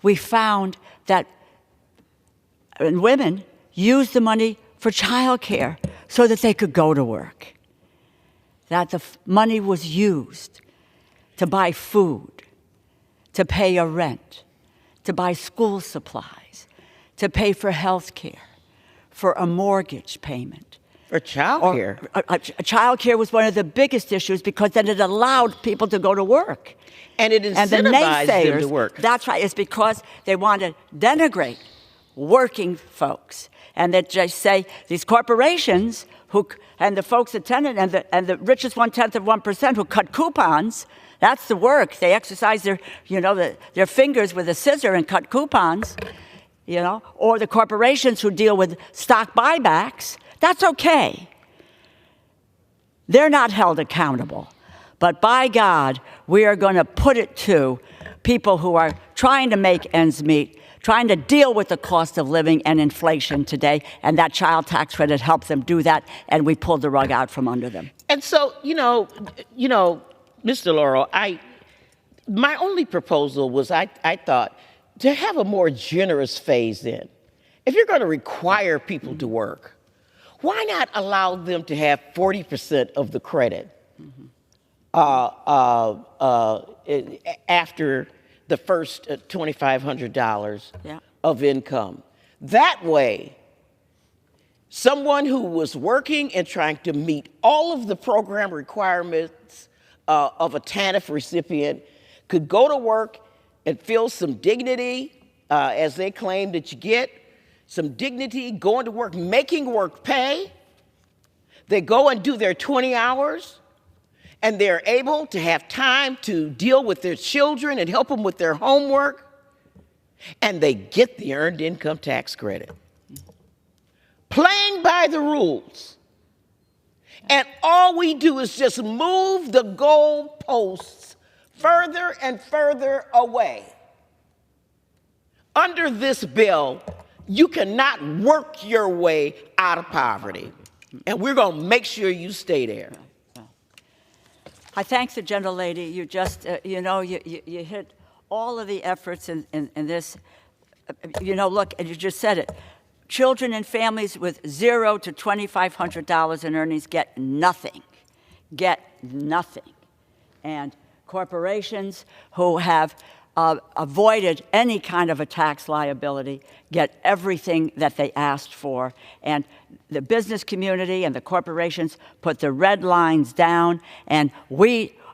we found that women used the money for childcare so that they could go to work, that the money was used to buy food, to pay a rent, to buy school supplies, to pay for health care, for a mortgage payment, For child care. Child care was one of the biggest issues because then it allowed people to go to work. And it incentivized them to work. That's right. It's because they want to denigrate working folks. And that they say these corporations and the folks at Tenet and the richest 1/10 of 1% who cut coupons, that's the work. They exercise their fingers with a scissor and cut coupons, or the corporations who deal with stock buybacks. That's okay. They're not held accountable. But by God, we are going to put it to people who are trying to make ends meet, trying to deal with the cost of living and inflation today, and that child tax credit helps them do that, and we pulled the rug out from under them. And so, Mr. Laurel, my only proposal was I thought to have a more generous phase in. If you're going to require people to work, why not allow them to have 40% of the credit after the first $2,500 of income? That way, someone who was working and trying to meet all of the program requirements of a TANF recipient could go to work and feel some dignity, as they claim that you get, some dignity going to work, making work pay. They go and do their 20 hours, and they're able to have time to deal with their children and help them with their homework, and they get the earned income tax credit. Playing by the rules. And all we do is just move the goalposts further and further away. Under this bill, you cannot work your way out of poverty. And we're going to make sure you stay there. I thank the gentlelady. You just, you hit all of the efforts in this. Look, and you just said it. Children and families with $0 to $2,500 in earnings get nothing. And corporations who have avoided any kind of a tax liability get everything that they asked for. And the business community and the corporations put the red lines down, and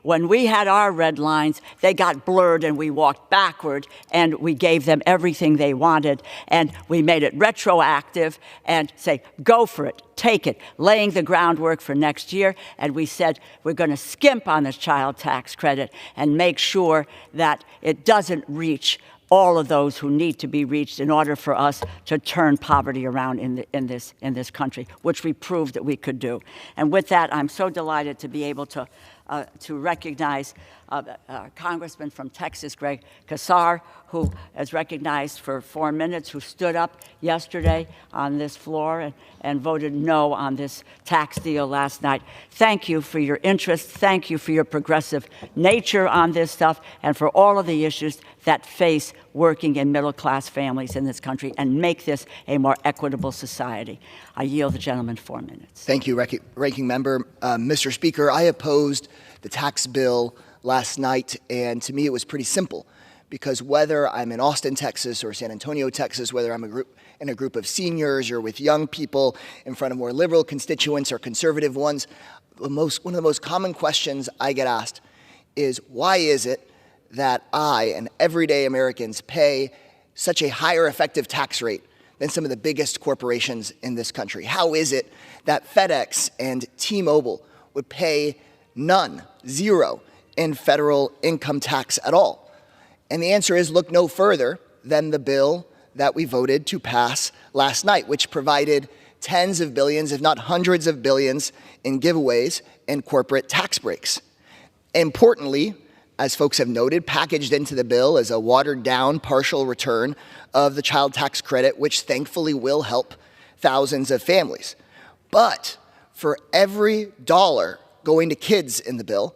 when we had our red lines, they got blurred and we walked backward, and we gave them everything they wanted, and we made it retroactive and say, go for it, take it, laying the groundwork for next year. And we said, we're going to skimp on this child tax credit and make sure that it doesn't reach all of those who need to be reached in order for us to turn poverty around in this country, which we proved that we could do. And with that, I'm so delighted to be able to recognize Congressman from Texas, Greg Casar, who is recognized for 4 minutes, who stood up yesterday on this floor and voted no on this tax deal last night. Thank you for your interest. Thank you for your progressive nature on this stuff and for all of the issues that face working and middle-class families in this country and make this a more equitable society. I yield the gentleman 4 minutes. Thank you, Ranking Member. Mr. Speaker, I opposed the tax bill last night, and to me it was pretty simple, because whether I'm in Austin, Texas, or San Antonio, Texas, whether I'm in a group of seniors or with young people in front of more liberal constituents or conservative ones, one of the most common questions I get asked is, why is it that I and everyday Americans pay such a higher effective tax rate than some of the biggest corporations in this country? How is it that FedEx and T-Mobile would pay none, zero, in federal income tax at all? And the answer is, look no further than the bill that we voted to pass last night, which provided tens of billions, if not hundreds of billions, in giveaways and corporate tax breaks. Importantly, as folks have noted, packaged into the bill is a watered-down partial return of the child tax credit, which thankfully will help thousands of families. But for every dollar going to kids in the bill,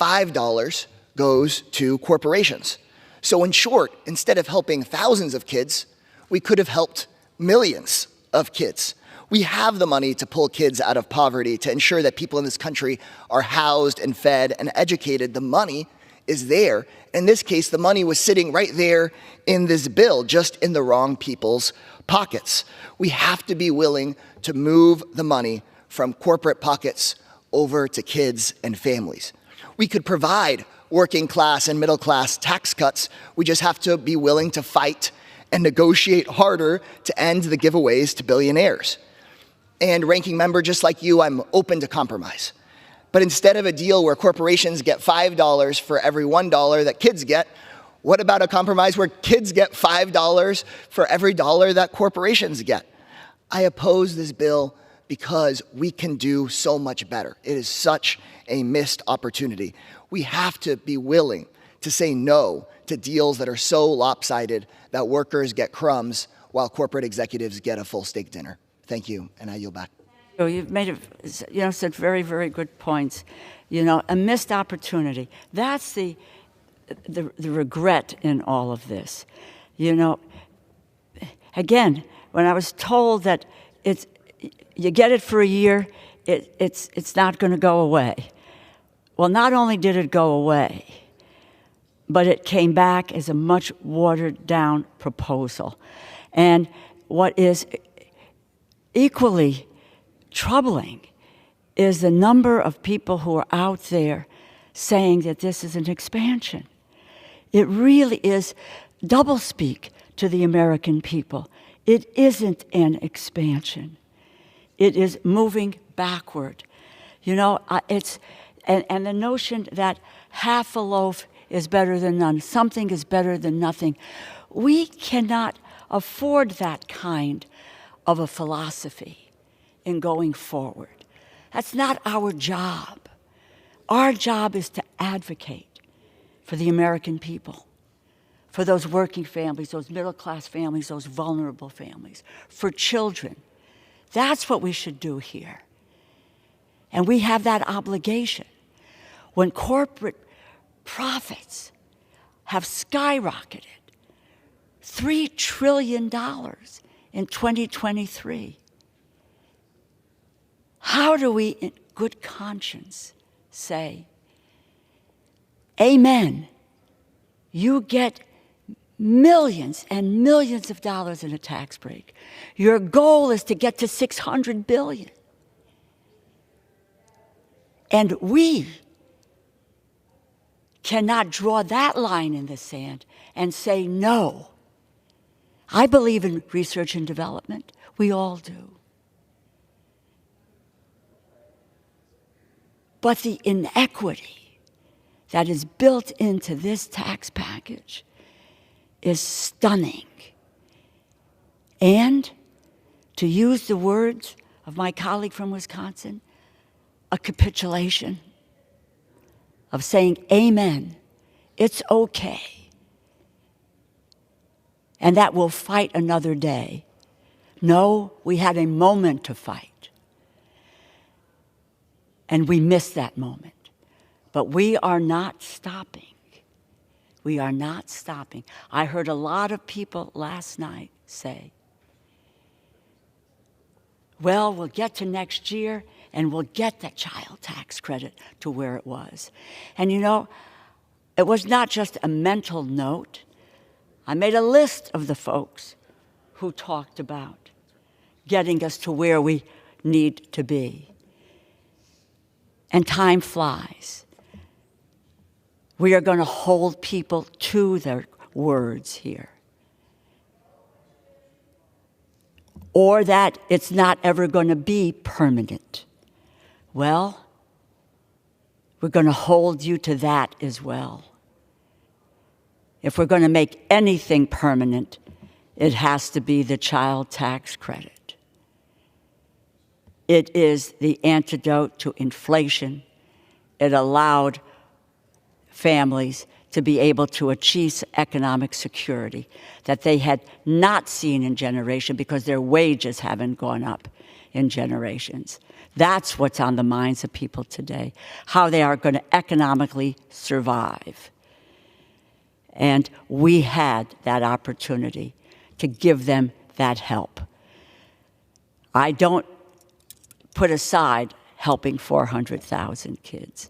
$5 goes to corporations. So in short, instead of helping thousands of kids, we could have helped millions of kids. We have the money to pull kids out of poverty, to ensure that people in this country are housed and fed and educated. The money is there. In this case, the money was sitting right there in this bill, just in the wrong people's pockets. We have to be willing to move the money from corporate pockets over to kids and families. We could provide working class and middle class tax cuts. We just have to be willing to fight and negotiate harder to end the giveaways to billionaires. And ranking member, just like you, I'm open to compromise. But instead of a deal where corporations get $5 for every $1 that kids get, what about a compromise where kids get $5 for every dollar that corporations get? I oppose this bill because we can do so much better. It is such a missed opportunity. We have to be willing to say no to deals that are so lopsided that workers get crumbs while corporate executives get a full steak dinner. Thank you, and I yield back. You've made said very, very good points. A missed opportunity. That's the regret in all of this. Again, when I was told that you get it for a year, it's not going to go away. Well, not only did it go away, but it came back as a much watered down proposal. And what is equally troubling is the number of people who are out there saying that this is an expansion. It really is doublespeak to the American people. It isn't an expansion. It is moving backward. It's and the notion that half a loaf is better than none, something is better than nothing. We cannot afford that kind of a philosophy in going forward. That's not our job. Our job is to advocate for the American people, for those working families, those middle-class families, those vulnerable families, for children. That's what we should do here. And we have that obligation. When corporate profits have skyrocketed, $3 trillion in 2023, how do we, in good conscience, say, amen, you get millions and millions of dollars in a tax break. Your goal is to get to $600 billion. And we cannot draw that line in the sand and say no. I believe in research and development. We all do. But the inequity that is built into this tax package is stunning. And, to use the words of my colleague from Wisconsin, a capitulation of saying, amen, it's okay. And that we'll fight another day. No, we had a moment to fight. And we missed that moment. But we are not stopping. We are not stopping. I heard a lot of people last night say, well, we'll get to next year and we'll get that child tax credit to where it was. And it was not just a mental note. I made a list of the folks who talked about getting us to where we need to be. And time flies. We are going to hold people to their words here. Or that it's not ever going to be permanent. Well, we're going to hold you to that as well. If we're going to make anything permanent, it has to be the child tax credit. It is the antidote to inflation. It allowed families to be able to achieve economic security that they had not seen in generations because their wages haven't gone up in generations. That's what's on the minds of people today, how they are going to economically survive. And we had that opportunity to give them that help. I don't put aside helping 400,000 kids,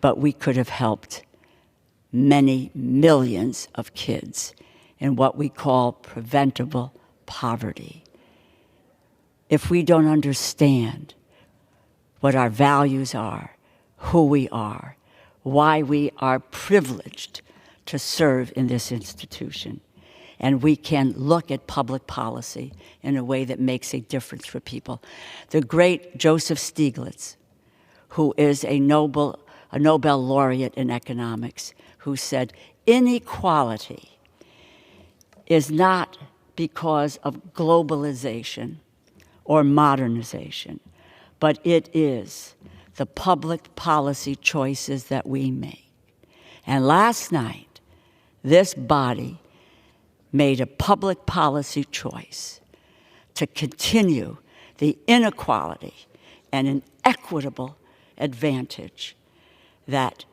but we could have helped many millions of kids in what we call preventable poverty. If we don't understand what our values are, who we are, why we are privileged to serve in this institution. And we can look at public policy in a way that makes a difference for people. The great Joseph Stiglitz, who is a Nobel laureate in economics, who said, inequality is not because of globalization or modernization, but it is the public policy choices that we make. And last night, this body made a public policy choice to continue the inequality and inequitable advantage that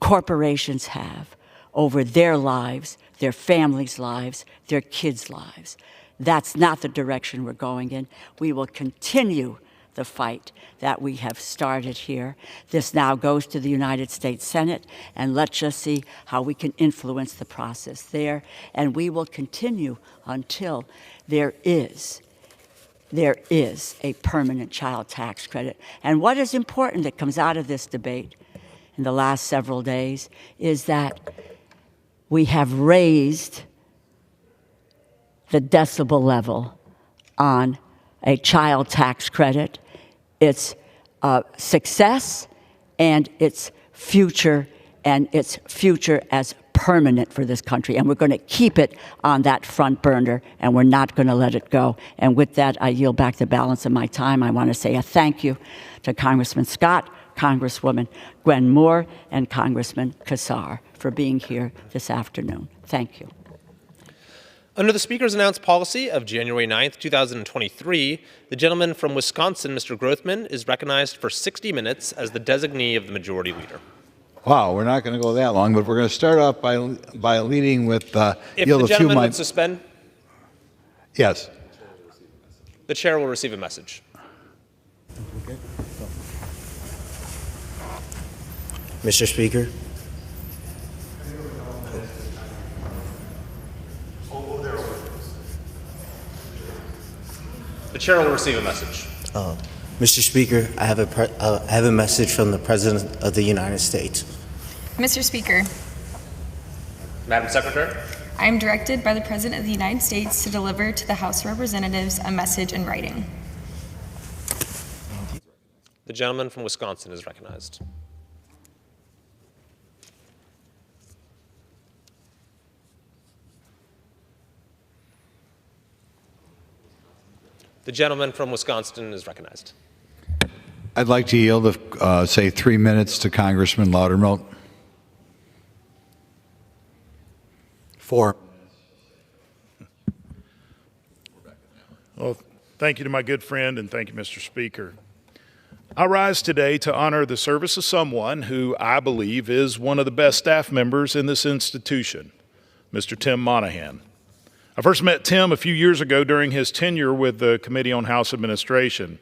corporations have over their lives, their families' lives, their kids' lives. That's not the direction we're going in. We will continue the fight that we have started here. This now goes to the United States Senate, and let's just see how we can influence the process there. And we will continue until there is a permanent child tax credit. And what is important that comes out of this debate in the last several days is that we have raised the decibel level on a child tax credit, its success, and its future as permanent for this country. And we're going to keep it on that front burner, and we're not going to let it go. And with that, I yield back the balance of my time. I want to say a thank you to Congressman Scott, Congresswoman Gwen Moore, and Congressman Kassar for being here this afternoon. Thank you. Under the Speaker's announced policy of January 9th, 2023, the gentleman from Wisconsin, Mr. Grothman, is recognized for 60 minutes as the designee of the Majority Leader. Wow, we're not going to go that long, but we're going to start off by leading with If the gentleman would suspend, Yes. the chair will receive a message. Mr. Speaker. The chair will receive a message. Mr. Speaker, I have a message from the President of the United States. Mr. Speaker, Madam Secretary. I am directed by the President of the United States to deliver to the House of Representatives a message in writing. The gentleman from Wisconsin is recognized. The gentleman from Wisconsin is recognized. I'd like to yield, say, 3 minutes to Congressman Loudermilk. 4. Well, thank you to my good friend, and thank you, Mr. Speaker. I rise today to honor the service of someone who I believe is one of the best staff members in this institution, Mr. Tim Monahan. I first met Tim a few years ago during his tenure with the Committee on House Administration.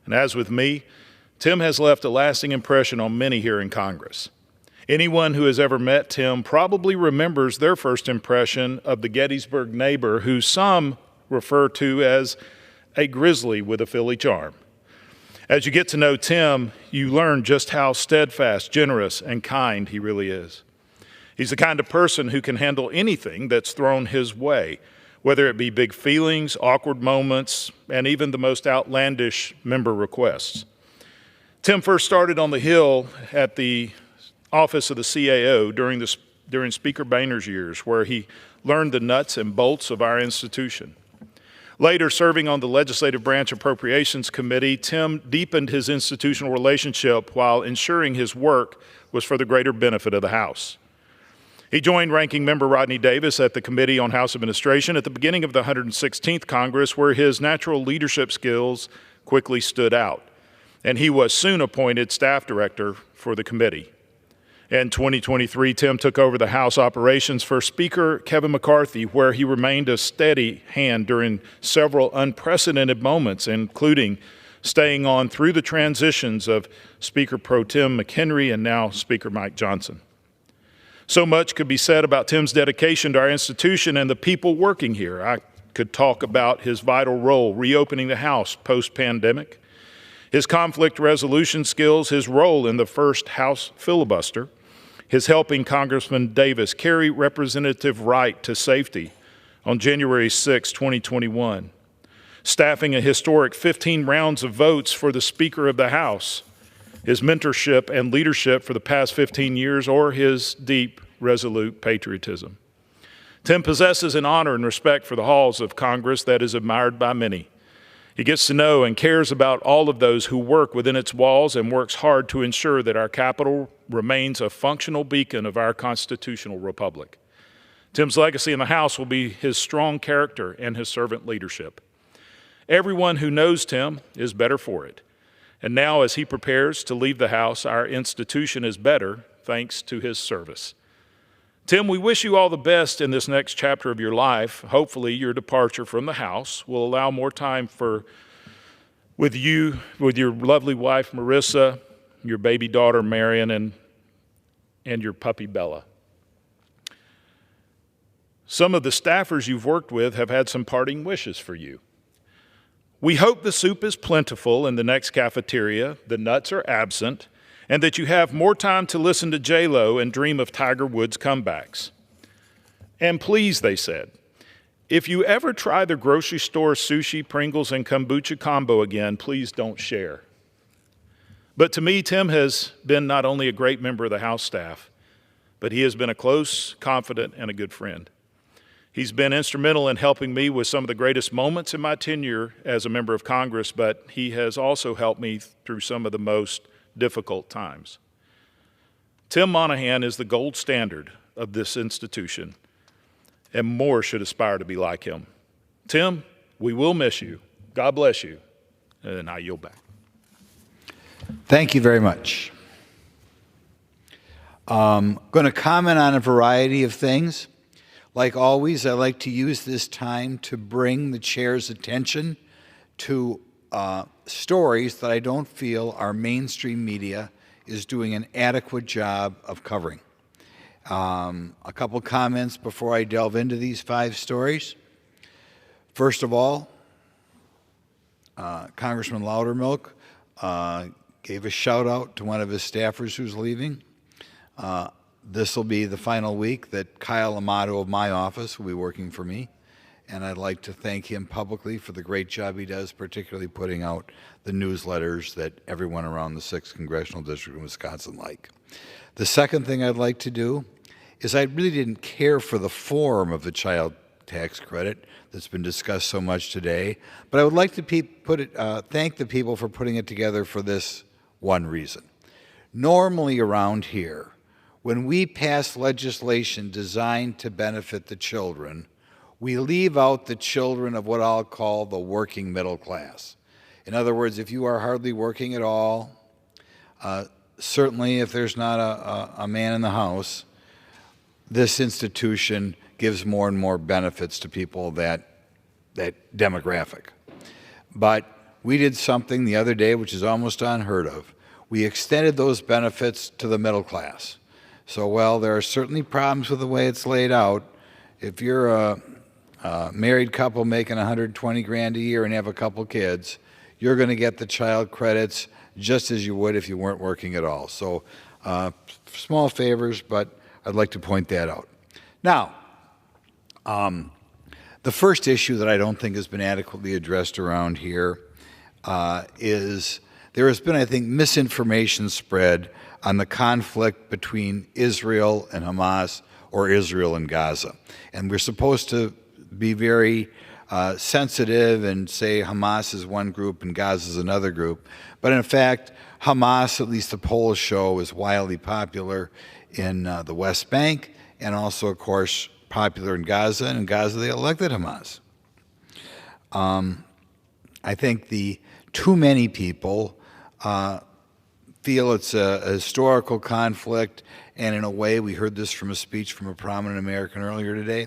And as with me, Tim has left a lasting impression on many here in Congress. Anyone who has ever met Tim probably remembers their first impression of the Gettysburg neighbor who some refer to as a grizzly with a Philly charm. As you get to know Tim, you learn just how steadfast, generous, and kind he really is. He's the kind of person who can handle anything that's thrown his way, whether it be big feelings, awkward moments, and even the most outlandish member requests. Tim first started on the Hill at the office of the CAO during Speaker Boehner's years, where he learned the nuts and bolts of our institution. Later, serving on the Legislative Branch Appropriations Committee, Tim deepened his institutional relationship while ensuring his work was for the greater benefit of the House. He joined Ranking Member Rodney Davis at the Committee on House Administration at the beginning of the 116th Congress, where his natural leadership skills quickly stood out, and he was soon appointed staff director for the committee. In 2023, Tim took over the House operations for Speaker Kevin McCarthy, where he remained a steady hand during several unprecedented moments, including staying on through the transitions of Speaker Pro Tem McHenry and now Speaker Mike Johnson. So much could be said about Tim's dedication to our institution and the people working here. I could talk about his vital role reopening the House post-pandemic, His conflict resolution skills, his role in the first House filibuster, his helping Congressman Davis carry Representative Wright to safety on January 6, 2021, staffing a historic 15 rounds of votes for the Speaker of the House, his mentorship and leadership for the past 15 years, or his deep, resolute patriotism. Tim possesses an honor and respect for the halls of Congress that is admired by many. He gets to know and cares about all of those who work within its walls and works hard to ensure that our Capitol remains a functional beacon of our constitutional republic. Tim's legacy in the House will be his strong character and his servant leadership. Everyone who knows Tim is better for it. And now, as he prepares to leave the House, our institution is better thanks to his service. Tim, we wish you all the best in this next chapter of your life. Hopefully, your departure from the House will allow more time with you, with your lovely wife, Marissa, your baby daughter, Marion, and your puppy, Bella. Some of the staffers you've worked with have had some parting wishes for you. We hope the soup is plentiful in the next cafeteria, the nuts are absent, and that you have more time to listen to J-Lo and dream of Tiger Woods' comebacks. And please, they said, if you ever try the grocery store sushi, Pringles, and kombucha combo again, please don't share. But to me, Tim has been not only a great member of the House staff, but he has been a close, confident, and a good friend. He's been instrumental in helping me with some of the greatest moments in my tenure as a member of Congress, but he has also helped me through some of the most difficult times. Tim Monahan is the gold standard of this institution, and more should aspire to be like him. Tim, we will miss you. God bless you. And I yield back. Thank you very much. Going to comment on a variety of things. Like always, I like to use this time to bring the chair's attention to stories that I don't feel our mainstream media is doing an adequate job of covering. A couple comments before I delve into these 5 stories. First of all, Congressman Loudermilk gave a shout out to one of his staffers who's leaving. This will be the final week that Kyle Amato of my office will be working for me, and I'd like to thank him publicly for the great job he does, particularly putting out the newsletters that everyone around the 6th Congressional District in Wisconsin like. The second thing I'd like to do is I really didn't care for the form of the child tax credit that's been discussed so much today, but I would like to thank the people for putting it together for this one reason. Normally around here, when we pass legislation designed to benefit the children, we leave out the children of what I'll call the working middle class. In other words, if you are hardly working at all, certainly if there's not a man in the house, this institution gives more and more benefits to people that demographic. But we did something the other day which is almost unheard of. We extended those benefits to the middle class. So while there are certainly problems with the way it's laid out, if you're a married couple making $120,000 a year and have a couple kids, you're going to get the child credits just as you would if you weren't working at all. So small favors, but I'd like to point that out. Now, the first issue that I don't think has been adequately addressed around here is there has been, I think, misinformation spread on the conflict between Israel and Hamas or Israel and Gaza. And we're supposed to be very sensitive and say Hamas is one group and Gaza is another group. But in fact, Hamas, at least the polls show, is wildly popular in the West Bank and also, of course, popular in Gaza. And in Gaza, they elected Hamas. I think too many people feel it's a historical conflict, and in a way, we heard this from a speech from a prominent American earlier today,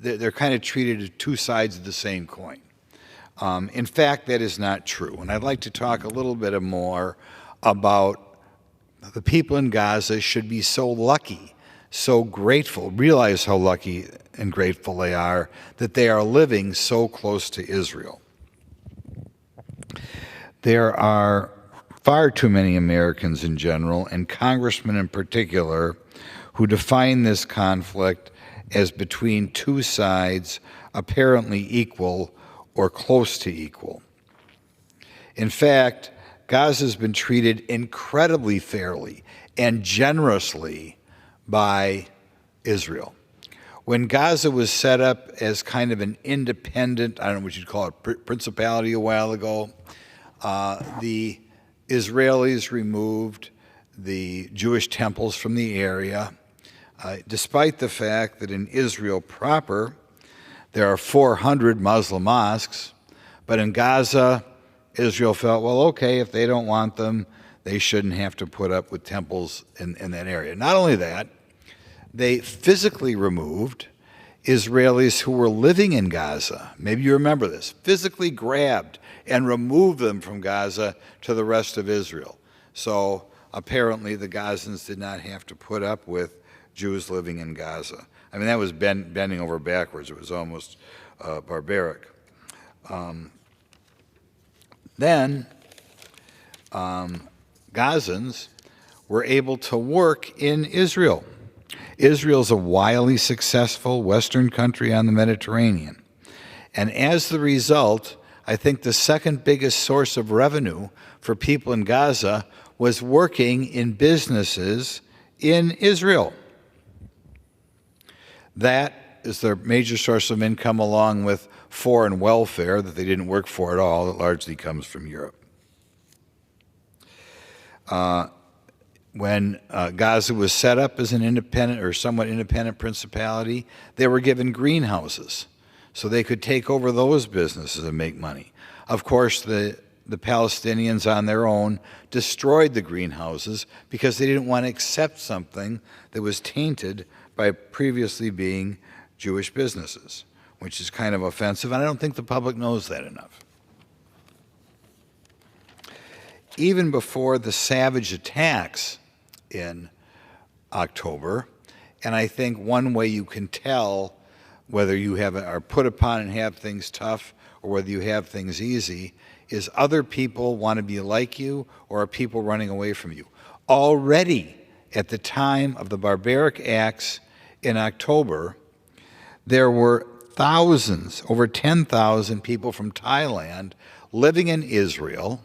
they're kind of treated as two sides of the same coin. In fact, that is not true, and I'd like to talk a little bit more about the people in Gaza should be so lucky, so grateful, realize how lucky and grateful they are that they are living so close to Israel. there are far too many Americans in general, and congressmen in particular, who define this conflict as between two sides apparently equal or close to equal. In fact, Gaza has been treated incredibly fairly and generously by Israel. When Gaza was set up as kind of an independent, I don't know what you'd call it, principality a while ago, the Israelis removed the Jewish temples from the area, despite the fact that in Israel proper, there are 400 Muslim mosques, but in Gaza, Israel felt, well, okay, if they don't want them, they shouldn't have to put up with temples in that area. Not only that, they physically removed Israelis who were living in Gaza. Maybe you remember this. Physically grabbed and removed them from Gaza to the rest of Israel. So apparently the Gazans did not have to put up with Jews living in Gaza. I mean, that was bending over backwards. It was almost barbaric. Then Gazans were able to work in Israel. Israel's a wildly successful Western country on the Mediterranean. And as the result, I think the second biggest source of revenue for people in Gaza was working in businesses in Israel. That is their major source of income, along with foreign welfare that they didn't work for at all, that largely comes from Europe. When Gaza was set up as an independent or somewhat independent principality, they were given greenhouses so they could take over those businesses and make money. Of course, the Palestinians on their own destroyed the greenhouses because they didn't want to accept something that was tainted by previously being Jewish businesses, which is kind of offensive, and I don't think the public knows that enough. Even before the savage attacks in October, and I think one way you can tell whether you are put upon and have things tough or whether you have things easy is other people want to be like you or are people running away from you. Already at the time of the barbaric acts in October, there were thousands, over 10,000 people from Thailand living in Israel,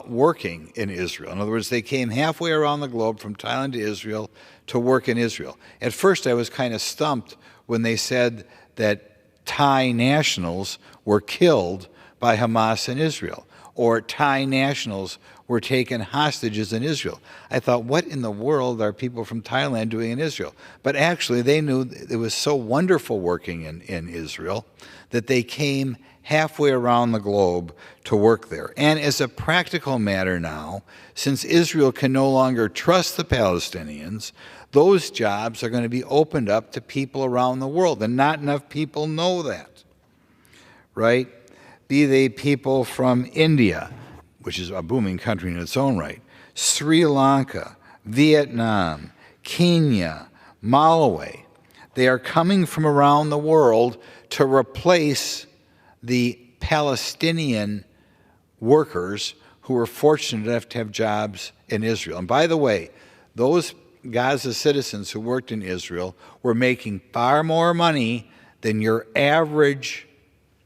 working in Israel. In other words, they came halfway around the globe from Thailand to Israel to work in Israel. At first, I was kind of stumped when they said that Thai nationals were killed by Hamas in Israel, or Thai nationals were taken hostages in Israel. I thought, what in the world are people from Thailand doing in Israel? But actually, they knew it was so wonderful working in Israel that they came halfway around the globe to work there. And as a practical matter now, since Israel can no longer trust the Palestinians, those jobs are going to be opened up to people around the world, and not enough people know that, right? Be they people from India, which is a booming country in its own right, Sri Lanka, Vietnam, Kenya, Malawi. They are coming from around the world to replace the Palestinian workers who were fortunate enough to have jobs in Israel. And by the way, those Gaza citizens who worked in Israel were making far more money than your average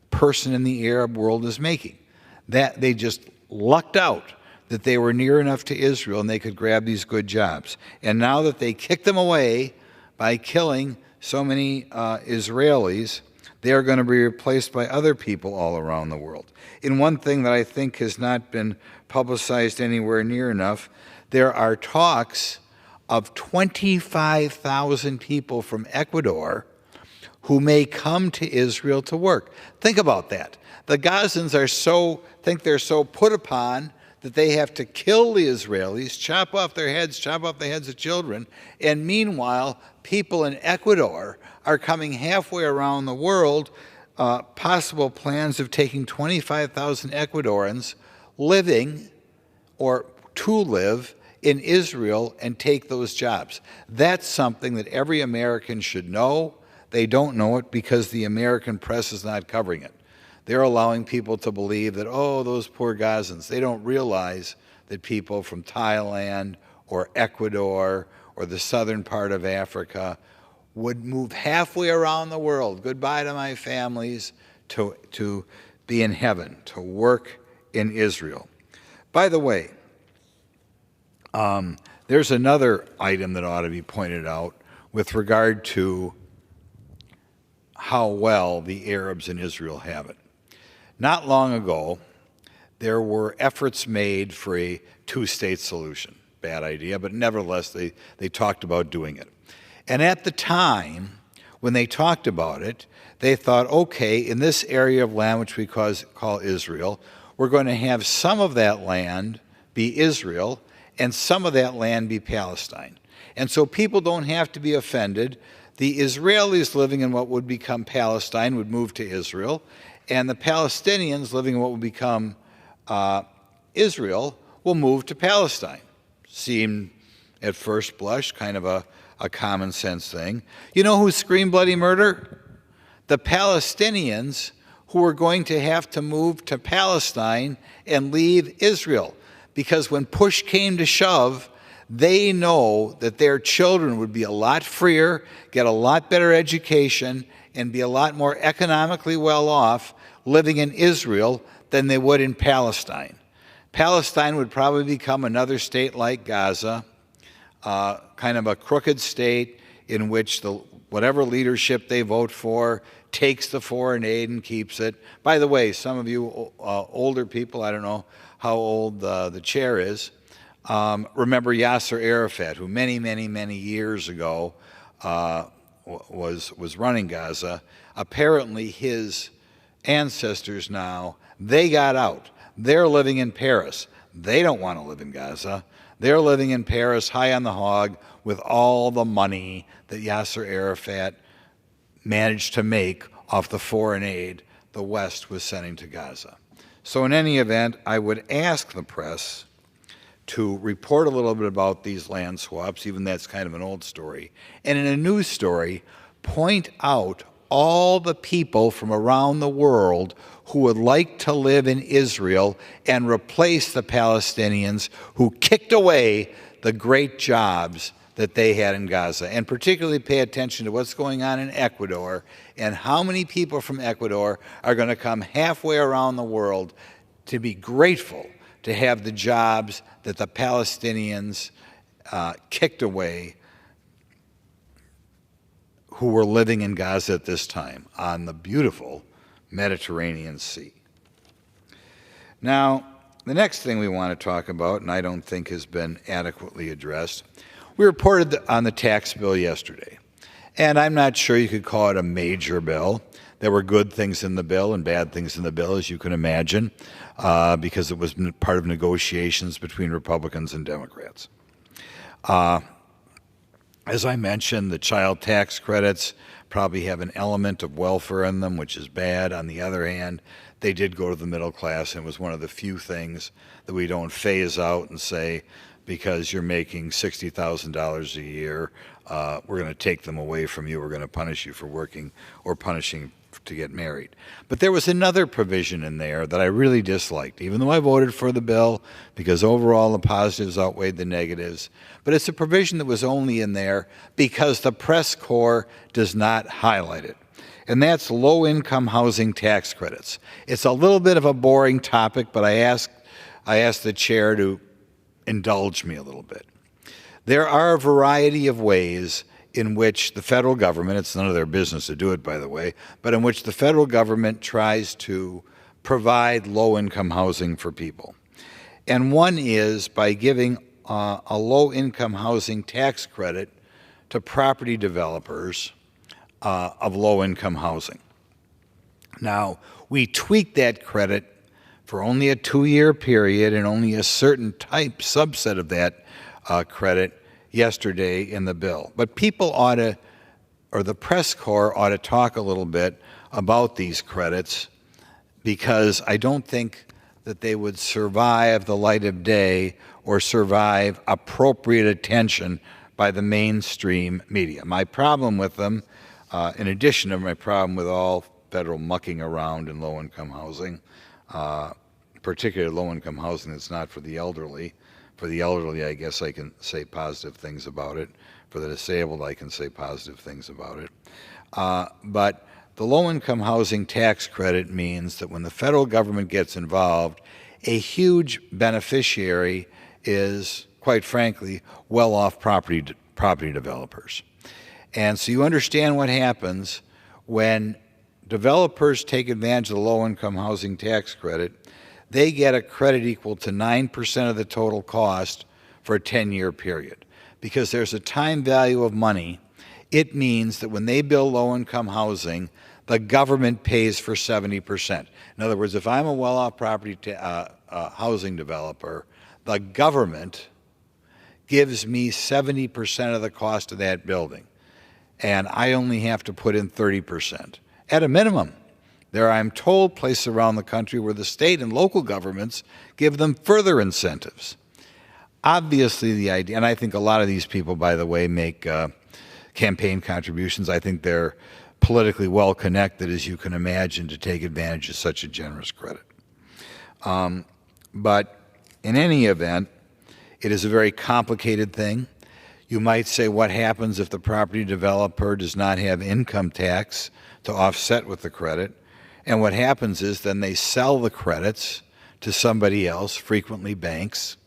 person in the Arab world is making. That they just lucked out that they were near enough to Israel and they could grab these good jobs. And now that they kicked them away by killing so many Israelis, they are going to be replaced by other people all around the world. In one thing that I think has not been publicized anywhere near enough, there are talks of 25,000 people from Ecuador who may come to Israel to work. Think about that. The Gazans think they're so put upon that they have to kill the Israelis, chop off their heads, chop off the heads of children, and meanwhile, people in Ecuador are coming halfway around the world, possible plans of taking 25,000 Ecuadorians living or to live in Israel and take those jobs. That's something that every American should know. They don't know it because the American press is not covering it. they're allowing people to believe that, oh, those poor Gazans, they don't realize that people from Thailand or Ecuador or the southern part of Africa would move halfway around the world, goodbye to my families, to be in heaven, to work in Israel. By the way, there's another item that ought to be pointed out with regard to how well the Arabs in Israel have it. Not long ago, there were efforts made for a two-state solution. Bad idea, but nevertheless, they talked about doing it. And at the time, when they talked about it, they thought, okay, in this area of land which we call Israel, we're going to have some of that land be Israel and some of that land be Palestine. And so people don't have to be offended. The Israelis living in what would become Palestine would move to Israel, and the Palestinians living in what would become Israel will move to Palestine. Seemed, at first blush, kind of a common sense thing. You know who screamed bloody murder? The Palestinians who were going to have to move to Palestine and leave Israel. Because when push came to shove, they know that their children would be a lot freer, get a lot better education, and be a lot more economically well off living in Israel than they would in Palestine. Palestine would probably become another state like Gaza, kind of a crooked state in which whatever leadership they vote for takes the foreign aid and keeps it. By the way, some of you older people, I don't know how old the chair is, remember Yasser Arafat, who many, many, many years ago was running Gaza. Apparently his ancestors now, they got out. They're living in Paris. They don't want to live in Gaza. They're living in Paris, high on the hog, with all the money that Yasser Arafat managed to make off the foreign aid the West was sending to Gaza. So in any event, I would ask the press to report a little bit about these land swaps, even that's kind of an old story, and in a news story, point out all the people from around the world who would like to live in Israel and replace the Palestinians who kicked away the great jobs that they had in Gaza. And particularly pay attention to what's going on in Ecuador and how many people from Ecuador are going to come halfway around the world to be grateful to have the jobs that the Palestinians kicked away who were living in Gaza at this time on the beautiful Mediterranean Sea. Now, the next thing we want to talk about, and I don't think has been adequately addressed, we reported on the tax bill yesterday. And I'm not sure you could call it a major bill. There were good things in the bill and bad things in the bill, as you can imagine, because it was part of negotiations between Republicans and Democrats. As I mentioned, the child tax credits probably have an element of welfare in them, which is bad. On the other hand, they did go to the middle class, and it was one of the few things that we don't phase out and say, because you're making $60,000 a year, we're going to take them away from you, we're going to punish you for working or punishing to get married. But there was another provision in there that I really disliked, even though I voted for the bill because overall the positives outweighed the negatives. But it's a provision that was only in there because the press corps does not highlight it. And that's low-income housing tax credits. It's a little bit of a boring topic, but I asked the chair to indulge me a little bit. There are a variety of ways in which the federal government, it's none of their business to do it, by the way, but in which the federal government tries to provide low-income housing for people. And one is by giving a low-income housing tax credit to property developers of low-income housing. Now, we tweaked that credit for only a 2-year period and only a certain type, subset of that credit yesterday in the bill. But people ought to, or the press corps ought to talk a little bit about these credits, because I don't think that they would survive the light of day or survive appropriate attention by the mainstream media. My problem with them, in addition to my problem with all federal mucking around in low-income housing, particularly low-income housing that's not for the elderly. For the elderly, I guess I can say positive things about it. For the disabled, I can say positive things about it. But the low-income housing tax credit means that when the federal government gets involved, a huge beneficiary is, quite frankly, well-off property developers. And so you understand what happens when developers take advantage of the low-income housing tax credit. They get a credit equal to 9% of the total cost for a 10-year period. Because there's a time value of money, it means that when they build low-income housing, the government pays for 70%. In other words, if I'm a well-off property housing developer, the government gives me 70% of the cost of that building, and I only have to put in 30%. At a minimum, there are, I'm told, places around the country where the state and local governments give them further incentives. Obviously, the idea, and I think a lot of these people, by the way, make campaign contributions. I think they're politically well connected, as you can imagine, to take advantage of such a generous credit. But in any event, it is a very complicated thing. You might say, what happens if the property developer does not have income tax to offset with the credit? And what happens is then they sell the credits to somebody else, frequently banks.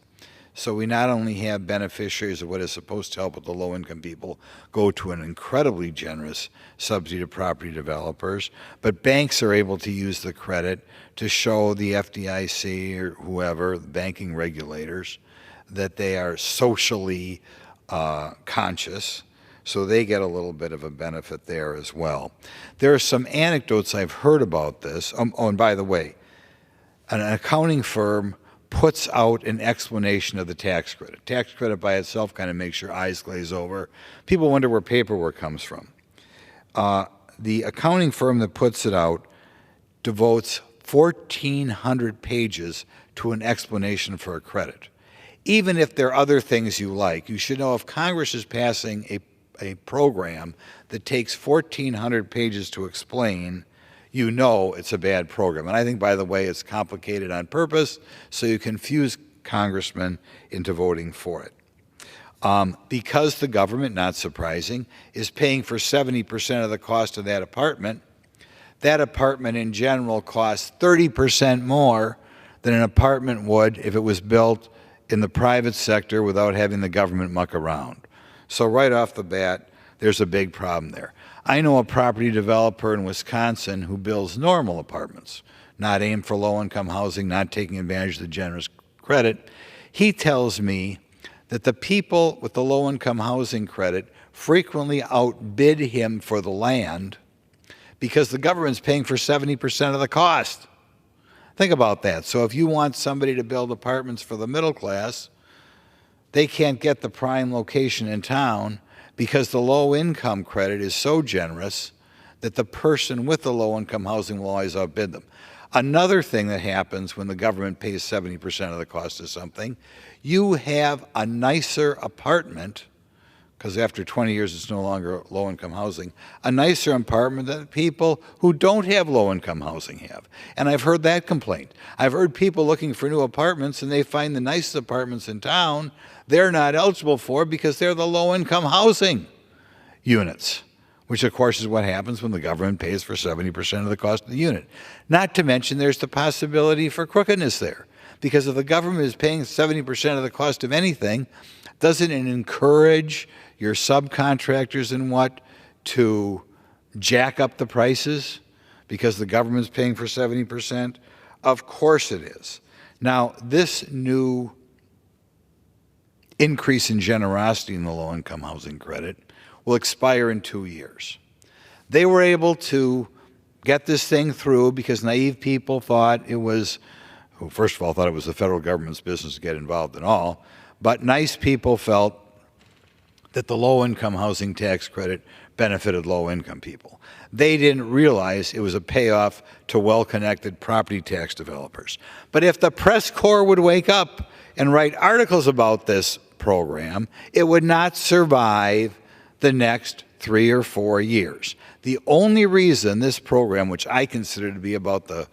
So we not only have beneficiaries of what is supposed to help with the low-income people go to an incredibly generous subsidy to property developers, but banks are able to use the credit to show the FDIC or whoever, the banking regulators, that they are socially conscious, so they get a little bit of a benefit there as well. There are some anecdotes I've heard about this. Oh, and by the way, an accounting firm puts out an explanation of the tax credit. Tax credit by itself kind of makes your eyes glaze over. People wonder where paperwork comes from. The accounting firm that puts it out devotes 1,400 pages to an explanation for a credit. Even if there are other things you like, you should know if Congress is passing a program that takes 1,400 pages to explain, you know it's a bad program. And I think, by the way, it's complicated on purpose, so you confuse congressmen into voting for it. Because the government, not surprising, is paying for 70% of the cost of that apartment in general costs 30% more than an apartment would if it was built in the private sector without having the government muck around. So right off the bat, there's a big problem there. I know a property developer in Wisconsin who builds normal apartments, not aimed for low-income housing, not taking advantage of the generous credit. He tells me that the people with the low-income housing credit frequently outbid him for the land because the government's paying for 70% of the cost. Think about that. So if you want somebody to build apartments for the middle class, they can't get the prime location in town because the low-income credit is so generous that the person with the low-income housing will always outbid them. Another thing that happens when the government pays 70% of the cost of something, you have a nicer apartment, because after 20 years it's no longer low-income housing, a nicer apartment that people who don't have low-income housing have. And I've heard that complaint. I've heard people looking for new apartments and they find the nicest apartments in town they're not eligible for because they're the low-income housing units, which of course is what happens when the government pays for 70% of the cost of the unit. Not to mention there's the possibility for crookedness there, because if the government is paying 70% of the cost of anything, doesn't it encourage your subcontractors and what to jack up the prices because the government's paying for 70%? Of course it is. Now, this new increase in generosity in the low-income housing credit will expire in 2 years. They were able to get this thing through because naive people thought it was, who first of all thought it was the federal government's business to get involved in all, but nice people felt that the low-income housing tax credit benefited low-income people. They didn't realize it was a payoff to well-connected property tax developers. But if the press corps would wake up and write articles about this program, it would not survive the next 3 or 4 years. The only reason this program, which I consider to be about the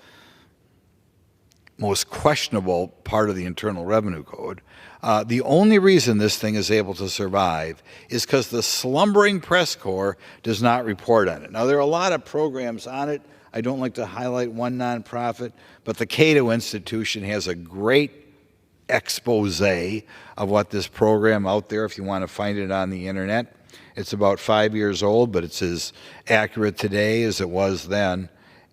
most questionable part of the Internal Revenue Code, the only reason this thing is able to survive is because the slumbering press corps does not report on it. Now, there are a lot of programs on it. I don't like to highlight one nonprofit, but the Cato Institution has a great expose of what this program out there, if you want to find it on the internet. It's about 5 years old, but it's as accurate today as it was then.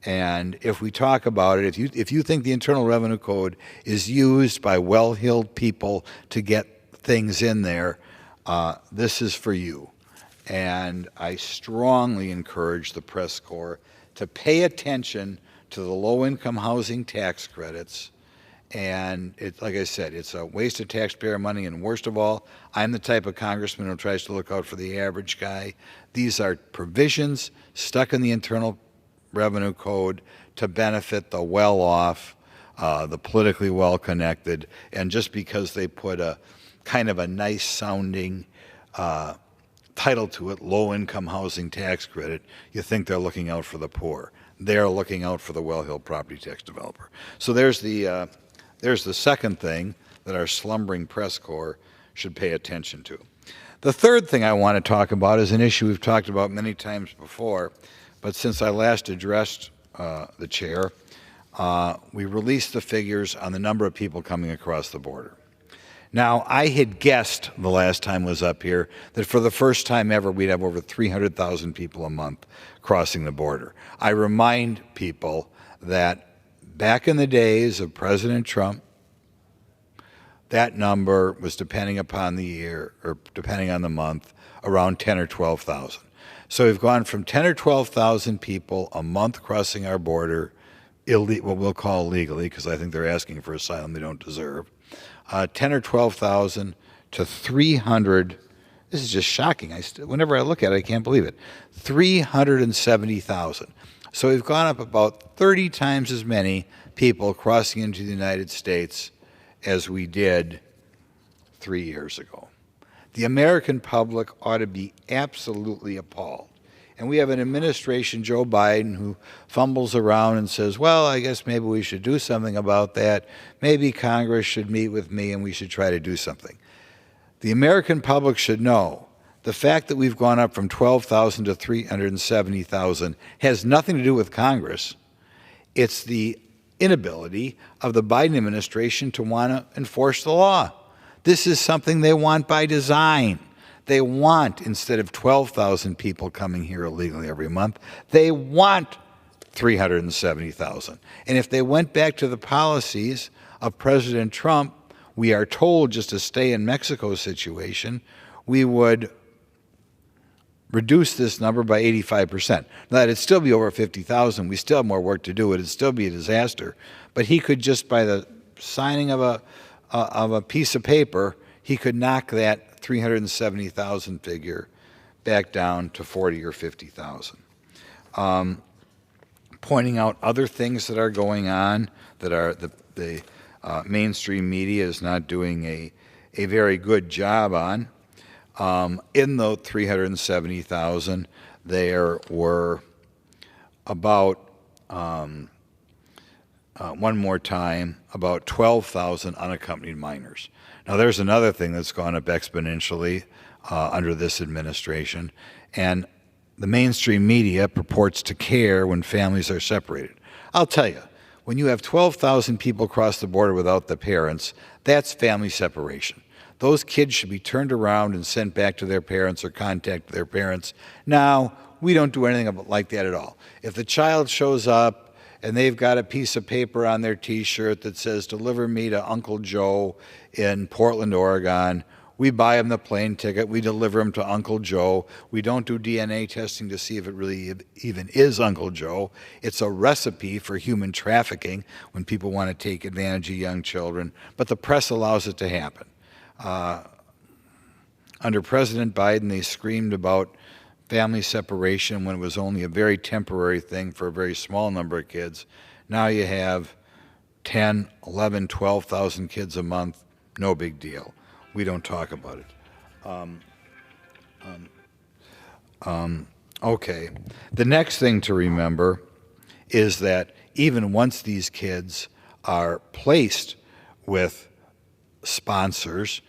And if we talk about it, if you think the Internal Revenue Code is used by well-heeled people to get things in there, this is for you. And I strongly encourage the press corps to pay attention to the low-income housing tax credits. And like I said, it's a waste of taxpayer money. And worst of all, I'm the type of congressman who tries to look out for the average guy. These are provisions stuck in the Internal Revenue Code to benefit the well-off, the politically well-connected, and just because they put a kind of a nice-sounding title to it, low-income housing tax credit, you think they're looking out for the poor. They're looking out for the well-heeled property tax developer. So there's the second thing that our slumbering press corps should pay attention to. The third thing I want to talk about is an issue we've talked about many times before, but since I last addressed the chair, we released the figures on the number of people coming across the border. Now, I had guessed the last time I was up here that for the first time ever, we'd have over 300,000 people a month crossing the border. I remind people that back in the days of President Trump, that number was, depending upon the year or depending on the month, around 10 or 12,000. So we've gone from 10 or 12,000 people a month crossing our border, what we'll call illegally, because I think they're asking for asylum they don't deserve, 10 or 12,000 to 300. This is just shocking. Whenever I look at it, I can't believe it. 370,000. So we've gone up about 30 times as many people crossing into the United States as we did 3 years ago. The American public ought to be absolutely appalled. And we have an administration, Joe Biden, who fumbles around and says, well, I guess maybe we should do something about that. Maybe Congress should meet with me and we should try to do something. The American public should know the fact that we've gone up from 12,000 to 370,000 has nothing to do with Congress. It's the inability of the Biden administration to want to enforce the law. This is something they want by design. They want, instead of 12,000 people coming here illegally every month, they want 370,000. And if they went back to the policies of President Trump, we are told just to stay in Mexico situation, we would reduce this number by 85%. Now, it'd still be over 50,000. We still have more work to do. It'd still be a disaster. But he could just, by the signing of a piece of paper, he could knock that 370,000 figure back down to 40 or 50,000. Pointing out other things that are going on that are the mainstream media is not doing a very good job on. In the 370,000, there were about, one more time, about 12,000 unaccompanied minors. Now, there's another thing that's gone up exponentially under this administration, and the mainstream media purports to care when families are separated. I'll tell you, when you have 12,000 people cross the border without the parents, that's family separation. Those kids should be turned around and sent back to their parents or contact their parents. Now, we don't do anything like that at all. If the child shows up and they've got a piece of paper on their T-shirt that says, deliver me to Uncle Joe in Portland, Oregon, we buy them the plane ticket, we deliver them to Uncle Joe. We don't do DNA testing to see if it really even is Uncle Joe. It's a recipe for human trafficking when people want to take advantage of young children, but the press allows it to happen. Under President Biden, they screamed about family separation when it was only a very temporary thing for a very small number of kids. Now you have 10, 11, 12,000 kids a month, no big deal. We don't talk about it. Okay. The next thing to remember is that even once these kids are placed with sponsors,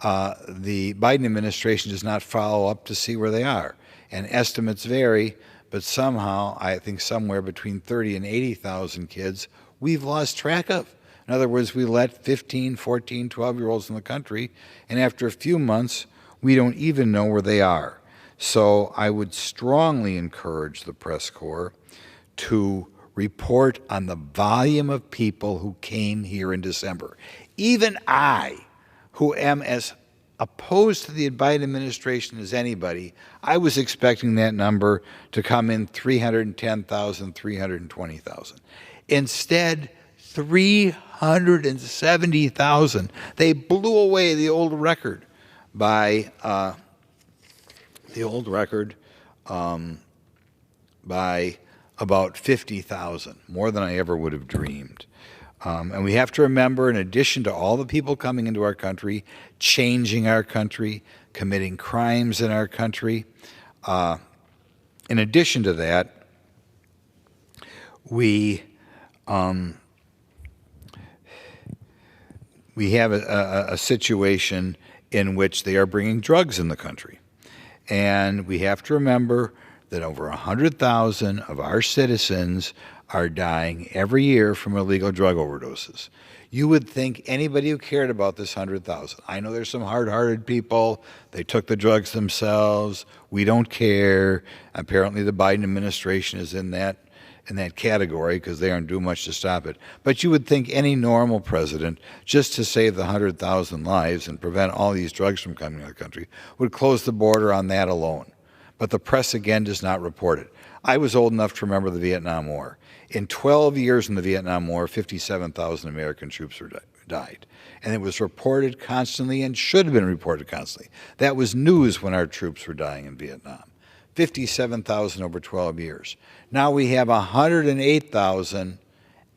the Biden administration does not follow up to see where they are. And estimates vary, but somehow, I think somewhere between 30 and 80,000 kids we've lost track of. In other words, we let 15, 14, 12-year-olds in the country, and after a few months, we don't even know where they are. So I would strongly encourage the press corps to report on the volume of people who came here in December. Even I, who am as opposed to the Biden administration as anybody, I was expecting that number to come in 310,000, 320,000. Instead, 370,000. They blew away the old record by by about 50,000, more than I ever would have dreamed. And we have to remember, in addition to all the people coming into our country, changing our country, committing crimes in our country, in addition to that, we have a situation in which they are bringing drugs in the country. And we have to remember that over 100,000 of our citizens are dying every year from illegal drug overdoses. You would think anybody who cared about this 100,000, I know there's some hard-hearted people, they took the drugs themselves, we don't care. Apparently the Biden administration is in that category because they aren't doing much to stop it. But you would think any normal president, just to save the 100,000 lives and prevent all these drugs from coming to the country, would close the border on that alone. But the press, again, does not report it. I was old enough to remember the Vietnam War. In 12 years in the Vietnam War, 57,000 American troops died. And it was reported constantly and should have been reported constantly. That was news when our troops were dying in Vietnam. 57,000 over 12 years. Now we have 108,000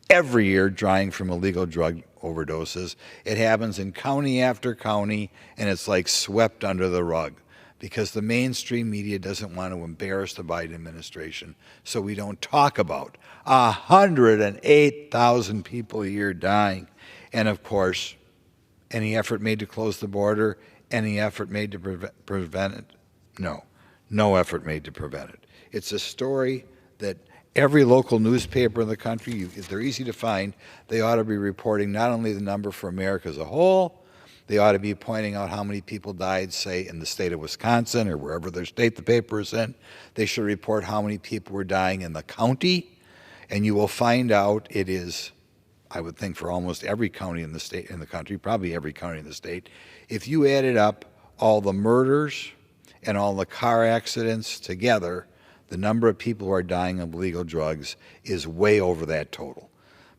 every year dying from illegal drug overdoses. It happens in county after county, and it's like swept under the rug because the mainstream media doesn't want to embarrass the Biden administration, so we don't talk about 108,000 people a year dying. And of course, any effort made to close the border, any effort made to prevent it? No. No effort made to prevent it. It's a story that every local newspaper in the country, they're easy to find, they ought to be reporting not only the number for America as a whole, they ought to be pointing out how many people died, say, in the state of Wisconsin or wherever their state the paper is in. They should report how many people were dying in the county, and you will find out it is, I would think, for almost every county in the state, in the country, probably every county in the state. If you added up all the murders and all the car accidents together, the number of people who are dying of illegal drugs is way over that total.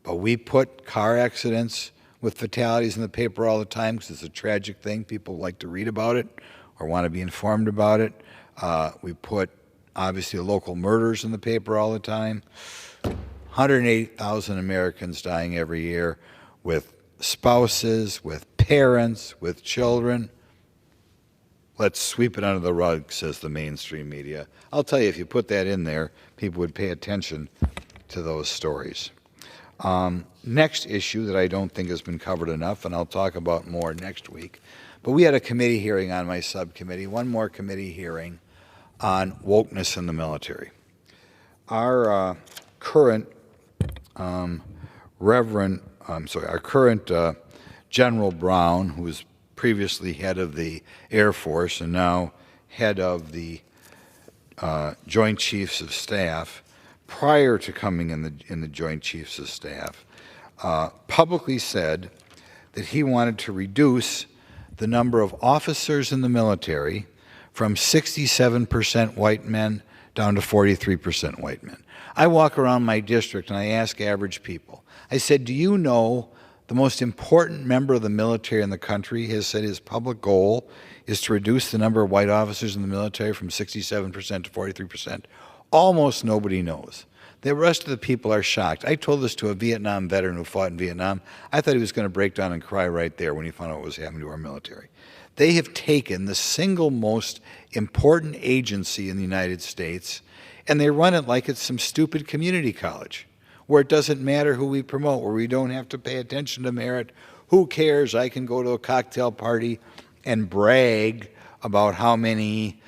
But we put car accidents with fatalities in the paper all the time because it's a tragic thing. People like to read about it or want to be informed about it. We put, obviously, local murders in the paper all the time. 180,000 Americans dying every year with spouses, with parents, with children. Let's sweep it under the rug, says the mainstream media. I'll tell you, if you put that in there, people would pay attention to those stories. Next issue that I don't think has been covered enough, and I'll talk about more next week, but we had a committee hearing on my subcommittee, one more committee hearing on wokeness in the military. Our current General Brown, who was previously head of the Air Force and now head of the Joint Chiefs of Staff, prior to coming in the Joint Chiefs of Staff, publicly said that he wanted to reduce the number of officers in the military from 67% white men down to 43% white men. I walk around my district and I ask average people, I said, do you know the most important member of the military in the country has said his public goal is to reduce the number of white officers in the military from 67% to 43%? Almost nobody knows. The rest of the people are shocked. I told this to a Vietnam veteran who fought in Vietnam. I thought he was going to break down and cry right there when he found out what was happening to our military. They have taken the single most important agency in the United States, and they run it like it's some stupid community college, where it doesn't matter who we promote, where we don't have to pay attention to merit. Who cares? I can go to a cocktail party and brag about how many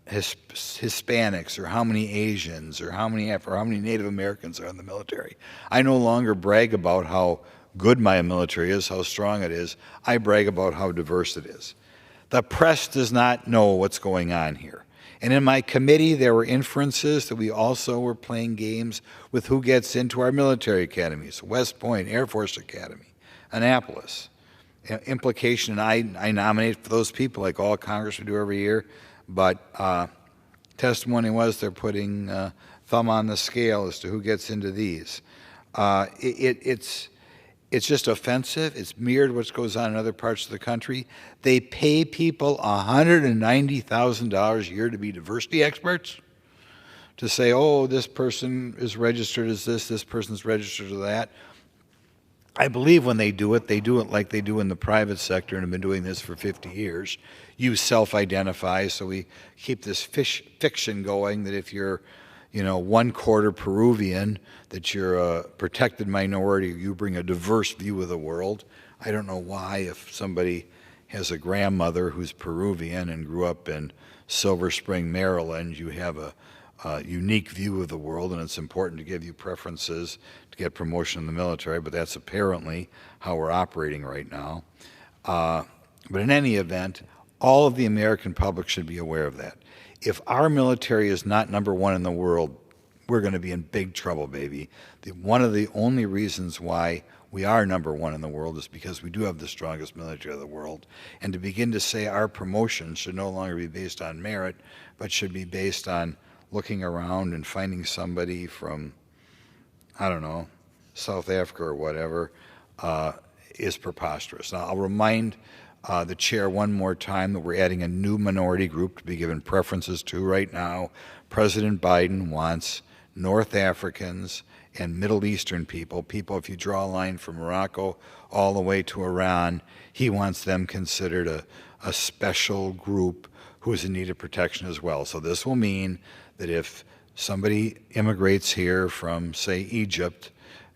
Hispanics or how many Asians or how many Native Americans are in the military. I no longer brag about how good my military is, how strong it is. I brag about how diverse it is. The press does not know what's going on here. And in my committee, there were inferences that we also were playing games with who gets into our military academies, West Point, Air Force Academy, Annapolis. Implication, and I nominate for those people like all Congress would do every year, but testimony was they're putting thumb on the scale as to who gets into these. It's just offensive. It's mirrored what goes on in other parts of the country. They pay people $190,000 a year to be diversity experts, to say, oh, this person is registered as this person's registered as that. I believe when they do it like they do in the private sector and have been doing this for 50 years. You self-identify, so we keep this fiction going that if you're 1/4 Peruvian, that you're a protected minority, you bring a diverse view of the world. I don't know why, if somebody has a grandmother who's Peruvian and grew up in Silver Spring, Maryland, you have a unique view of the world, and it's important to give you preferences to get promotion in the military, but that's apparently how we're operating right now. But in any event, all of the American public should be aware of that. If our military is not #1 in the world, we're going to be in big trouble, baby. One of the only reasons why we are #1 in the world is because we do have the strongest military of the world. And to begin to say our promotion should no longer be based on merit, but should be based on looking around and finding somebody from, I don't know, South Africa or whatever, is preposterous. Now, I'll remind the chair one more time that we're adding a new minority group to be given preferences to right now. President Biden wants North Africans and Middle Eastern people, if you draw a line from Morocco all the way to Iran, he wants them considered a special group who is in need of protection as well. So this will mean that if somebody immigrates here from, say, Egypt,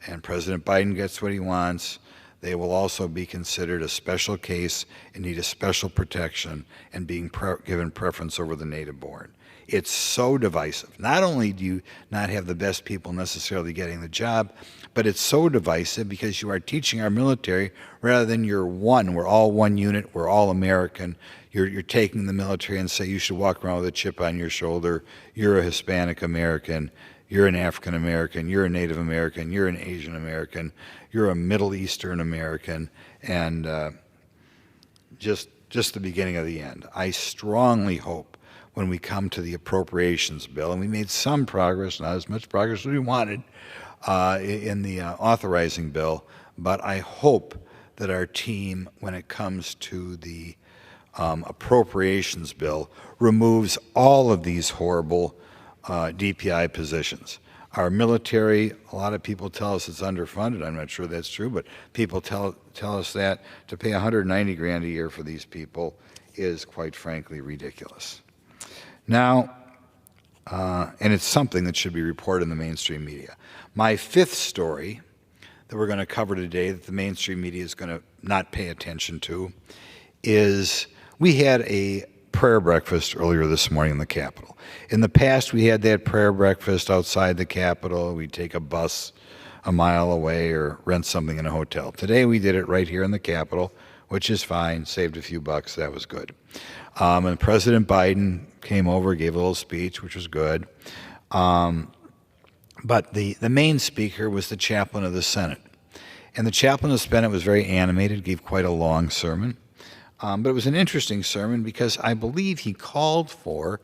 and President Biden gets what he wants, they will also be considered a special case and need a special protection and being given preference over the native born. It's so divisive. Not only do you not have the best people necessarily getting the job, but it's so divisive because you are teaching our military rather than we're all one unit, we're all American. You're taking the military and say you should walk around with a chip on your shoulder. You're a Hispanic American. You're an African American. You're a Native American. You're an Asian American. You're a Middle Eastern American. And just the beginning of the end. I strongly hope when we come to the appropriations bill, and we made some progress, not as much progress as we wanted in the authorizing bill, but I hope that our team, when it comes to the appropriations bill, removes all of these horrible DPI positions. Our military, a lot of people tell us it's underfunded. I'm not sure that's true, but people tell us that to pay $190,000 a year for these people is, quite frankly, ridiculous. Now, and it's something that should be reported in the mainstream media. My fifth story that we're going to cover today that the mainstream media is going to not pay attention to is we had a prayer breakfast earlier this morning in the Capitol. In the past, we had that prayer breakfast outside the Capitol. We'd take a bus a mile away or rent something in a hotel. Today, we did it right here in the Capitol, which is fine, saved a few bucks, that was good. And President Biden came over, gave a little speech, which was good. But the main speaker was the chaplain of the Senate. And the chaplain of the Senate was very animated, gave quite a long sermon. But it was an interesting sermon because I believe he called for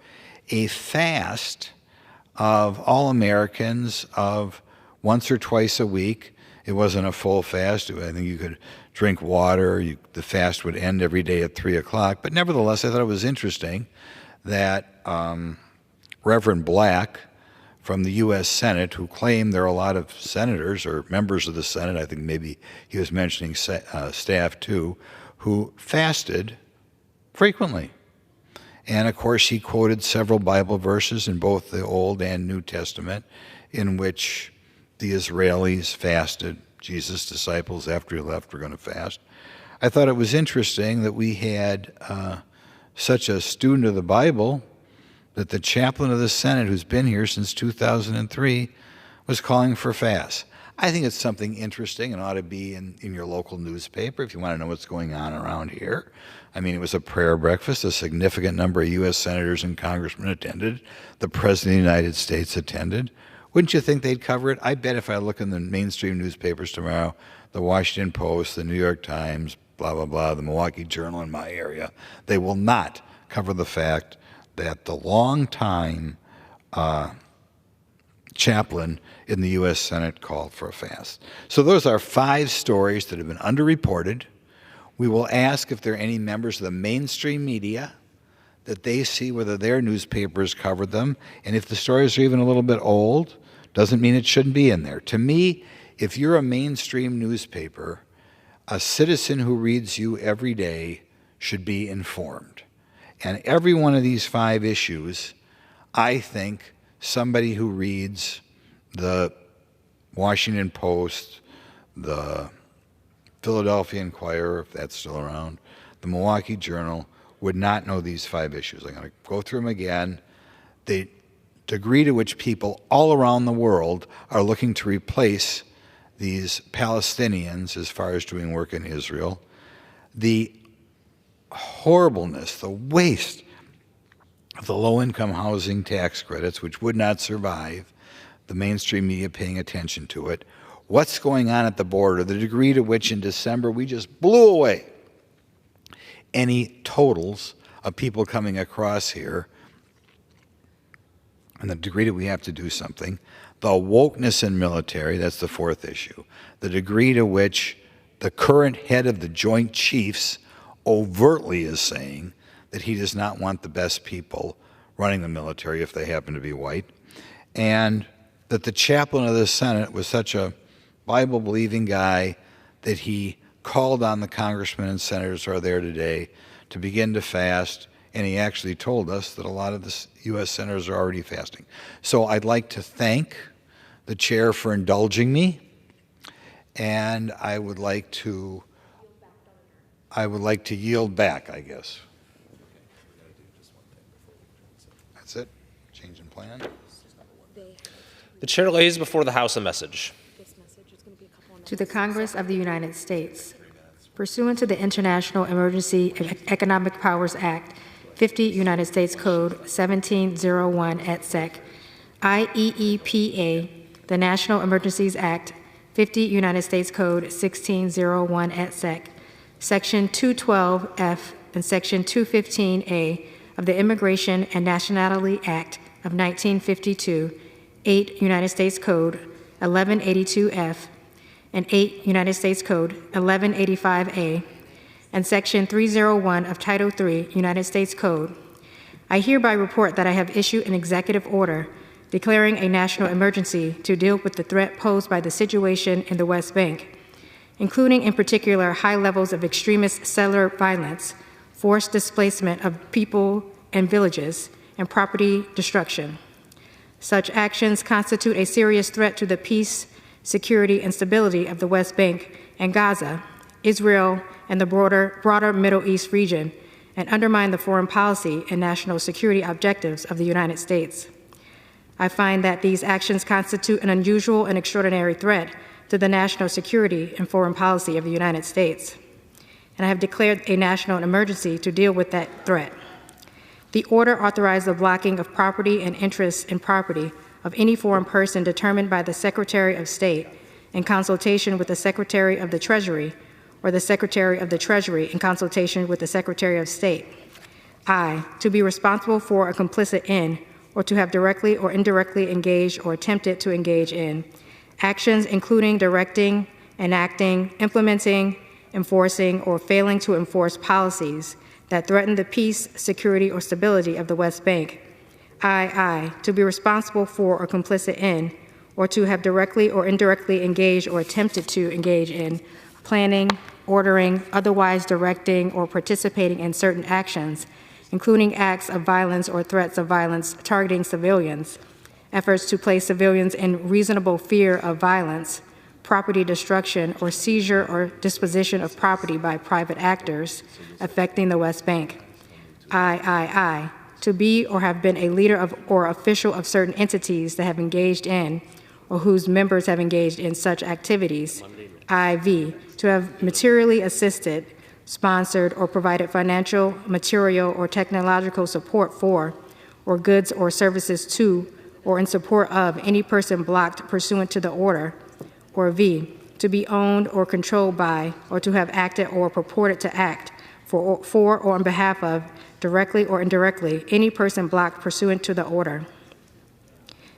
a fast of all Americans of once or twice a week. It wasn't a full fast. I think you could drink water. The fast would end every day at 3 o'clock. But nevertheless, I thought it was interesting that Reverend Black from the U.S. Senate who claim there are a lot of senators or members of the Senate, I think maybe he was mentioning staff too, who fasted frequently. And of course, he quoted several Bible verses in both the Old and New Testament in which the Israelis fasted. Jesus' disciples, after he left, were going to fast. I thought it was interesting that we had such a student of the Bible that the chaplain of the Senate, who's been here since 2003, was calling for fasts. I think it's something interesting and ought to be in your local newspaper if you want to know what's going on around here. I mean, it was a prayer breakfast. A significant number of U.S. senators and congressmen attended. The President of the United States attended. Wouldn't you think they'd cover it? I bet if I look in the mainstream newspapers tomorrow, the Washington Post, the New York Times, blah, blah, blah, the Milwaukee Journal in my area, they will not cover the fact that the longtime chaplain in the U.S. Senate called for a fast. So those are 5 stories that have been underreported. We will ask if there are any members of the mainstream media that they see whether their newspapers covered them. And if the stories are even a little bit old, doesn't mean it shouldn't be in there. To me, if you're a mainstream newspaper, a citizen who reads you every day should be informed. And every one of these 5 issues, I think somebody who reads the Washington Post, the Philadelphia Inquirer, if that's still around, the Milwaukee Journal, would not know these 5 issues. I'm going to go through them again. The degree to which people all around the world are looking to replace these Palestinians as far as doing work in Israel, the horribleness, the waste of the low-income housing tax credits, which would not survive the mainstream media paying attention to it, what's going on at the border, the degree to which in December we just blew away any totals of people coming across here, and the degree that we have to do something, the wokeness in military, that's the 4th issue, the degree to which the current head of the Joint Chiefs overtly is saying that he does not want the best people running the military if they happen to be white, and that the chaplain of the Senate was such a Bible-believing guy that he called on the congressmen and senators who are there today to begin to fast, and he actually told us that a lot of the U.S. senators are already fasting. So I'd like to thank the chair for indulging me, and I would like to yield back, I guess. That's it? Change in plan? The chair lays before the House a message. To the Congress of the United States. Pursuant to the International Emergency Economic Powers Act, 50 United States Code 1701 et sec, IEEPA, the National Emergencies Act, 50 United States Code 1601 et sec, Section 212F and Section 215A of the Immigration and Nationality Act of 1952, 8 United States Code 1182F, and 8 United States Code 1185A, and Section 301 of Title III United States Code, I hereby report that I have issued an executive order declaring a national emergency to deal with the threat posed by the situation in the West Bank, including in particular high levels of extremist settler violence, forced displacement of people and villages, and property destruction. Such actions constitute a serious threat to the peace, security, and stability of the West Bank and Gaza, Israel, and the broader Middle East region, and undermine the foreign policy and national security objectives of the United States. I find that these actions constitute an unusual and extraordinary threat to the national security and foreign policy of the United States, and I have declared a national emergency to deal with that threat. The order authorized the blocking of property and interests in property of any foreign person determined by the Secretary of State in consultation with the Secretary of the Treasury, or the Secretary of the Treasury in consultation with the Secretary of State. I, to be responsible for or complicit in, or to have directly or indirectly engaged or attempted to engage in, actions including directing, enacting, implementing, enforcing, or failing to enforce policies that threaten the peace, security, or stability of the West Bank, II, to be responsible for or complicit in, or to have directly or indirectly engaged or attempted to engage in, planning, ordering, otherwise directing, or participating in certain actions, including acts of violence or threats of violence targeting civilians, efforts to place civilians in reasonable fear of violence, property destruction or seizure or disposition of property by private actors affecting the West Bank. III, to be or have been a leader of or official of certain entities that have engaged in or whose members have engaged in such activities. IV, to have materially assisted, sponsored, or provided financial, material, or technological support for, or goods or services to, or in support of any person blocked pursuant to the order. Or V, to be owned or controlled by, or to have acted or purported to act for or on behalf of, directly or indirectly, any person blocked pursuant to the order.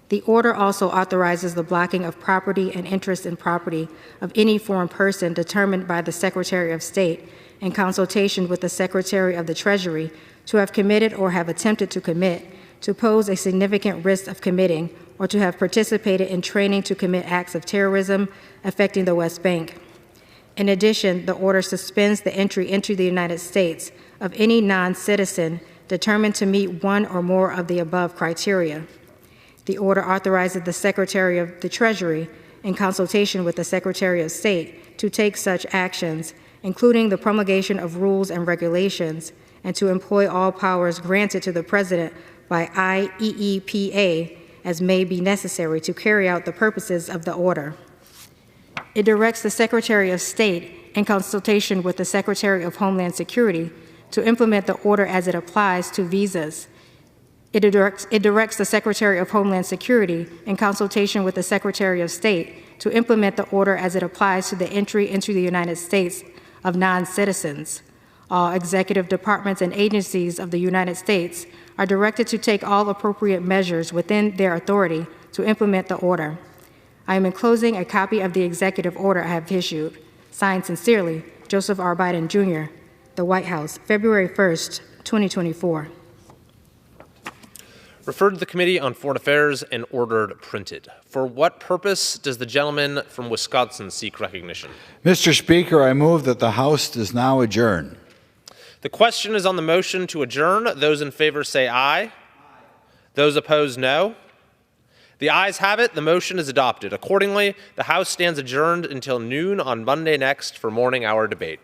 The order also authorizes the blocking of property and interest in property of any foreign person determined by the Secretary of State in consultation with the Secretary of the Treasury to have committed or have attempted to commit, to pose a significant risk of committing, or to have participated in training to commit acts of terrorism affecting the West Bank. In addition, the order suspends the entry into the United States of any non-citizen determined to meet one or more of the above criteria. The order authorizes the Secretary of the Treasury, in consultation with the Secretary of State, to take such actions, including the promulgation of rules and regulations, and to employ all powers granted to the President by IEEPA as may be necessary to carry out the purposes of the order. It directs the Secretary of State, in consultation with the Secretary of Homeland Security, to implement the order as it applies to visas. It directs the Secretary of Homeland Security, in consultation with the Secretary of State, to implement the order as it applies to the entry into the United States of non-citizens. All executive departments and agencies of the United States are directed to take all appropriate measures within their authority to implement the order. I am enclosing a copy of the executive order I have issued. Signed sincerely, Joseph R. Biden, Jr., the White House, February 1st, 2024. Referred to the Committee on Foreign Affairs and ordered printed. For what purpose does the gentleman from Wisconsin seek recognition? Mr. Speaker, I move that the House does now adjourn. The question is on the motion to adjourn. Those in favor say aye. Those opposed, no. The ayes have it. The motion is adopted. Accordingly, the House stands adjourned until noon on Monday next for morning hour debate.